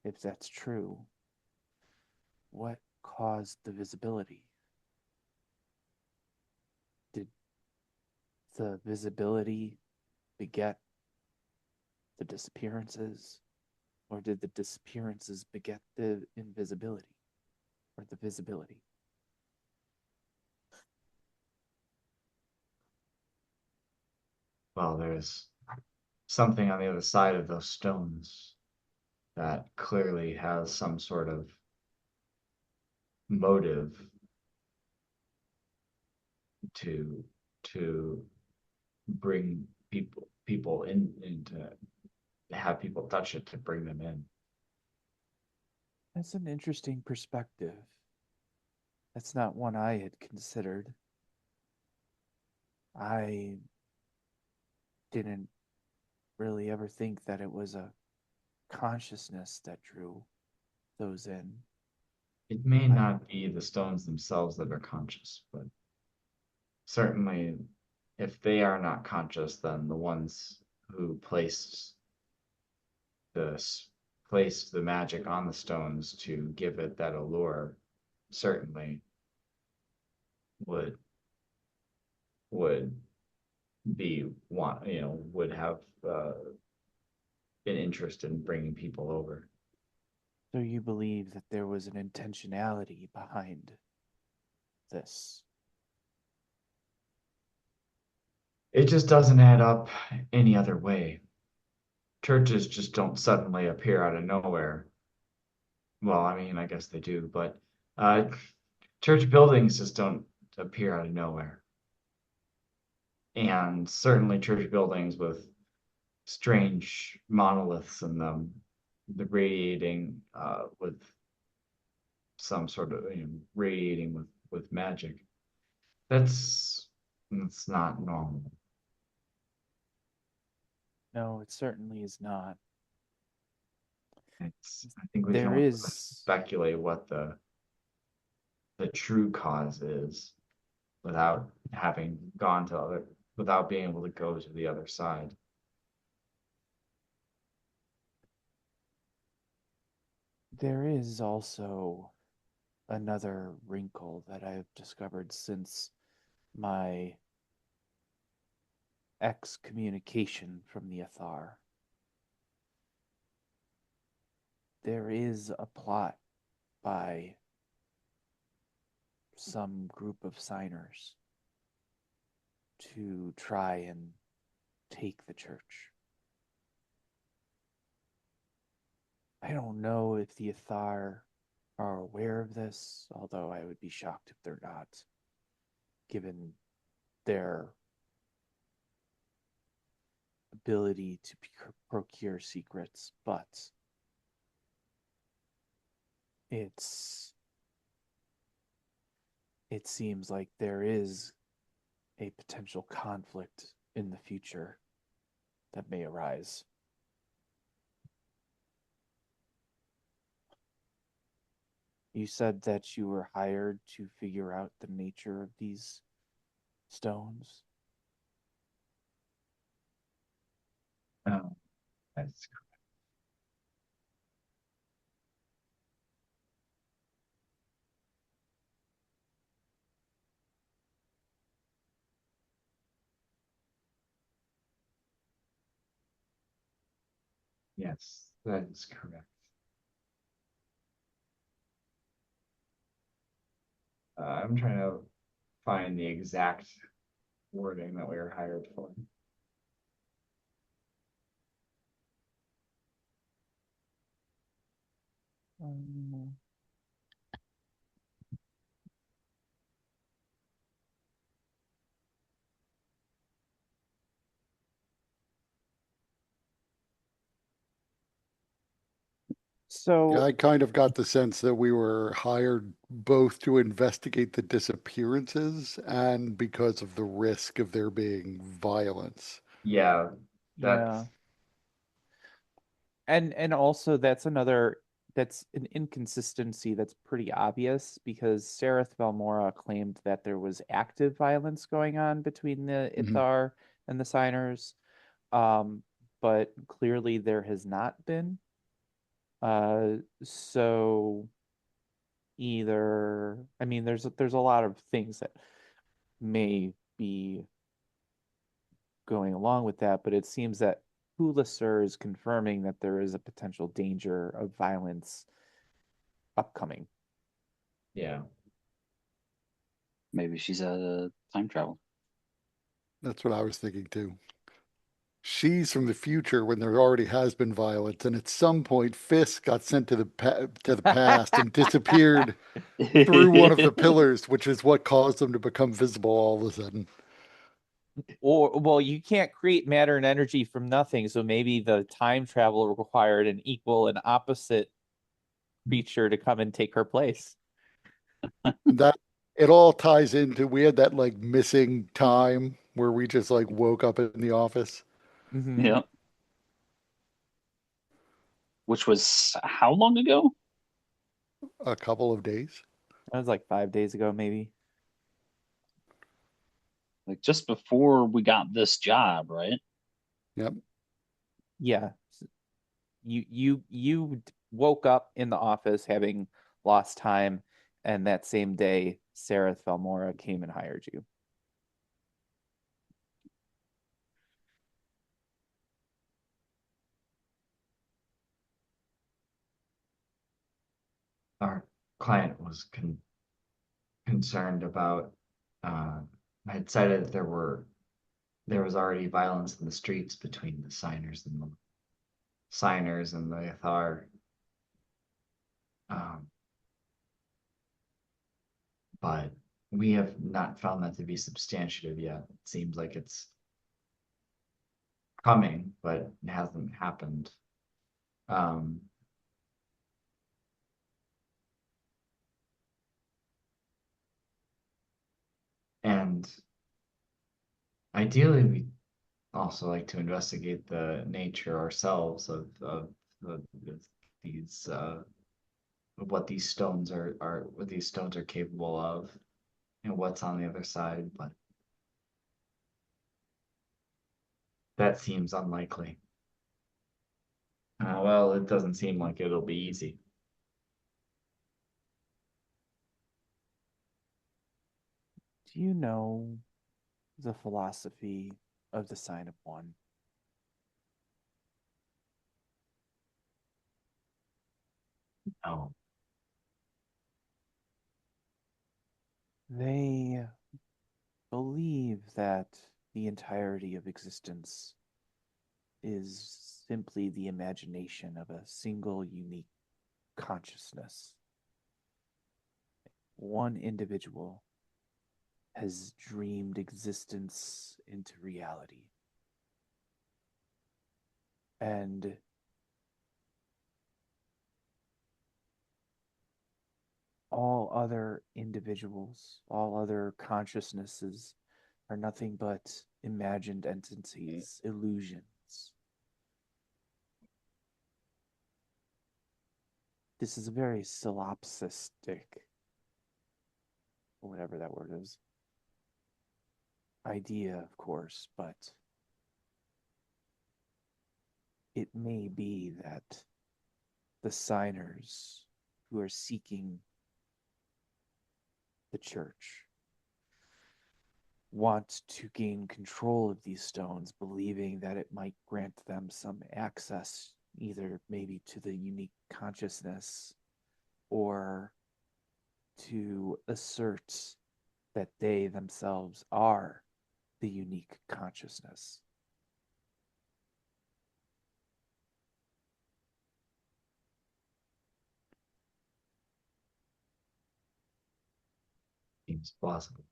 Speaker 1: if that's true, what caused the visibility? Did the visibility beget the disappearances? Or did the disappearances beget the invisibility or the visibility?
Speaker 4: Well, there's something on the other side of those stones that clearly has some sort of motive to to bring people in and to have people touch it to bring them in.
Speaker 1: That's an interesting perspective. That's not one I had considered. I didn't really ever think that it was a consciousness that drew those in.
Speaker 4: It may
Speaker 1: I,
Speaker 4: not be the stones themselves that are conscious, but certainly if they are not conscious, then the ones who this placed the magic on the stones to give it that allure certainly would would be want would have an interest in bringing people over.
Speaker 1: so you believe that there was an intentionality behind this?
Speaker 4: It just doesn't add up any other way. Churches just don't suddenly appear out of nowhere. Well, I mean, I guess they do, but uh, church buildings just don't appear out of nowhere. And certainly church buildings with strange monoliths in them, the radiating with some sort of radiating with magic. That's not normal.
Speaker 1: No, it certainly is not.
Speaker 4: I think we can
Speaker 1: There
Speaker 4: only
Speaker 1: is,
Speaker 4: speculate what the true cause is without having gone to other without being able to go to the other side.
Speaker 1: there is also another wrinkle that I've discovered since my excommunication from the Athar. There is a plot by some group of signers to try and take the church. I don't know if the Athar are aware of this, although I would be shocked if they're not, given their ability to procure secrets, but it's it seems like there is a potential conflict in the future that may arise. You said that you were hired to figure out the nature of these stones.
Speaker 4: Oh, that's yes, that is correct. I'm trying to find the exact wording that we were hired for.
Speaker 1: Um,
Speaker 2: Yeah,
Speaker 1: so
Speaker 2: I kind of got the sense that we were hired both to investigate the disappearances and because of the risk of there being violence.
Speaker 4: Yeah,
Speaker 1: yeah,
Speaker 4: that's
Speaker 1: and also that's an inconsistency that's pretty obvious because Sereth Valmora claimed that there was active violence going on between the
Speaker 2: Mhm.
Speaker 1: Ithar and the Signers, um, but clearly there has not been. So either, I mean, there's a lot of things that may be going along with that, but it seems that Hulisser is confirming that there is a potential danger of violence upcoming.
Speaker 4: yeah.
Speaker 3: Maybe she's a time travel.
Speaker 2: That's what I was thinking too. She's from the future when there already has been violence, and at some point, Fisk got sent to the past and disappeared through one of the pillars, which is what caused them to become visible all of a sudden.
Speaker 1: Or, well, you can't create matter and energy from nothing, so maybe the time travel required an equal and opposite creature to come and take her place.
Speaker 2: That it all ties into we had that like missing time where we just like woke up in the office
Speaker 1: Hmm.
Speaker 3: Yeah. Which was how long ago?
Speaker 2: a couple of days.
Speaker 1: That was like 5 days ago, maybe.
Speaker 3: Like just before we got this job, right?
Speaker 2: Yep.
Speaker 1: Yeah. You woke up in the office having lost time, and that same day, Sarah Thelmora came and hired you.
Speaker 4: Our client was concerned about I had cited that there was already violence in the streets between the signers and the Ithar. Um, but we have not found that to be substantiative yet. It seems like it's coming, but it hasn't happened. Um, and ideally, we also like to investigate the nature ourselves of these of what these stones are what these stones are capable of and what's on the other side, but that seems unlikely. Well, it doesn't seem like it'll be easy.
Speaker 1: Do you know the philosophy of the sign of one?
Speaker 4: Oh,
Speaker 1: They believe that the entirety of existence is simply the imagination of a single unique consciousness. One individual has dreamed existence into reality. And all other individuals, all other consciousnesses are nothing but imagined entities, illusions. This is a very solipsistic, whatever that word is, idea, of course, but it may be that the signers who are seeking the church want to gain control of these stones, believing that it might grant them some access, either maybe to the unique consciousness or to assert that they themselves are the unique consciousness.
Speaker 4: Seems plausible.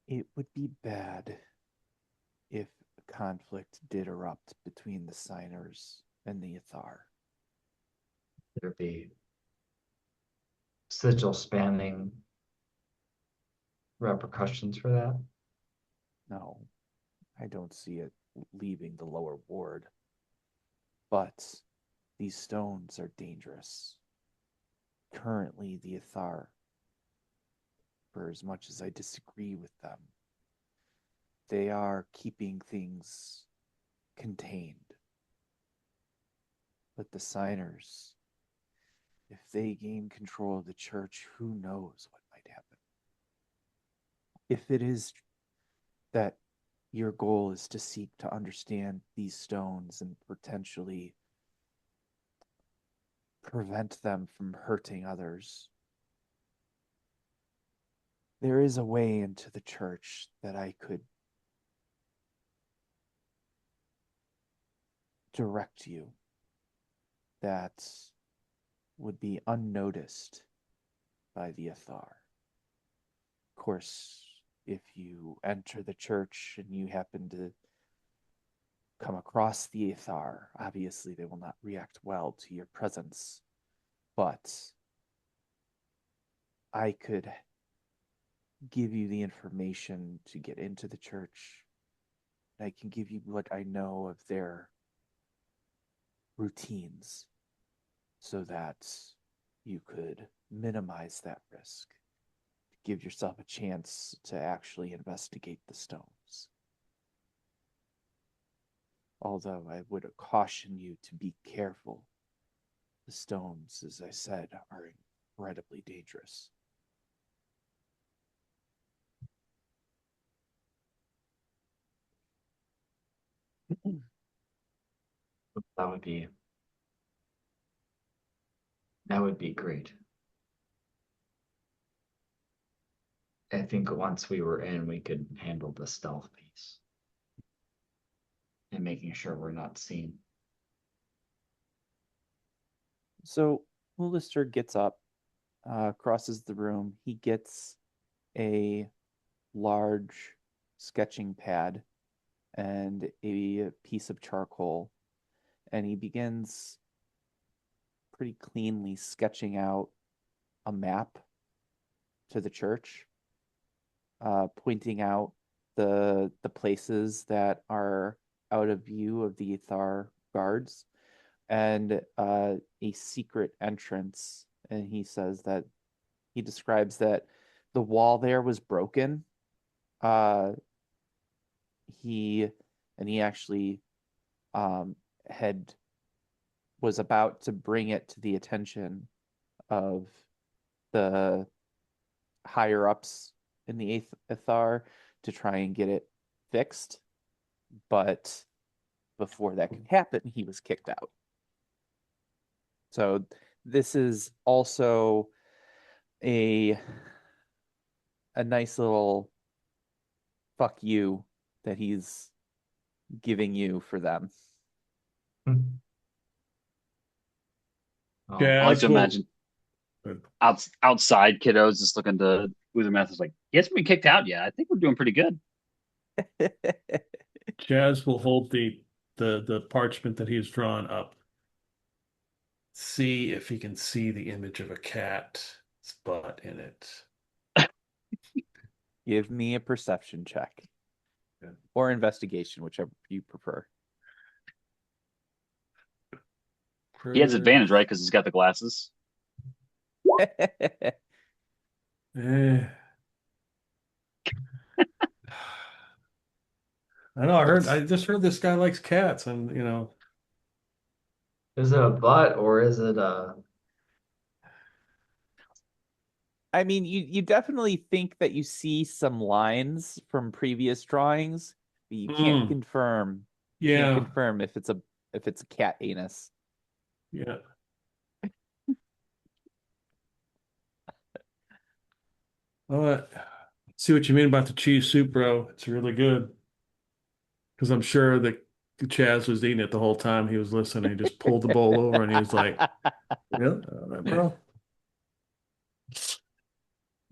Speaker 1: It would be bad if a conflict did erupt between the signers and the Ithar.
Speaker 4: There'd be sigil spanning repercussions for that.
Speaker 1: No, I don't see it leaving the lower ward. But these stones are dangerous. Currently, the Ithar, for as much as I disagree with them, they are keeping things contained. But the signers, if they gain control of the church, who knows what might happen? If it is that your goal is to seek to understand these stones and potentially prevent them from hurting others, there is a way into the church that I could direct you that would be unnoticed by the Athar. Of course, if you enter the church and you happen to come across the Athar, obviously they will not react well to your presence. But I could give you the information to get into the church. I can give you what I know of their routines so that you could minimize that risk. Give yourself a chance to actually investigate the stones. Although I would caution you to be careful. The stones, as I said, are incredibly dangerous.
Speaker 4: That would be that would be great. I think once we were in, we could handle the stealth piece and making sure we're not seen.
Speaker 1: So Mullister gets up, crosses the room. He gets a large sketching pad and a piece of charcoal, and he begins pretty cleanly sketching out a map to the church, pointing out the places that are out of view of the Ithar guards and a secret entrance. And he says that he describes that the wall there was broken. Uh, he he actually had was about to bring it to the attention of the higher ups in the Ithar to try and get it fixed, but before that could happen, he was kicked out. So this is also a nice little fuck you that he's giving you for them.
Speaker 4: Oh,
Speaker 3: I like
Speaker 5: Jazz
Speaker 3: to
Speaker 5: will
Speaker 3: imagine outside kiddos just looking to do their math. Is like, he hasn't been kicked out yet. I think we're doing pretty good.
Speaker 5: Jazz will hold the parchment that he's drawn up see if he can see the image of a cat's butt in it.
Speaker 1: Give me a perception check
Speaker 5: Yeah.
Speaker 1: or investigation, whichever you prefer.
Speaker 3: He has advantage, right? Because he's got the glasses.
Speaker 5: Eh. I know. I just heard this guy likes cats, and
Speaker 4: Is it a butt or is it a
Speaker 1: I mean, you definitely think that you see some lines from previous drawings, but you can't
Speaker 5: mm,
Speaker 1: confirm. You can't
Speaker 5: yeah,
Speaker 1: confirm if it's a cat anus.
Speaker 5: yeah. Uh, see what you mean about the cheese soup, bro. It's really good. Because I'm sure that Chaz was eating it the whole time he was listening. He just pulled the bowl over and he was like, "Really, all right, bro?"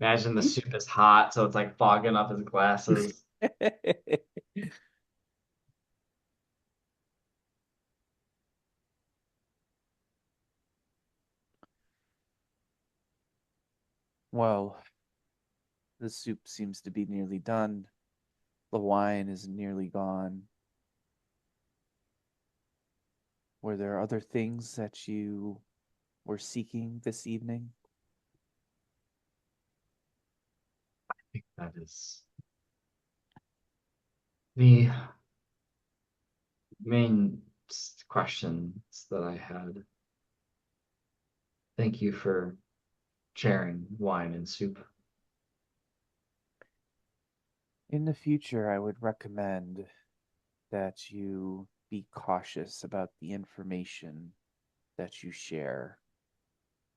Speaker 4: imagine the soup is hot, so it's like fogging up his glasses.
Speaker 1: Well, the soup seems to be nearly done. The wine is nearly gone. Were there other things that you were seeking this evening?
Speaker 4: I think that is the main questions that I had. Thank you for sharing wine and soup.
Speaker 1: In the future, I would recommend that you be cautious about the information that you share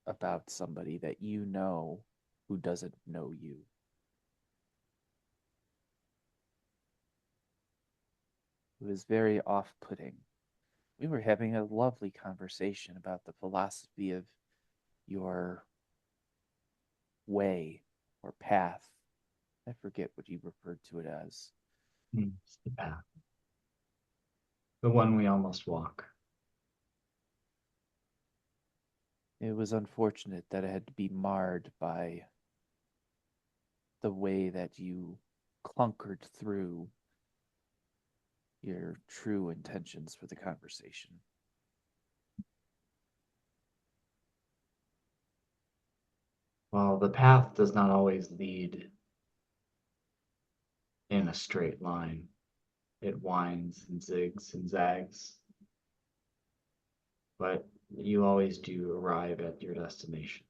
Speaker 1: about somebody that you know who doesn't know you. It was very off putting. We were having a lovely conversation about the philosophy of your way or path. I forget what you referred to it as.
Speaker 4: It's the path. The one we almost walk.
Speaker 1: It was unfortunate that it had to be marred by the way that you clunkered through your true intentions for the conversation.
Speaker 4: Well, the path does not always lead in a straight line. It winds and zigs and zags, but you always do arrive at your destination.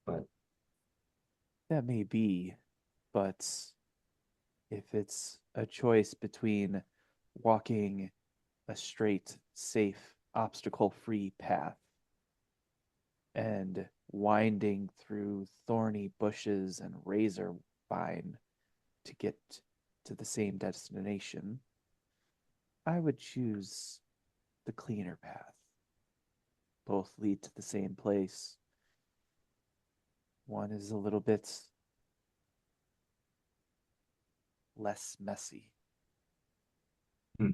Speaker 4: But
Speaker 1: That may be, but if it's a choice between walking a straight, safe, obstacle free path and winding through thorny bushes and razor vine to get to the same destination, I would choose the cleaner path. Both lead to the same place. One is a little bit less messy.
Speaker 4: hmm,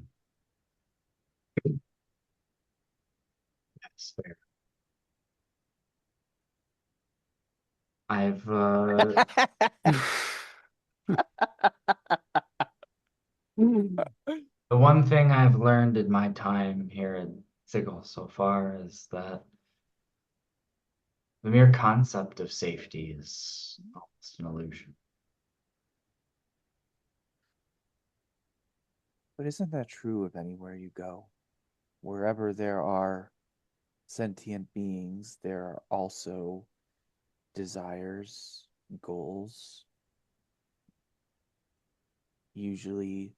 Speaker 4: that's fair. I've the one thing I've learned in my time here at Sigil so far is that the mere concept of safety is almost an illusion.
Speaker 1: But isn't that true of anywhere you go? Wherever there are sentient beings, there are also desires, goals, usually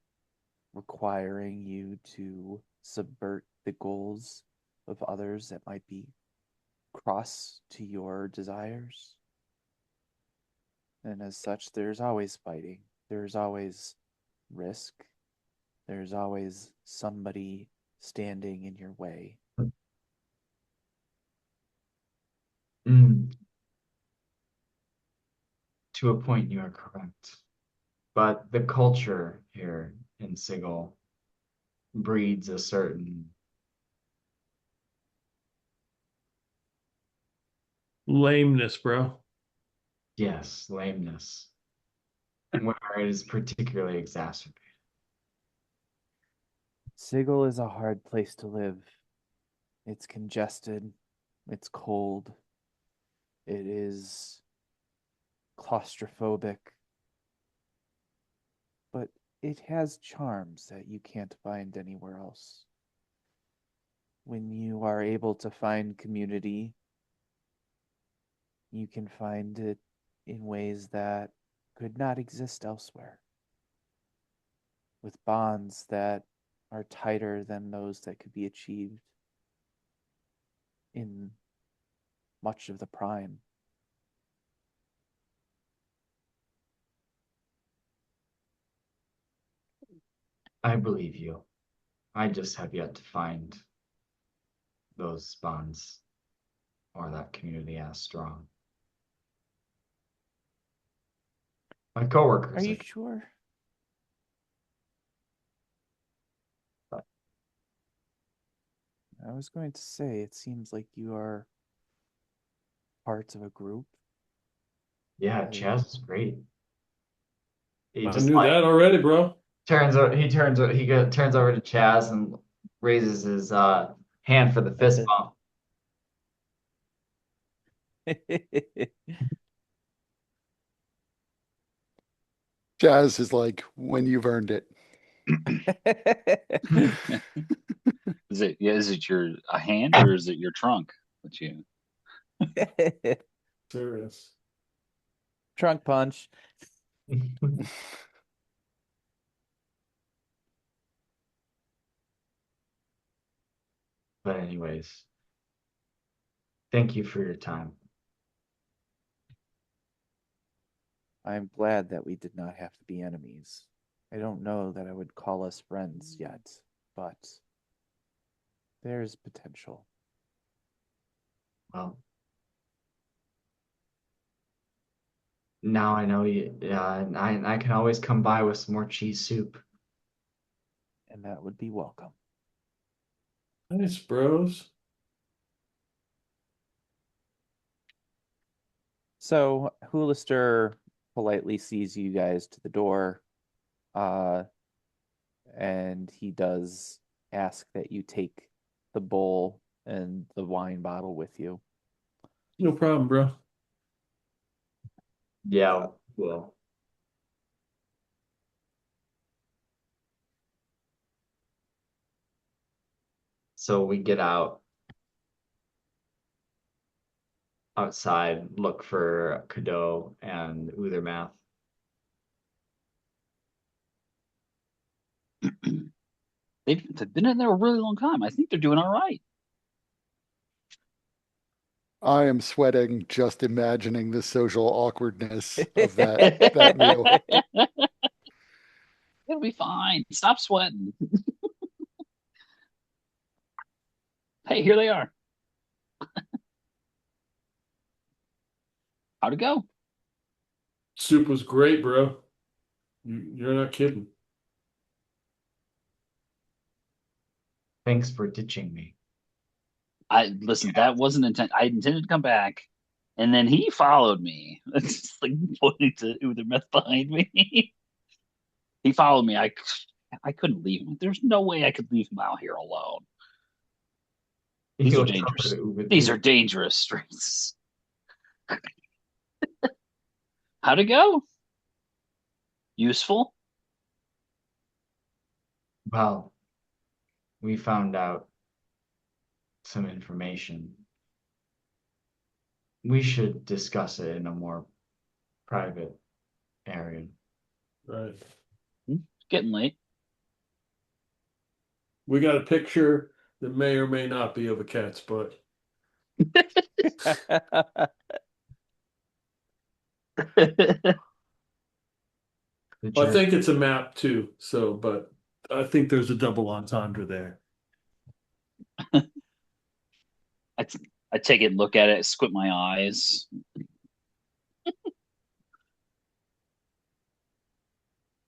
Speaker 1: requiring you to subvert the goals of others that might be cross to your desires. And as such, there's always fighting, there's always risk, there's always somebody standing in your way.
Speaker 4: Mm, to a point, you are correct. But the culture here in Sigil breeds a certain
Speaker 5: Lameness, bro.
Speaker 4: Yes, lameness, where it is particularly exacerbated.
Speaker 1: Sigil is a hard place to live. It's congested. It's cold. It is claustrophobic. But it has charms that you can't find anywhere else. When you are able to find community, you can find it in ways that could not exist elsewhere, with bonds that are tighter than those that could be achieved in much of the prime.
Speaker 4: I believe you. I just have yet to find those bonds or that community as strong. My
Speaker 1: Are
Speaker 4: coworkers,
Speaker 1: you
Speaker 4: like,
Speaker 1: sure? I was going to say, it seems like you are part of a group.
Speaker 4: yeah,
Speaker 1: Uh,
Speaker 4: Chaz is great. He
Speaker 5: I
Speaker 4: just
Speaker 5: knew
Speaker 4: like
Speaker 5: that already, bro.
Speaker 4: turns over to Chaz and raises his hand for the fist bump.
Speaker 2: Jazz is like, when you've earned it.
Speaker 3: Is it your a hand or is it your trunk that you
Speaker 5: Serious.
Speaker 1: Trunk punch.
Speaker 4: But anyways, thank you for your time.
Speaker 1: I'm glad that we did not have to be enemies. I don't know that I would call us friends yet, but there's potential.
Speaker 4: Well, now I know you. Yeah, I can always come by with some more cheese soup.
Speaker 1: And that would be welcome.
Speaker 5: Nice, bros.
Speaker 1: So Hoolister politely sees you guys to the door, uh, and he does ask that you take the bowl and the wine bottle with you.
Speaker 5: No problem, bro.
Speaker 4: Yeah, well, so we get outside, look for Cadeau and Uthermath.
Speaker 3: they've been in there a really long time. I think they're doing all right.
Speaker 2: I am sweating just imagining the social awkwardness of that meal.
Speaker 3: It'll be fine. Stop sweating. Hey, here they are. How'd it go?
Speaker 5: Soup was great, bro. You're not kidding.
Speaker 4: Thanks for ditching me.
Speaker 3: I listen, that wasn't intent. I intended to come back, and then he followed me. It's just like pointing to the meth behind me. He followed me. I couldn't leave him. There's no way I could leave him out here alone.
Speaker 4: He
Speaker 3: These are
Speaker 4: looks over
Speaker 3: dangerous.
Speaker 4: to
Speaker 3: These
Speaker 4: Uber.
Speaker 3: are dangerous streets. How'd it go? Useful?
Speaker 4: Well, we found out some information. We should discuss it in a more private area.
Speaker 5: Right.
Speaker 3: It's getting late.
Speaker 5: We got a picture that may or may not be of a cat's butt.
Speaker 4: The
Speaker 5: I
Speaker 4: journey.
Speaker 5: think it's a map too, so but I think there's a double entendre there.
Speaker 3: I, I take it, look at it, squint my eyes.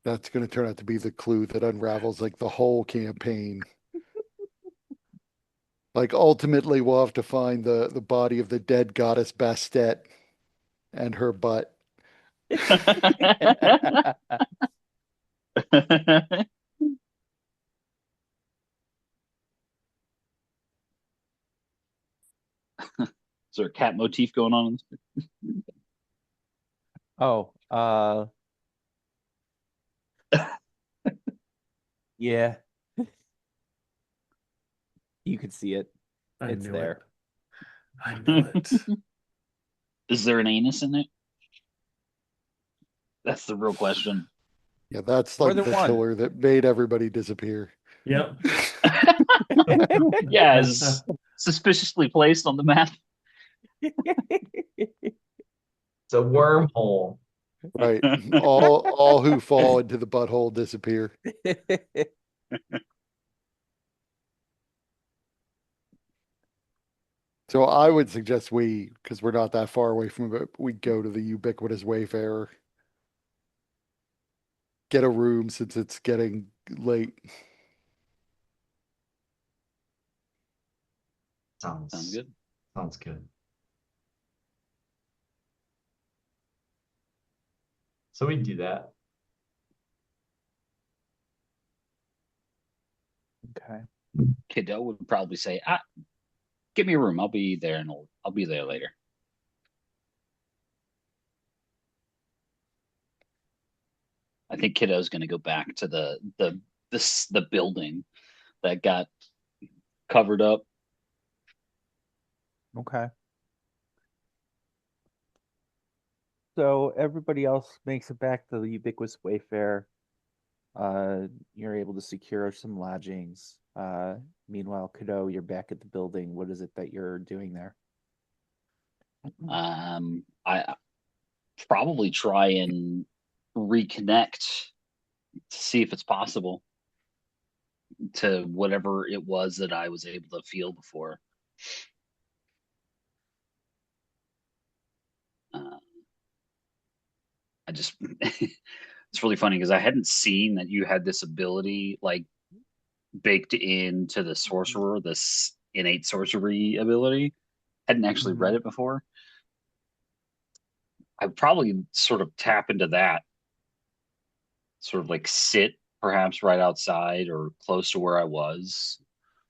Speaker 2: That's going to turn out to be the clue that unravels like the whole campaign. Like ultimately, we'll have to find the body of the dead goddess Bastet and her butt.
Speaker 3: Is there a cat motif going on in this?
Speaker 1: Oh, yeah, you can see it.
Speaker 5: I
Speaker 1: It's
Speaker 5: knew it.
Speaker 1: there.
Speaker 5: I knew it.
Speaker 3: Is there an anus in it? That's the real question.
Speaker 2: Yeah, that's
Speaker 1: More
Speaker 2: like
Speaker 1: than
Speaker 2: the
Speaker 1: one.
Speaker 2: killer that made everybody disappear.
Speaker 5: Yep.
Speaker 3: Yeah, is suspiciously placed on the map.
Speaker 4: It's a wormhole.
Speaker 2: Right. All who fall into the butthole disappear. So I would suggest because we're not that far away from it, we go to the ubiquitous Wayfarer, get a room since it's getting late.
Speaker 3: Sounds
Speaker 4: Sounds
Speaker 3: good.
Speaker 4: sounds good. So we do that.
Speaker 1: Okay.
Speaker 3: Kiddo would probably say, "Give me a room. I'll be there, and I'll be there later." I think Kiddo's going to go back to the building that got covered up.
Speaker 1: Okay. So everybody else makes it back to the ubiquitous Wayfair. You're able to secure some lodgings. Meanwhile, Cadeau, you're back at the building. What is it that you're doing there?
Speaker 3: I probably try and reconnect to see if it's possible to whatever it was that I was able to feel before. Uh, I just it's really funny because I hadn't seen that you had this ability like baked into the sorcerer, this innate sorcery ability. Hadn't actually
Speaker 1: Mm-hmm.
Speaker 3: read it before. I probably sort of tap into that, sort of like sit perhaps right outside or close to where I was,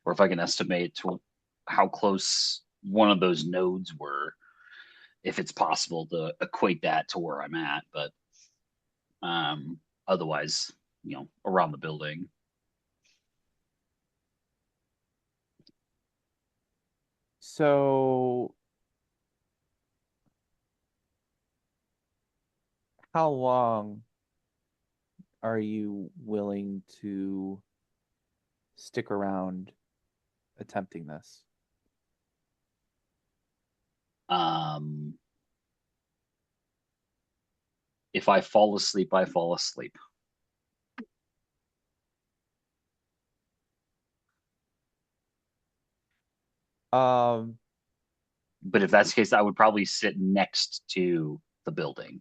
Speaker 3: or if I can estimate to how close one of those nodes were, if it's possible to equate that to where I'm at. But otherwise, around the building.
Speaker 1: So, how long are you willing to stick around attempting this?
Speaker 3: Um, if I fall asleep, I fall asleep.
Speaker 1: Um,
Speaker 3: But if that's the case, I would probably sit next to the building,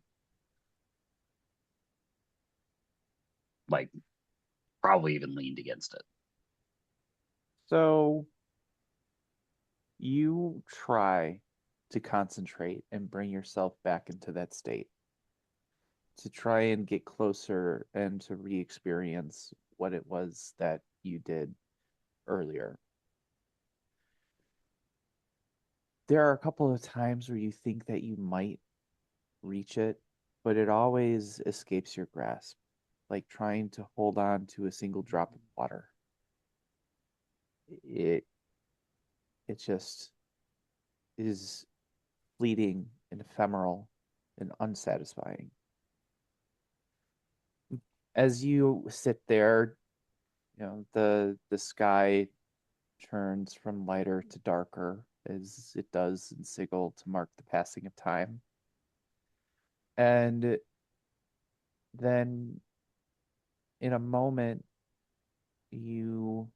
Speaker 3: like probably even leaned against it.
Speaker 1: so you try to concentrate and bring yourself back into that state to try and get closer and to re-experience what it was that you did earlier. There are a couple of times where you think that you might reach it, but it always escapes your grasp, like trying to hold on to a single drop of water. It it just is fleeting and ephemeral and unsatisfying. As you sit there, the sky turns from lighter to darker as it does in Sigil to mark the passing of time. And then in a moment, you,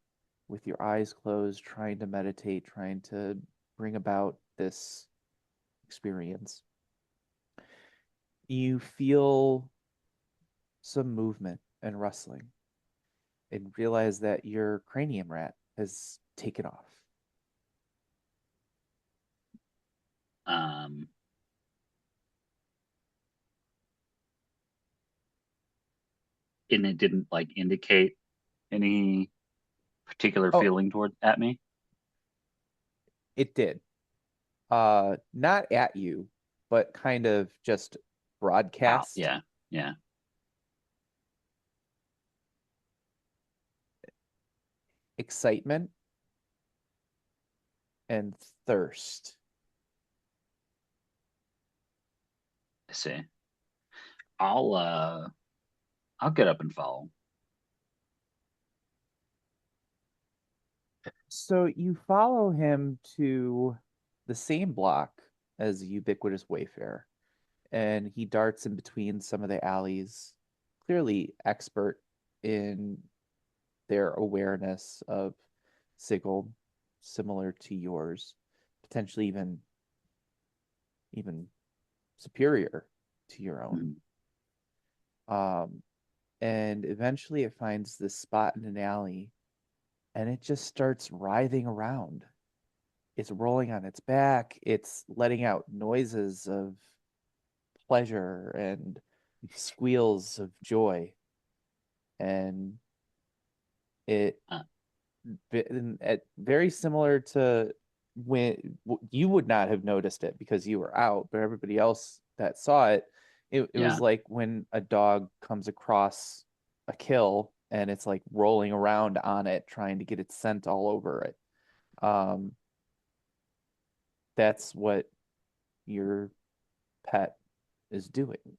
Speaker 1: with your eyes closed, trying to meditate, trying to bring about this experience, you feel some movement and rustling and realize that your cranium rat has taken off.
Speaker 3: Um, and it didn't like indicate any particular
Speaker 1: Oh,
Speaker 3: feeling toward at me.
Speaker 1: it did. Not at you, but kind of just
Speaker 3: Out.
Speaker 1: broadcast
Speaker 3: Yeah. Yeah.
Speaker 1: excitement and thirst.
Speaker 3: I see. I'll I'll get up and follow.
Speaker 1: So you follow him to the same block as the Ubiquitous Wayfarer, and he darts in between some of the alleys, clearly expert in their awareness of Sigil, similar to yours, potentially even superior to your own.
Speaker 3: Mhm.
Speaker 1: And eventually it finds this spot in an alley and it just starts writhing around. It's rolling on its back, it's letting out noises of pleasure and squeals of joy. And it
Speaker 3: Uh,
Speaker 1: very similar to when you would not have noticed it because you were out, but everybody else that saw it, it was
Speaker 3: yeah.
Speaker 1: like when a dog comes across a kill and it's like rolling around on it, trying to get its scent all over it. Um, that's what your pet is doing.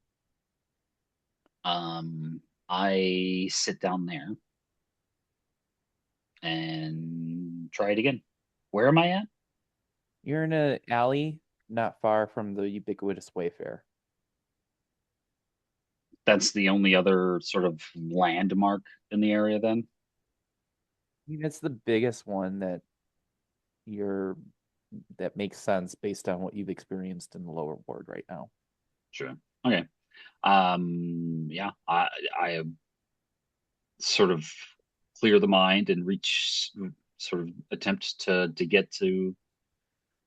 Speaker 3: I sit down there and try it again. Where am I at?
Speaker 1: You're in an alley not far from the ubiquitous Wayfair.
Speaker 3: That's the only other sort of landmark in the area then?
Speaker 1: I mean, it's the biggest one you're that makes sense based on what you've experienced in the lower ward right now.
Speaker 3: Sure. Okay. Yeah, I sort of clear the mind and reach sort of attempt to get to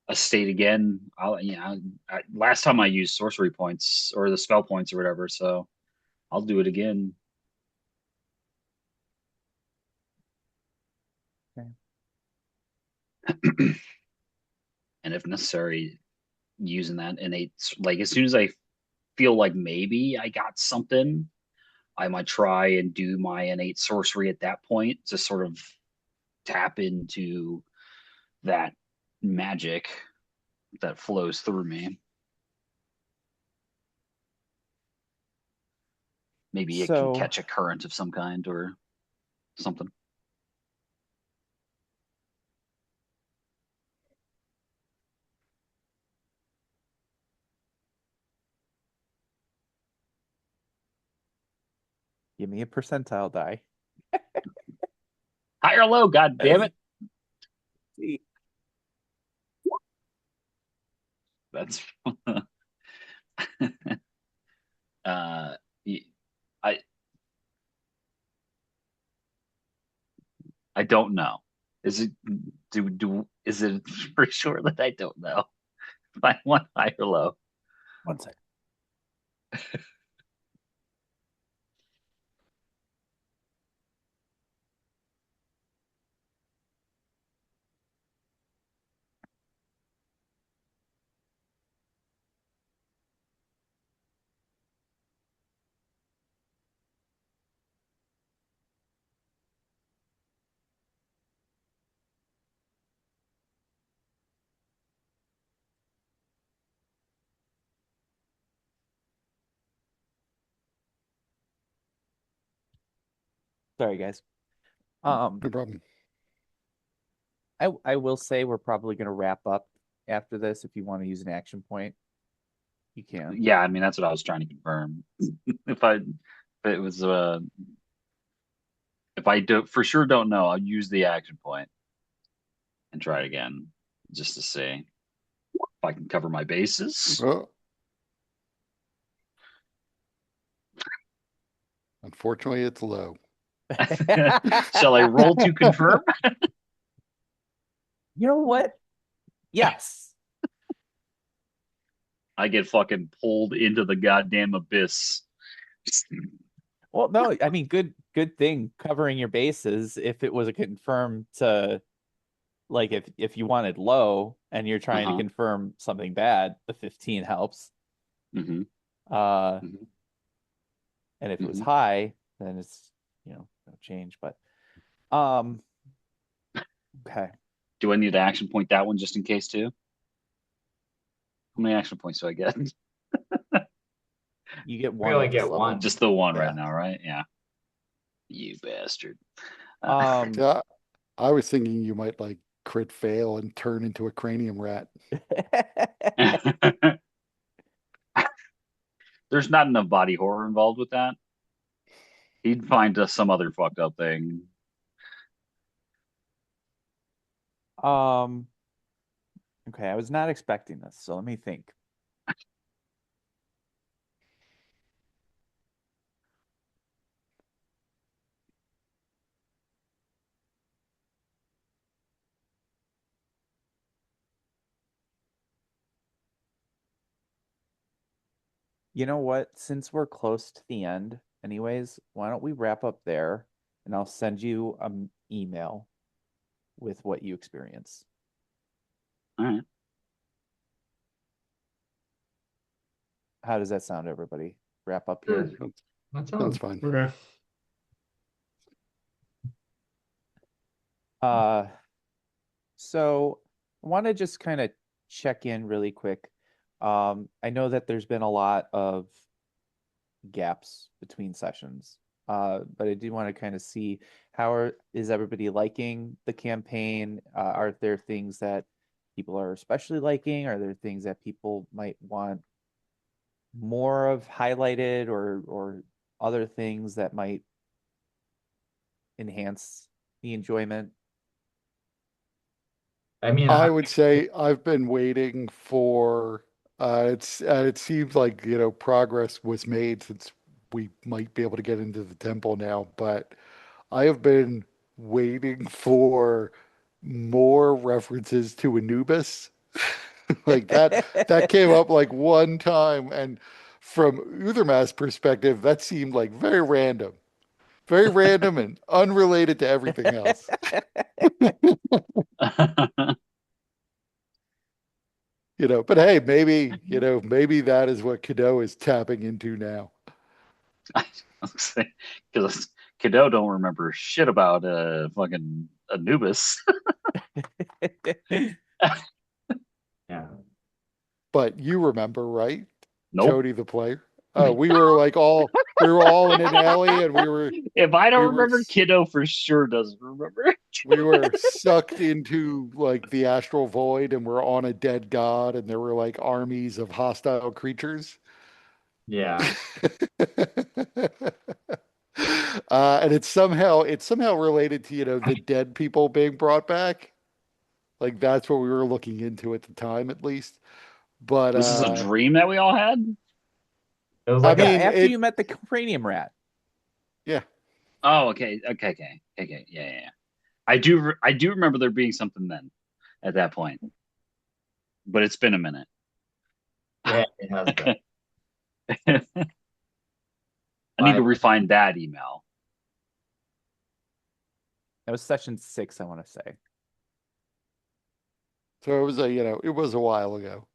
Speaker 3: a state again. Last time I used sorcery points or the spell points or whatever, so I'll do it again.
Speaker 1: Okay.
Speaker 3: And if necessary, using that innate, like as soon as I feel like maybe I got something, I might try and do my innate sorcery at that point to sort of tap into that magic that flows through me. Maybe it can
Speaker 1: So
Speaker 3: catch a current of some kind or something.
Speaker 1: give me a percentile die.
Speaker 3: High or low, god damn it. That's uh I I don't know. Is it do is it for sure that I don't know? If I want high or low.
Speaker 1: One second. Sorry, guys. Um,
Speaker 2: No problem.
Speaker 1: I will say we're probably gonna wrap up after this. If you want to use an action point, you can.
Speaker 3: Yeah, I mean that's what I was trying to confirm. If it was if I do for sure don't know, I'll use the action point and try it again just to see if I can cover my bases.
Speaker 2: Well, unfortunately, it's low.
Speaker 3: Shall I roll to confirm?
Speaker 1: You know what? Yes.
Speaker 3: I get fucking pulled into the goddamn abyss.
Speaker 1: Well, no, I mean, good thing covering your bases if it was a confirm to like if you wanted low and you're trying to
Speaker 3: Uh-huh.
Speaker 1: confirm something bad, the 15 helps.
Speaker 3: Hmm.
Speaker 1: Uh,
Speaker 3: Hmm.
Speaker 1: and if it was
Speaker 3: Hmm.
Speaker 1: high, then it's no change. But um, okay,
Speaker 3: Do I need to action point that one just in case too? How many action points do I get?
Speaker 1: you get
Speaker 4: We
Speaker 1: one
Speaker 4: only
Speaker 1: at this
Speaker 4: get
Speaker 1: level.
Speaker 4: one.
Speaker 3: Just the one right
Speaker 2: Yeah.
Speaker 3: now, right? Yeah. You bastard.
Speaker 1: Um,
Speaker 2: Yeah. I was thinking you might like crit fail and turn into a cranium rat.
Speaker 3: There's not enough body horror involved with that. He'd find us some other fucked up thing.
Speaker 1: um, okay, I was not expecting this, so let me think. You know what? Since we're close to the end, anyways, why don't we wrap up there and I'll send you an email with what you experience.
Speaker 3: All right.
Speaker 1: How does that sound, everybody? Wrap up here.
Speaker 4: Good.
Speaker 2: Sounds,
Speaker 4: That
Speaker 2: sounds
Speaker 4: sounds
Speaker 2: fine.
Speaker 5: Okay.
Speaker 1: Uh, so I want to just kind of check in really quick. I know that there's been a lot of gaps between sessions. But I do want to kind of see is everybody liking the campaign? Are there things that people are especially liking? Are there things that people might want more of highlighted or other things that might enhance the enjoyment?
Speaker 4: I mean,
Speaker 2: I would say I've been waiting for it seems like, progress was made since we might be able to get into the temple now, but I have been waiting for more references to Anubis. Like that came up like one time, and from Uthermast's perspective, that seemed like very random and unrelated to everything else. But hey, maybe that is what Cadeau is tapping into now.
Speaker 3: Because Cadeau don't remember shit about fucking Anubis.
Speaker 4: yeah.
Speaker 2: But you remember, right?
Speaker 3: Nope.
Speaker 2: Chody the player. We were all in an alley, and we were
Speaker 3: If I
Speaker 2: we
Speaker 3: don't
Speaker 2: were
Speaker 3: remember, Kiddo for sure doesn't remember.
Speaker 2: we were sucked into like the astral void, and we're on a dead god, and there were like armies of hostile creatures.
Speaker 4: Yeah.
Speaker 2: And it's somehow related to, the dead people being brought back. Like that's what we were looking into at the time, at least. But
Speaker 3: This is a dream that we all had.
Speaker 4: It was
Speaker 2: I
Speaker 4: like
Speaker 1: Yeah,
Speaker 4: a
Speaker 2: mean,
Speaker 1: after you met the cranium rat.
Speaker 2: yeah.
Speaker 3: Oh, okay. Yeah. I do remember there being something then at that point, but it's been a minute.
Speaker 4: yeah, it has been.
Speaker 3: I need to
Speaker 4: But
Speaker 3: refine that email.
Speaker 1: That was session 6, I want to say.
Speaker 2: So it was a while ago.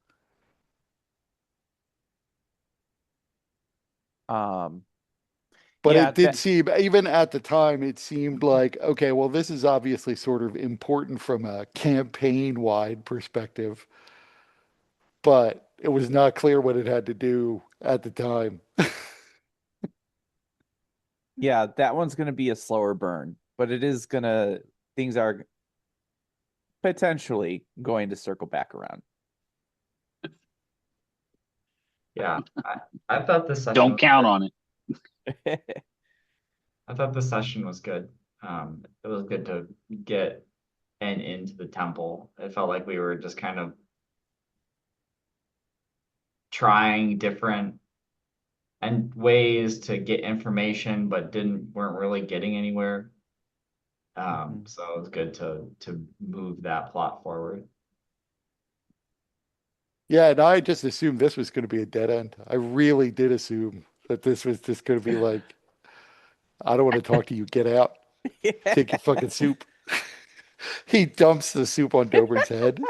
Speaker 1: Um,
Speaker 2: But
Speaker 1: yeah,
Speaker 2: it did
Speaker 1: that
Speaker 2: seem, even at the time, it seemed like, okay, well, this is obviously sort of important from a campaign-wide perspective, but it was not clear what it had to do at the time.
Speaker 1: yeah, that one's gonna be a slower burn, but things are potentially going to circle back around.
Speaker 4: yeah, I thought the session
Speaker 3: Don't
Speaker 4: was
Speaker 3: count
Speaker 4: good.
Speaker 3: on it.
Speaker 4: I thought the session was good. It was good to get into the temple. It felt like we were just kind of trying different and ways to get information, but didn't weren't really getting anywhere.
Speaker 1: Mhm.
Speaker 4: So it was good to move that plot forward.
Speaker 2: Yeah, and I just assumed this was going to be a dead end. I really did assume that this was just going to be like, I don't want to talk to you. Get out. Take your fucking soup. He dumps the soup on Dobrin's head,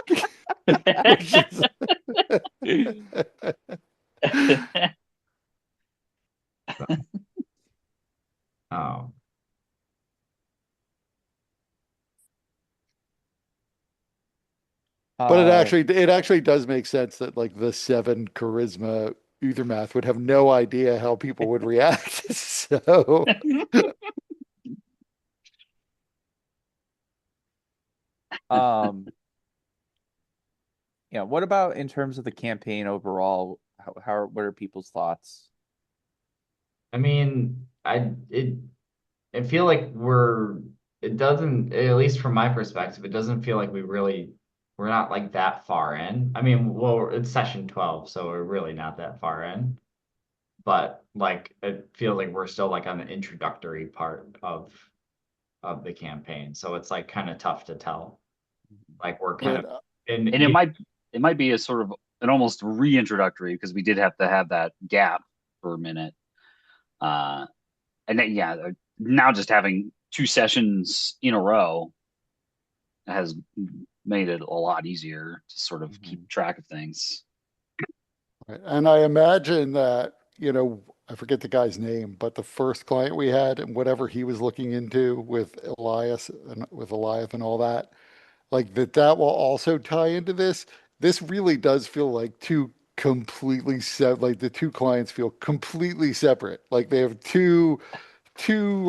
Speaker 2: which is
Speaker 4: Oh,
Speaker 2: but it
Speaker 1: Uh,
Speaker 2: actually does make sense that like the seven charisma Uthermath would have no idea how people would react. So
Speaker 1: um, yeah. What about in terms of the campaign overall? What are people's thoughts?
Speaker 4: I mean, I feel like it doesn't, at least from my perspective, it doesn't feel like we're not like that far in. I mean, well, it's session 12, so we're really not that far in. But like, it feels like we're still like on the introductory part of the campaign. So it's like kind of tough to tell. Like we're kind of
Speaker 2: but
Speaker 4: in
Speaker 3: And it might be a sort of an almost reintroductory because we did have to have that gap for a minute. Uh, and then, yeah, now just having two sessions in a row has made it a lot easier to sort of keep
Speaker 1: Mhm.
Speaker 3: track of things.
Speaker 2: and I imagine that, I forget the guy's name, but the first client we had and whatever he was looking into with Elias and with Eliath and all that, like that will also tie into this. This really does feel like like the two clients feel completely separate. Like they have two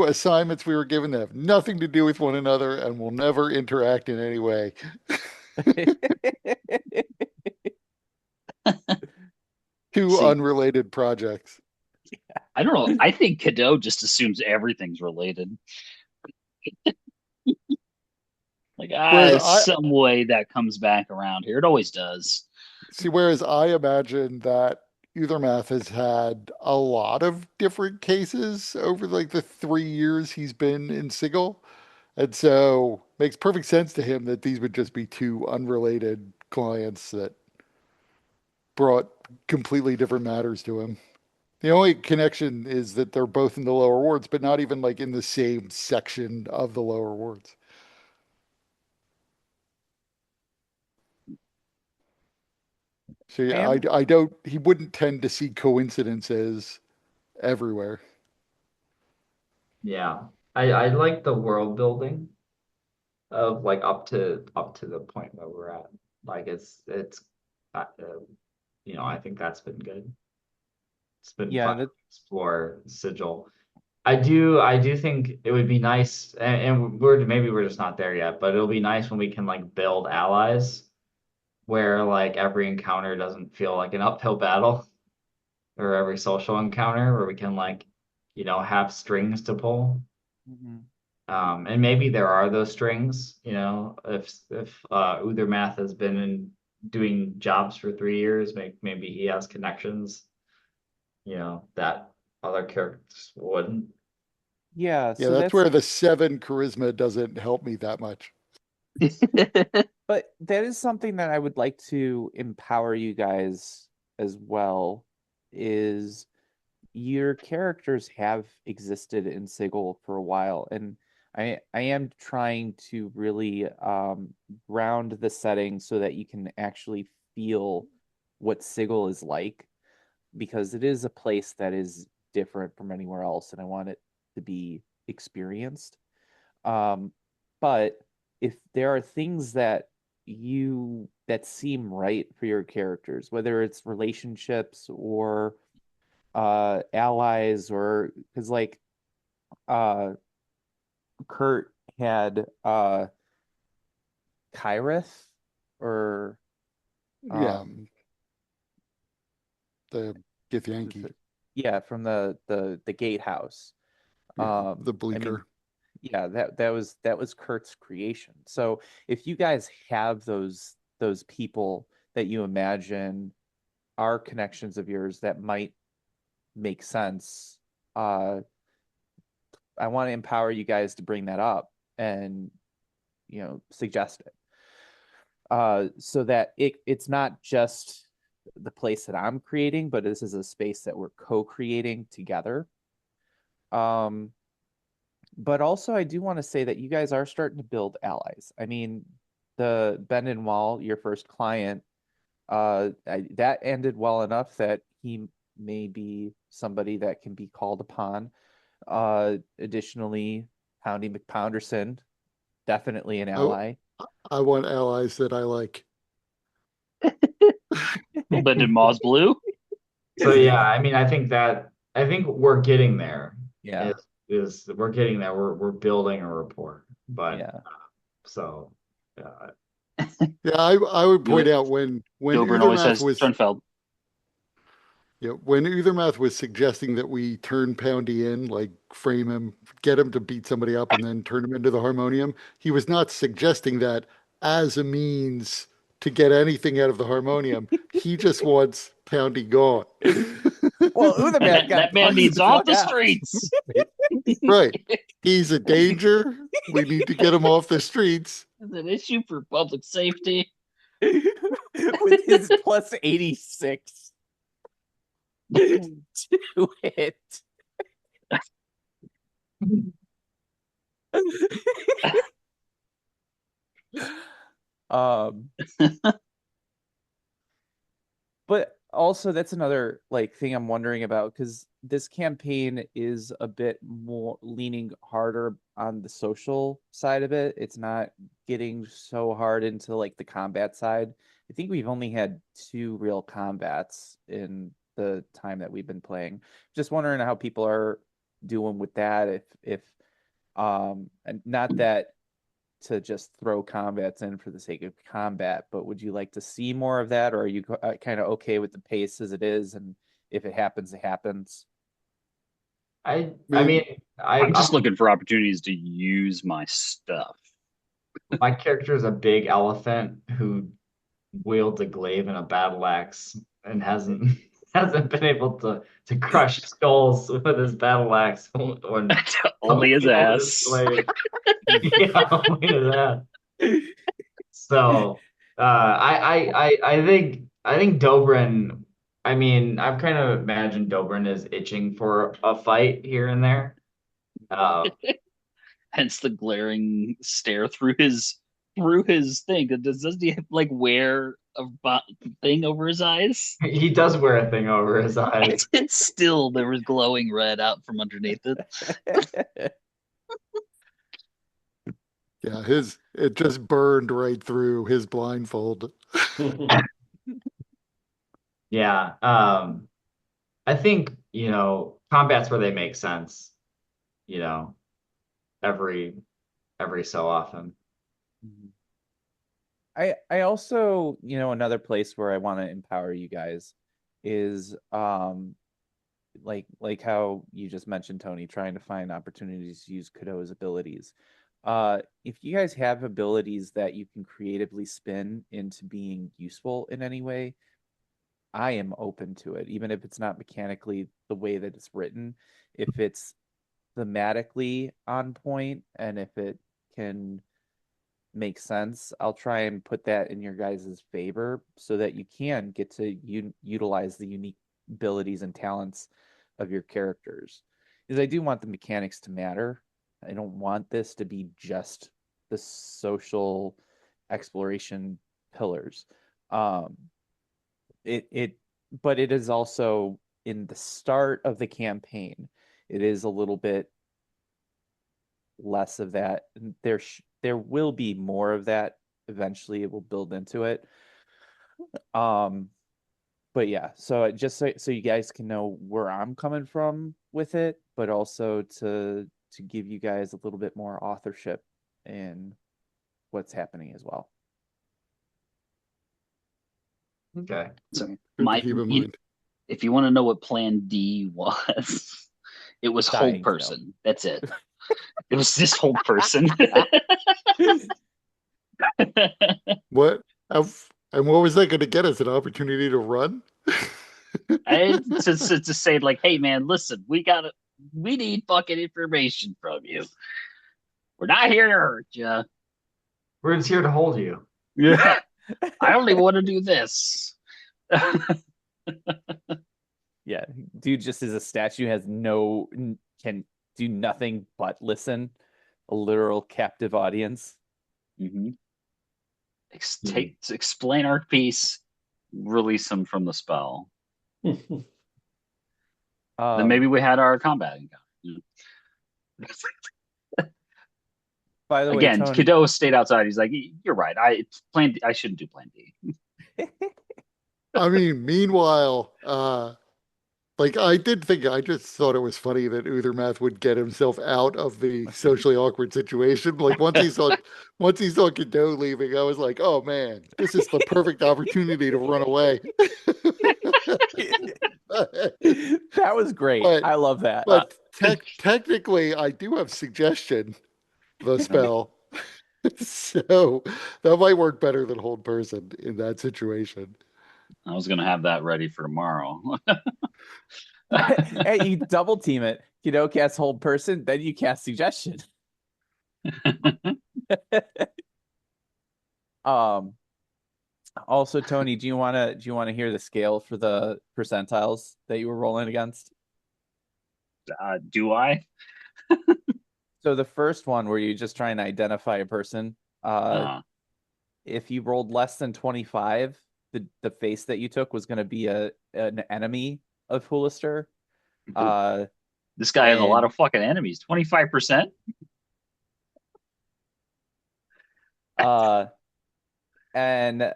Speaker 2: assignments we were given that have nothing to do with one another and will never interact in any way. Two
Speaker 3: See,
Speaker 2: unrelated projects.
Speaker 3: I don't know. I think Cadeau just assumes everything's related. Like,
Speaker 2: Whereas I
Speaker 3: some way that comes back around here. It always does.
Speaker 2: whereas I imagine that Uthermath has had a lot of different cases over like the 3 years he's been in Sigil. And so makes perfect sense to him that these would just be two unrelated clients that brought completely different matters to him. The only connection is that they're both in the lower wards, but not even like in the same section of the lower wards. So
Speaker 1: I
Speaker 2: yeah,
Speaker 1: am
Speaker 2: I don't, he wouldn't tend to see coincidences everywhere.
Speaker 4: yeah. I like the world building of like up to the point where we're at. Like I think that's been good. It's been
Speaker 1: yeah,
Speaker 4: fun
Speaker 1: that
Speaker 4: to explore Sigil. I do think it would be nice, and maybe we're just not there yet, but it'll be nice when we can like build allies where like every encounter doesn't feel like an uphill battle, or every social encounter where we can like, have strings to pull.
Speaker 1: mhm.
Speaker 4: And maybe there are those strings, if Uthermath has been doing jobs for 3 years, maybe he has connections, that other characters wouldn't.
Speaker 1: Yeah,
Speaker 2: Yeah,
Speaker 1: so
Speaker 2: that's
Speaker 1: that's
Speaker 2: where the seven charisma doesn't help me that much.
Speaker 1: but that is something that I would like to empower you guys as well, is your characters have existed in Sigil for a while, and I am trying to really ground the setting so that you can actually feel what Sigil is like, because it is a place that is different from anywhere else, and I want it to be experienced. Um, but if there are things that seem right for your characters, whether it's relationships or allies, or because like uh Kurt had Kyrith, or
Speaker 2: Yeah,
Speaker 1: um
Speaker 2: the Githyanki.
Speaker 1: yeah, from the gatehouse.
Speaker 2: Yeah, the
Speaker 1: I mean,
Speaker 2: bleaker.
Speaker 1: yeah, that was Kurt's creation. So if you guys have those people that you imagine are connections of yours that might make sense, uh I want to empower you guys to bring that up and suggest it, so that it's not just the place that I'm creating, but this is a space that we're co-creating together. Um, but also I do want to say that you guys are starting to build allies. I mean, the Ben and Wall, your first client, that ended well enough that he may be somebody that can be called upon. Additionally, Poundy McPounderson, definitely an
Speaker 2: I,
Speaker 1: ally.
Speaker 2: I want allies that I like.
Speaker 3: Linden Moss Blue.
Speaker 4: So yeah, I mean, I think we're getting there.
Speaker 1: Yeah,
Speaker 4: Is we're getting there. We're building a rapport. But
Speaker 1: yeah.
Speaker 4: so yeah,
Speaker 2: Yeah, I would
Speaker 3: Do
Speaker 2: point
Speaker 3: it.
Speaker 2: out when
Speaker 3: Dobrin always
Speaker 2: Uthermath
Speaker 3: says
Speaker 2: was
Speaker 3: Sternfeld.
Speaker 2: yeah, when Uthermath was suggesting that we turn Poundy in, like frame him, get him to beat somebody up, and then turn him into the harmonium, he was not suggesting that as a means to get anything out of the harmonium. He just wants Poundy gone.
Speaker 1: Well,
Speaker 3: And
Speaker 1: Uthermath got
Speaker 3: that man
Speaker 1: punched
Speaker 3: needs
Speaker 1: the
Speaker 3: off
Speaker 1: fuck
Speaker 3: the
Speaker 1: out
Speaker 3: streets.
Speaker 2: Right. He's a danger. We need to get him off the streets.
Speaker 3: It's an issue for public safety.
Speaker 1: with his plus 86 to hit. Um, but also that's another like thing I'm wondering about because this campaign is a bit more leaning harder on the social side of it. It's not getting so hard into like the combat side. I think we've only had two real combats in the time that we've been playing. Just wondering how people are doing with that. If and not that to just throw combats in for the sake of combat, but would you like to see more of that, or are you kind of okay with the pace as it is, and if it happens, it happens?
Speaker 4: I mean,
Speaker 3: I'm just
Speaker 4: I'm
Speaker 3: looking for opportunities to use my stuff.
Speaker 4: my character is a big elephant who wields a glaive and a battle axe and hasn't been able to crush skulls with his battle axe when
Speaker 3: Only his
Speaker 4: wielded his
Speaker 3: ass.
Speaker 4: glaive. Yeah, only that. So I think Dobrin. I mean, I've kind of imagined Dobrin is itching for a fight here and there. Uh,
Speaker 3: Hence the glaring stare through his thing. Doesn't he like wear a thing over his eyes?
Speaker 4: he does wear a thing over his eyes.
Speaker 3: It's still there was glowing red out from underneath it.
Speaker 2: Yeah, it just burned right through his blindfold.
Speaker 4: Yeah. I think, combat's where they make sense, you know, every every so often.
Speaker 1: I also, another place where I want to empower you guys is like how you just mentioned, Tony, trying to find opportunities to use Cadeau's abilities. If you guys have abilities that you can creatively spin into being useful in any way, I am open to it, even if it's not mechanically the way that it's written. If it's thematically on point and if it can make sense, I'll try and put that in your guys' favor so that you can get to utilize the unique abilities and talents of your characters. Because I do want the mechanics to matter. I don't want this to be just the social exploration pillars. Um, it but it is also in the start of the campaign. It is a little bit less of that. There will be more of that eventually. It will build into it. Um, but yeah, so just so you guys can know where I'm coming from with it, but also to give you guys a little bit more authorship in what's happening as well.
Speaker 4: Okay.
Speaker 3: So
Speaker 2: Good to keep in mind.
Speaker 3: if you want to know what Plan D was, it was hold
Speaker 1: Dying to know.
Speaker 3: person. That's it. It was just hold person.
Speaker 2: What and what was that going to get us? An opportunity to run?
Speaker 3: To say like, hey man, listen, we need fucking information from you. We're not here to hurt you.
Speaker 4: We're just here to hold you.
Speaker 3: Yeah, I only want to do this.
Speaker 1: Yeah, dude just is a statue, has can do nothing but listen. A literal captive audience.
Speaker 3: Hmm. Explain our piece, release him from the spell. Then maybe we had our combat encounter.
Speaker 1: By the way,
Speaker 3: Again,
Speaker 1: Tony,
Speaker 3: Cadeau stayed outside. He's like, "You're right. I shouldn't do Plan D."
Speaker 2: I mean, meanwhile, like I did think I just thought it was funny that Uthermath would get himself out of the socially awkward situation. Like once he saw Godot leaving, I was like, oh man, this is the perfect opportunity to run away.
Speaker 1: that was great.
Speaker 2: But
Speaker 1: I love that.
Speaker 2: technically I do have suggestion the spell. So that might work better than hold person in that situation.
Speaker 3: I was gonna have that ready for tomorrow.
Speaker 1: Hey, you double team it. You know, cast hold person, then you cast suggestion. Um, Also, Tony, do you wanna hear the scale for the percentiles that you were rolling against?
Speaker 3: Do I?
Speaker 1: So the first one where you're just trying to identify a person,
Speaker 3: Uh,
Speaker 1: if you rolled less than 25, the face that you took was going to be an enemy of Hoolister. Uh,
Speaker 3: this guy has a lot
Speaker 1: and
Speaker 3: of fucking enemies. 25%.
Speaker 1: uh, and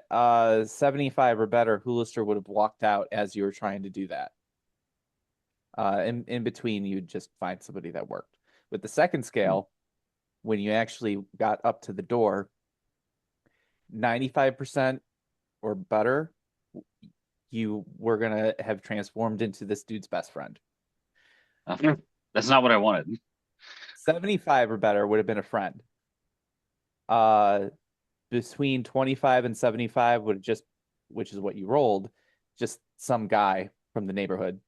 Speaker 1: 75 or better, Hoolister would have walked out as you were trying to do that. In between, you'd just find somebody that worked. With the second scale, when you actually got up to the door, 95% or better, you were gonna have transformed into this dude's best friend.
Speaker 3: That's not what I wanted.
Speaker 1: 75 or better would have been a friend. Uh, Between 25 and 75 would have just, which is what you rolled, just some guy from the neighborhood.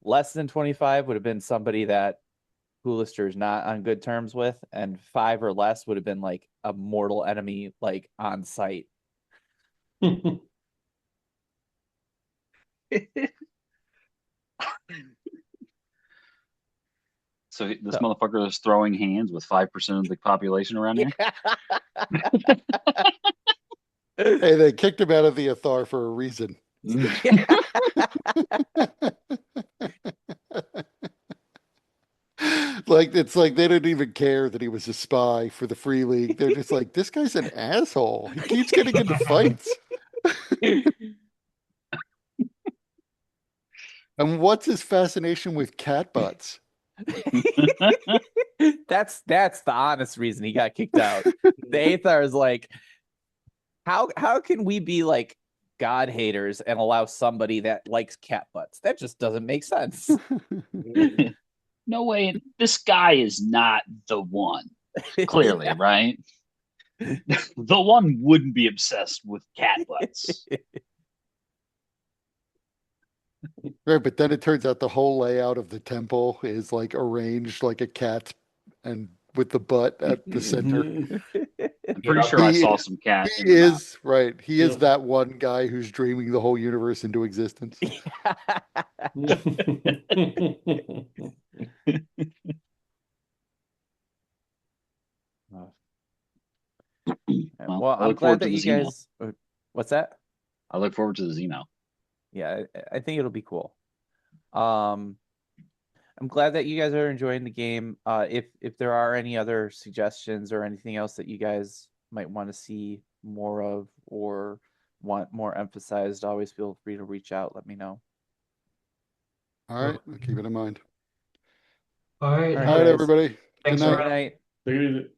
Speaker 1: Less than 25 would have been somebody that Hoolister's not on good terms with, and 5 or less would have been like a mortal enemy, like on site.
Speaker 3: So this
Speaker 1: So,
Speaker 3: motherfucker is throwing hands with 5% of the population around here.
Speaker 2: Hey, they kicked him out of the Athar for a reason. Like it's like they didn't even care that he was a spy for the Free League. They're just like, this guy's an asshole. He keeps getting into fights. And what's his fascination with cat butts?
Speaker 1: That's the honest reason he got kicked out. The Aethar is like, how can we be like God haters and allow somebody that likes cat butts? That just doesn't make sense.
Speaker 3: No way. This guy is not the one. Clearly,
Speaker 1: Yeah.
Speaker 3: right? The one wouldn't be obsessed with cat butts.
Speaker 2: Right, but then it turns out the whole layout of the temple is like arranged like a cat and with the butt at the center.
Speaker 3: I'm pretty sure I
Speaker 2: He
Speaker 3: saw some cat
Speaker 2: he
Speaker 3: in the map.
Speaker 2: is right. He is
Speaker 5: Yep.
Speaker 2: that one guy who's dreaming the whole universe into existence.
Speaker 3: Well,
Speaker 1: Well,
Speaker 3: I
Speaker 1: I'm
Speaker 3: look
Speaker 1: glad
Speaker 3: forward to
Speaker 1: that
Speaker 3: the
Speaker 1: you
Speaker 3: Xeno.
Speaker 1: guys. What's that?
Speaker 3: I look forward to the Xeno.
Speaker 1: Yeah, I think it'll be cool. Um, I'm glad that you guys are enjoying the game. If there are any other suggestions or anything else that you guys might want to see more of or want more emphasized, always feel free to reach out. Let me know.
Speaker 2: All right, I'll keep it in mind.
Speaker 4: All right,
Speaker 1: All right,
Speaker 2: All right,
Speaker 1: guys.
Speaker 2: everybody. Good
Speaker 4: thanks,
Speaker 2: night.
Speaker 1: Good
Speaker 4: Ryan.
Speaker 1: night.
Speaker 5: Take it easy.